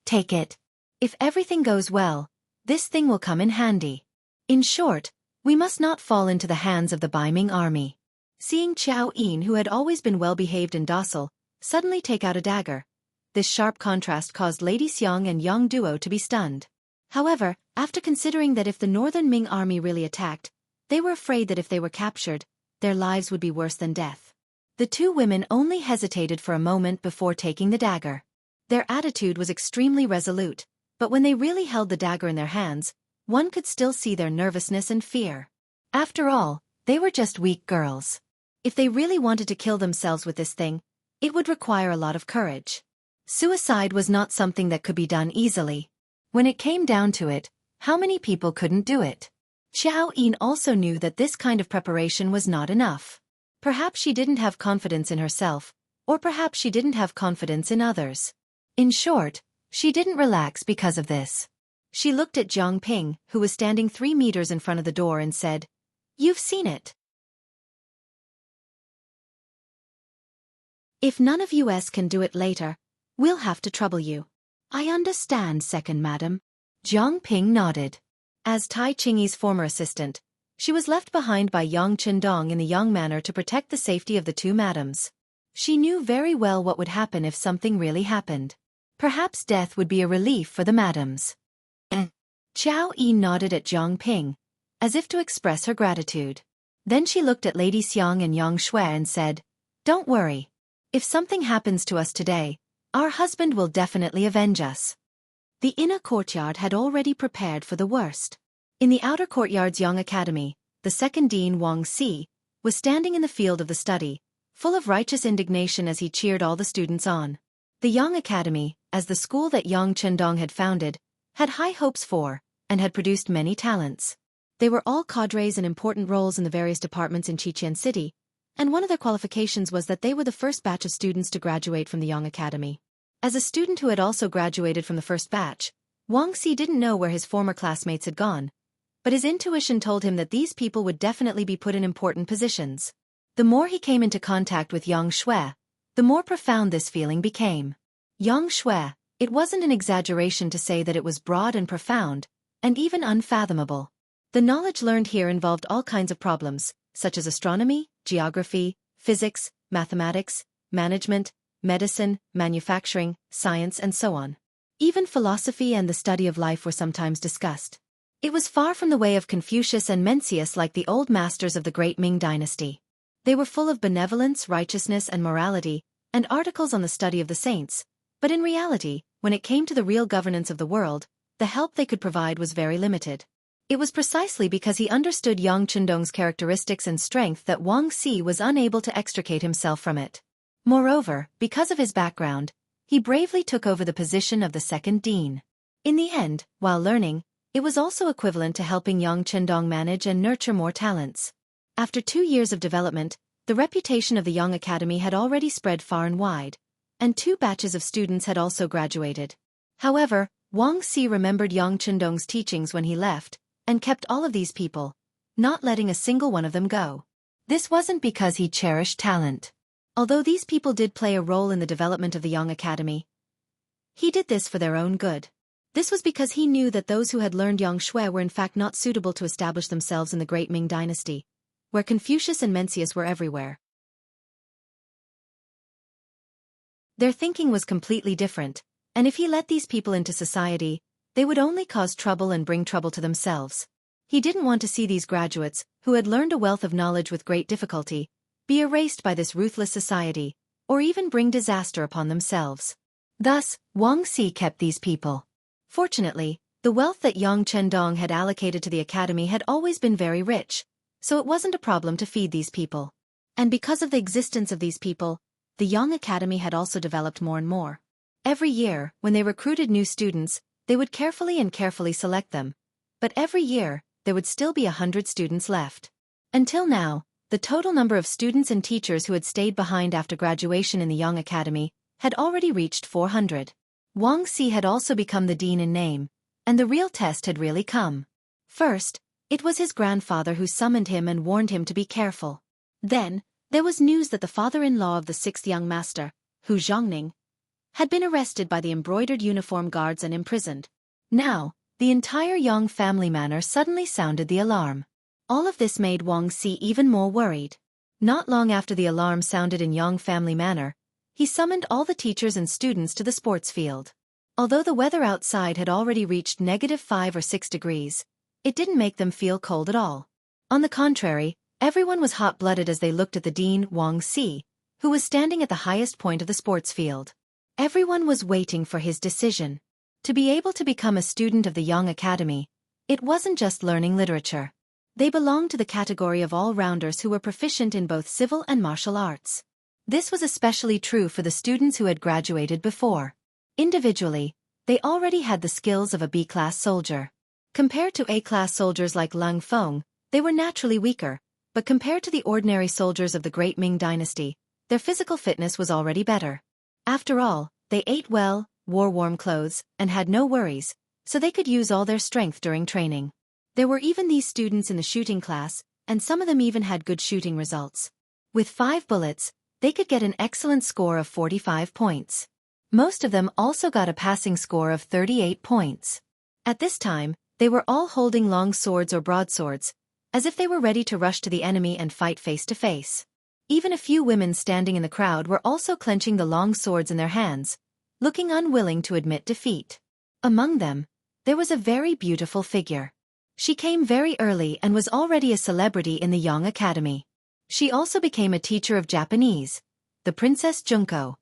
Take it. If everything goes well, this thing will come in handy. In short, we must not fall into the hands of the Beiming army. Seeing Chao Yin, who had always been well-behaved and docile, suddenly take out a dagger, this sharp contrast caused Lady Xiang and Yang Duo to be stunned. However, after considering that if the Northern Ming army really attacked, they were afraid that if they were captured, their lives would be worse than death. The 2 women only hesitated for a moment before taking the dagger. Their attitude was extremely resolute, but when they really held the dagger in their hands, one could still see their nervousness and fear. After all, they were just weak girls. If they really wanted to kill themselves with this thing, it would require a lot of courage. Suicide was not something that could be done easily. When it came down to it, how many people couldn't do it? Chao Yin also knew that this kind of preparation was not enough. Perhaps she didn't have confidence in herself, or perhaps she didn't have confidence in others. In short, she didn't relax because of this. She looked at Jiang Ping, who was standing 3 meters in front of the door, and said, "You've seen it. If none of us can do it later, we'll have to trouble you." "I understand, second madam." Jiang Ping nodded. As Tai Qingyi's former assistant, she was left behind by Yang Chendong in the Yang Manor to protect the safety of the 2 madams. She knew very well what would happen if something really happened. Perhaps death would be a relief for the madams. Chao Yin nodded at Jiang Ping, as if to express her gratitude. Then she looked at Lady Xiang and Yang Xue and said, "Don't worry. If something happens to us today, our husband will definitely avenge us." The inner courtyard had already prepared for the worst. In the outer courtyard's Yang Academy, the second dean Wang Si was standing in the field of the study, full of righteous indignation as he cheered all the students on. The Yang Academy, as the school that Yang Chendong had founded, had high hopes for, and had produced many talents. They were all cadres in important roles in the various departments in Xianxia City, and one of their qualifications was that they were the first batch of students to graduate from the Yang Academy. As a student who had also graduated from the first batch, Wang Si didn't know where his former classmates had gone, but his intuition told him that these people would definitely be put in important positions. The more he came into contact with Yang Xue, the more profound this feeling became. Yang Xue, It wasn't an exaggeration to say that it was broad and profound, and even unfathomable. The knowledge learned here involved all kinds of problems, such as astronomy, geography, physics, mathematics, management, medicine, manufacturing, science, and so on. Even philosophy and the study of life were sometimes discussed. It was far from the way of Confucius and Mencius like the old masters of the great Ming dynasty. They were full of benevolence, righteousness, and morality, and articles on the study of the saints, but in reality, when it came to the real governance of the world, the help they could provide was very limited. It was precisely because he understood Yang Chendong's characteristics and strength that Wang Xi was unable to extricate himself from it. Moreover, because of his background, he bravely took over the position of the second dean. In the end, while learning, it was also equivalent to helping Yang Chendong manage and nurture more talents. After 2 years of development, the reputation of the Yang Academy had already spread far and wide, and 2 batches of students had also graduated. However, Wang Xi remembered Yang Chendong's teachings when he left, and kept all of these people, not letting a single one of them go. This wasn't because he cherished talent. Although these people did play a role in the development of the Yang Academy, he did this for their own good. This was because he knew that those who had learned Yang Shui were in fact not suitable to establish themselves in the great Ming dynasty, where Confucius and Mencius were everywhere. Their thinking was completely different, and if he let these people into society, they would only cause trouble and bring trouble to themselves. He didn't want to see these graduates, who had learned a wealth of knowledge with great difficulty, be erased by this ruthless society, or even bring disaster upon themselves. Thus, Wang Xi kept these people. Fortunately, the wealth that Yang Chendong had allocated to the academy had always been very rich, so it wasn't a problem to feed these people. And because of the existence of these people, the Yang Academy had also developed more and more. Every year, when they recruited new students, they would carefully select them. But every year, there would still be 100 students left. Until now, the total number of students and teachers who had stayed behind after graduation in the Yang Academy had already reached 400. Wang Xi had also become the dean in name, and the real test had really come. First, it was his grandfather who summoned him and warned him to be careful. Then, there was news that the father-in-law of the 6th young master, Hu Zhongning, had been arrested by the embroidered uniform guards and imprisoned. Now, the entire Yang family manor suddenly sounded the alarm. All of this made Wang Xi even more worried. Not long after the alarm sounded in Yang family manor, he summoned all the teachers and students to the sports field. Although the weather outside had already reached -5 or 6 degrees, it didn't make them feel cold at all. On the contrary, everyone was hot-blooded as they looked at the dean, Wang Xi, who was standing at the highest point of the sports field. Everyone was waiting for his decision. To be able to become a student of the Yang Academy, it wasn't just learning literature. They belonged to the category of all-rounders who were proficient in both civil and martial arts. This was especially true for the students who had graduated before. Individually, they already had the skills of a B-class soldier. Compared to A-class soldiers like Lang Feng, they were naturally weaker, but compared to the ordinary soldiers of the Great Ming Dynasty, their physical fitness was already better. After all, they ate well, wore warm clothes, and had no worries, so they could use all their strength during training. There were even these students in the shooting class, and some of them even had good shooting results. With 5 bullets, they could get an excellent score of 45 points. Most of them also got a passing score of 38 points. At this time, they were all holding long swords or broadswords, as if they were ready to rush to the enemy and fight face to face. Even a few women standing in the crowd were also clenching the long swords in their hands, looking unwilling to admit defeat. Among them, there was a very beautiful figure. She came very early and was already a celebrity in the Yang Academy. She also became a teacher of Japanese, the Princess Junko.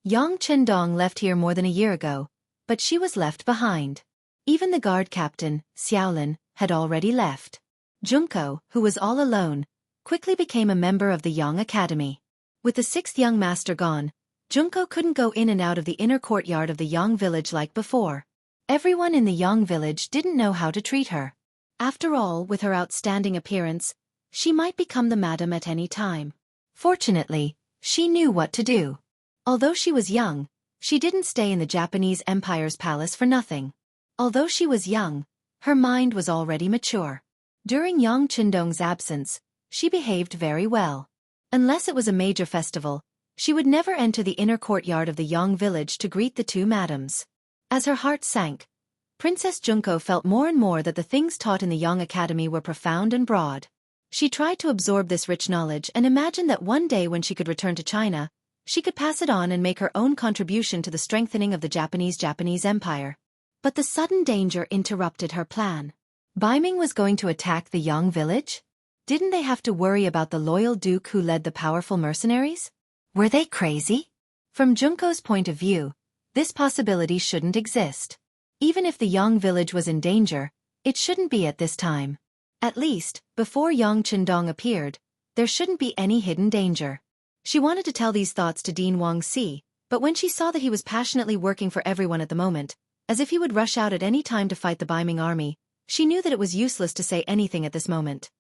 Yang Chendong left here more than a year ago, but she was left behind. Even the guard captain, Xiaolin, had already left. Junko, who was all alone, quickly became a member of the Yang Academy. With the 6th young master gone, Junko couldn't go in and out of the inner courtyard of the Yang village like before. Everyone in the Yang village didn't know how to treat her. After all, with her outstanding appearance, she might become the madam at any time. Fortunately, she knew what to do. Although she was young, she didn't stay in the Japanese Empire's palace for nothing. Although she was young, her mind was already mature. During Yang Chendong's absence, she behaved very well. Unless it was a major festival, She would never enter the inner courtyard of the Yang village to greet the two madams. As her heart sank, Princess Junko felt more and more that the things taught in the Yang Academy were profound and broad. She tried to absorb this rich knowledge and imagined that one day when she could return to China, she could pass it on and make her own contribution to the strengthening of the Japanese Empire. But the sudden danger interrupted her plan. Baiming was going to attack the Yang village? Didn't they have to worry about the loyal duke who led the powerful mercenaries? Were they crazy? From Junko's point of view, this possibility shouldn't exist. Even if the Yang village was in danger, it shouldn't be at this time. At least, before Yang Qindong appeared, there shouldn't be any hidden danger. She wanted to tell these thoughts to Dean Wangxi, but when she saw that he was passionately working for everyone at the moment, as if he would rush out at any time to fight the Baiming army, she knew that it was useless to say anything at this moment.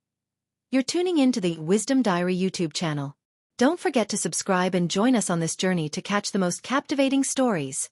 You're tuning in to the Wisdom Diary YouTube channel. Don't forget to subscribe and join us on this journey to catch the most captivating stories.